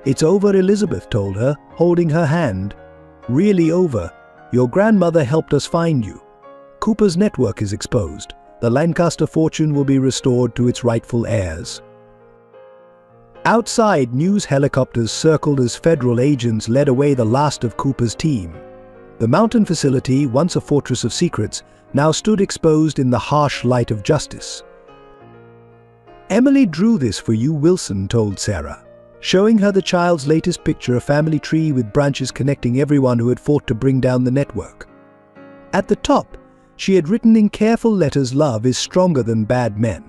"It's over," Elizabeth told her, holding her hand. "Really over. Your grandmother helped us find you. Cooper's network is exposed. The Lancaster fortune will be restored to its rightful heirs." Outside, news helicopters circled as federal agents led away the last of Cooper's team. The mountain facility, once a fortress of secrets, now stood exposed in the harsh light of justice. "Emily drew this for you," Wilson told Sarah, showing her the child's latest picture, a family tree with branches connecting everyone who had fought to bring down the network. At the top, she had written in careful letters, "Love is stronger than bad men."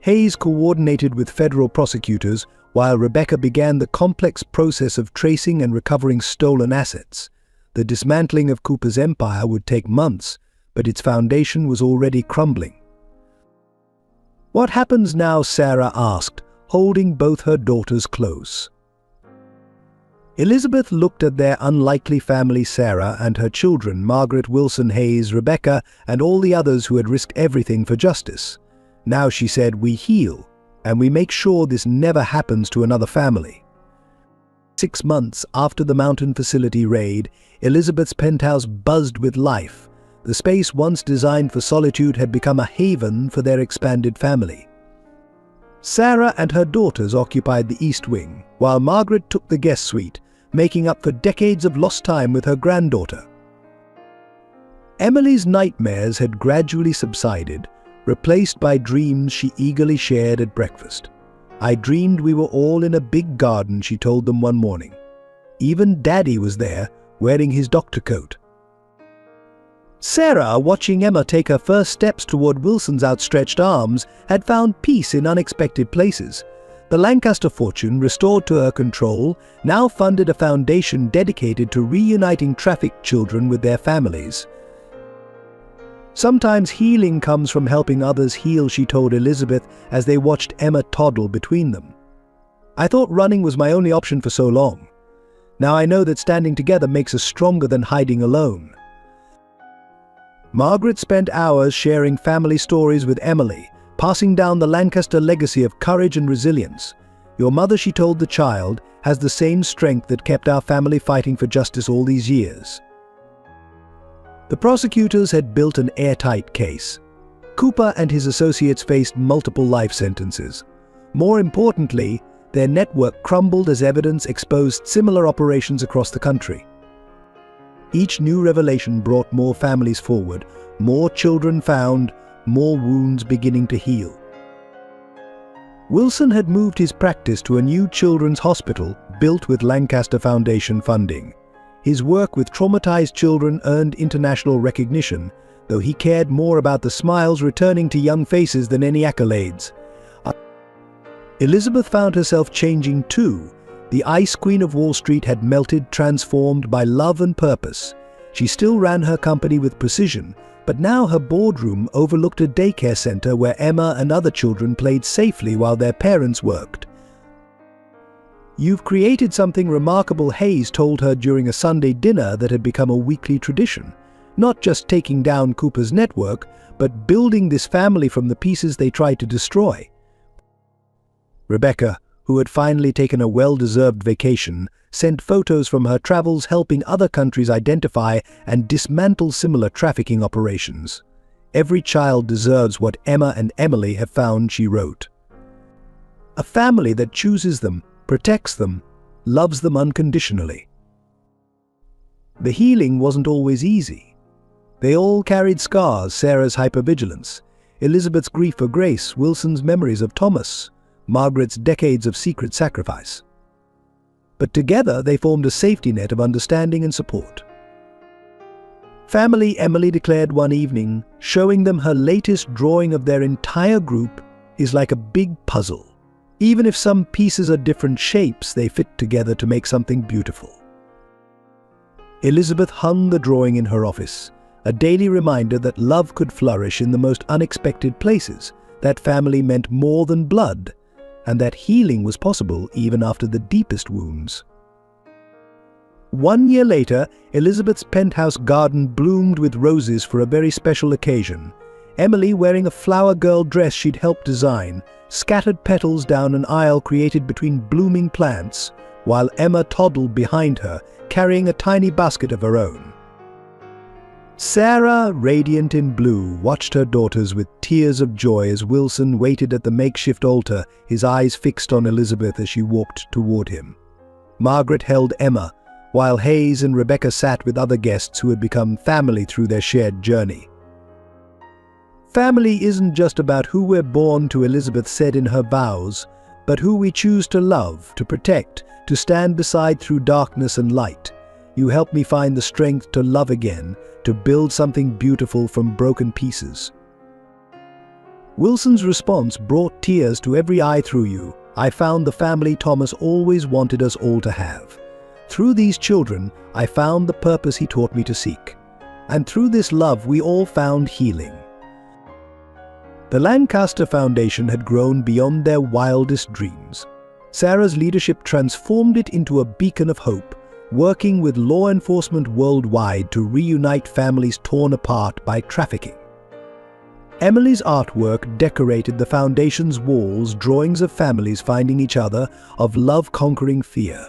Hayes coordinated with federal prosecutors, while Rebecca began the complex process of tracing and recovering stolen assets. The dismantling of Cooper's empire would take months, but its foundation was already crumbling. "What happens now?" Sarah asked, holding both her daughters close. Elizabeth looked at their unlikely family, Sarah and her children, Margaret, Wilson, Hayes, Rebecca, and all the others who had risked everything for justice. "Now," she said, "we heal, and we make sure this never happens to another family." 6 months after the mountain facility raid, Elizabeth's penthouse buzzed with life. The space once designed for solitude had become a haven for their expanded family. Sarah and her daughters occupied the East Wing, while Margaret took the guest suite, making up for decades of lost time with her granddaughter. Emily's nightmares had gradually subsided, replaced by dreams she eagerly shared at breakfast. "I dreamed we were all in a big garden," she told them one morning. "Even Daddy was there, wearing his doctor coat." Sarah, watching Emma take her first steps toward Wilson's outstretched arms, had found peace in unexpected places. The Lancaster fortune, restored to her control, now funded a foundation dedicated to reuniting trafficked children with their families. "Sometimes healing comes from helping others heal," she told Elizabeth as they watched Emma toddle between them. "I thought running was my only option for so long. Now I know that standing together makes us stronger than hiding alone." Margaret spent hours sharing family stories with Emily, passing down the Lancaster legacy of courage and resilience. "Your mother," she told the child, "has the same strength that kept our family fighting for justice all these years." The prosecutors had built an airtight case. Cooper and his associates faced multiple life sentences. More importantly, their network crumbled as evidence exposed similar operations across the country. Each new revelation brought more families forward, more children found, more wounds beginning to heal. Wilson had moved his practice to a new children's hospital built with Lancaster Foundation funding. His work with traumatized children earned international recognition, though he cared more about the smiles returning to young faces than any accolades. Elizabeth found herself changing too. The Ice Queen of Wall Street had melted, transformed by love and purpose. She still ran her company with precision, but now her boardroom overlooked a daycare center where Emma and other children played safely while their parents worked. "You've created something remarkable," Hayes told her during a Sunday dinner that had become a weekly tradition. "Not just taking down Cooper's network, but building this family from the pieces they tried to destroy." Rebecca, who had finally taken a well-deserved vacation, sent photos from her travels helping other countries identify and dismantle similar trafficking operations. "Every child deserves what Emma and Emily have found," she wrote. "A family that chooses them, protects them, loves them unconditionally." The healing wasn't always easy. They all carried scars: Sarah's hypervigilance, Elizabeth's grief for Grace, Wilson's memories of Thomas, Margaret's decades of secret sacrifice. But together they formed a safety net of understanding and support. "Family," Emily declared one evening, showing them her latest drawing of their entire group, "is like a big puzzle. Even if some pieces are different shapes, they fit together to make something beautiful." Elizabeth hung the drawing in her office, a daily reminder that love could flourish in the most unexpected places, that family meant more than blood, and that healing was possible even after the deepest wounds. 1 year later, Elizabeth's penthouse garden bloomed with roses for a very special occasion. Emily, wearing a flower girl dress she'd helped design, scattered petals down an aisle created between blooming plants, while Emma toddled behind her, carrying a tiny basket of her own. Sarah, radiant in blue, watched her daughters with tears of joy as Wilson waited at the makeshift altar, his eyes fixed on Elizabeth as she walked toward him. Margaret held Emma, while Hayes and Rebecca sat with other guests who had become family through their shared journey. "Family isn't just about who we're born to," Elizabeth said in her vows, "but who we choose to love, to protect, to stand beside through darkness and light. You help me find the strength to love again, to build something beautiful from broken pieces." Wilson's response brought tears to every eye. "Through you, I found the family Thomas always wanted us all to have. Through these children, I found the purpose he taught me to seek. And through this love, we all found healing." The Lancaster Foundation had grown beyond their wildest dreams. Sarah's leadership transformed it into a beacon of hope, working with law enforcement worldwide to reunite families torn apart by trafficking. Emily's artwork decorated the foundation's walls, drawings of families finding each other, of love conquering fear.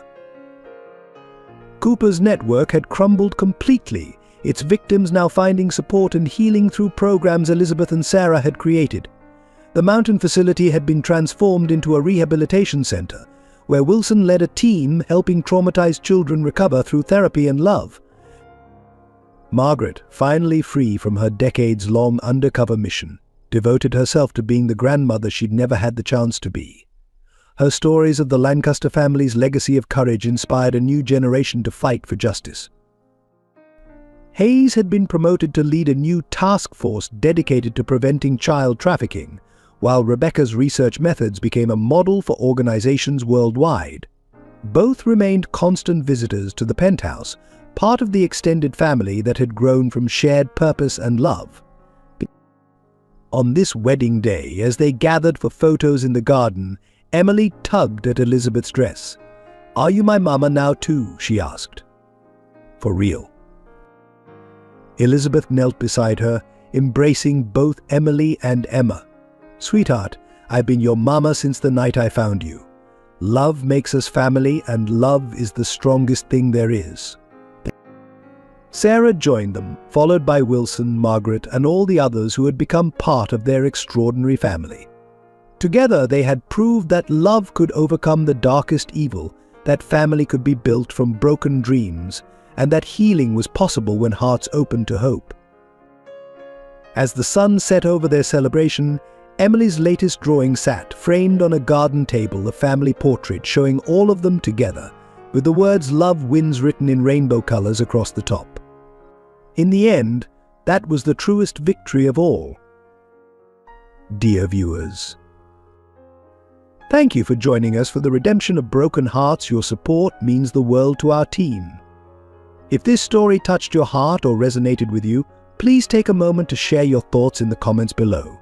Cooper's network had crumbled completely, its victims now finding support and healing through programs Elizabeth and Sarah had created. The Mountain facility had been transformed into a rehabilitation center, where Wilson led a team helping traumatized children recover through therapy and love. Margaret, finally free from her decades-long undercover mission, devoted herself to being the grandmother she'd never had the chance to be. Her stories of the Lancaster family's legacy of courage inspired a new generation to fight for justice. Hayes had been promoted to lead a new task force dedicated to preventing child trafficking, while Rebecca's research methods became a model for organizations worldwide. Both remained constant visitors to the penthouse, part of the extended family that had grown from shared purpose and love. On this wedding day, as they gathered for photos in the garden, Emily tugged at Elizabeth's dress. "Are you my mama now too?" she asked. "For real." Elizabeth knelt beside her, embracing both Emily and Emma. "Sweetheart, I've been your mama since the night I found you. Love makes us family, and love is the strongest thing there is." Sarah joined them, followed by Wilson, Margaret, and all the others who had become part of their extraordinary family. Together, they had proved that love could overcome the darkest evil, that family could be built from broken dreams, and that healing was possible when hearts opened to hope. As the sun set over their celebration, Emily's latest drawing sat, framed on a garden table, a family portrait showing all of them together, with the words "Love Wins" written in rainbow colors across the top. In the end, that was the truest victory of all. Dear viewers, thank you for joining us for the redemption of broken hearts. Your support means the world to our team. If this story touched your heart or resonated with you, please take a moment to share your thoughts in the comments below.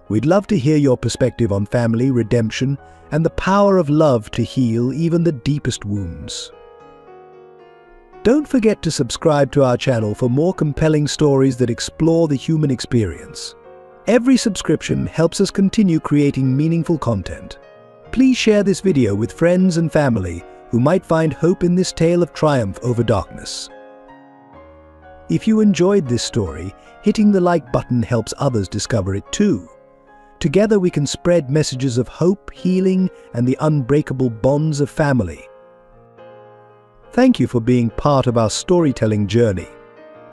We'd love to hear your perspective on family, redemption, and the power of love to heal even the deepest wounds. Don't forget to subscribe to our channel for more compelling stories that explore the human experience. Every subscription helps us continue creating meaningful content. Please share this video with friends and family who might find hope in this tale of triumph over darkness. If you enjoyed this story, hitting the like button helps others discover it too. Together we can spread messages of hope, healing, and the unbreakable bonds of family. Thank you for being part of our storytelling journey.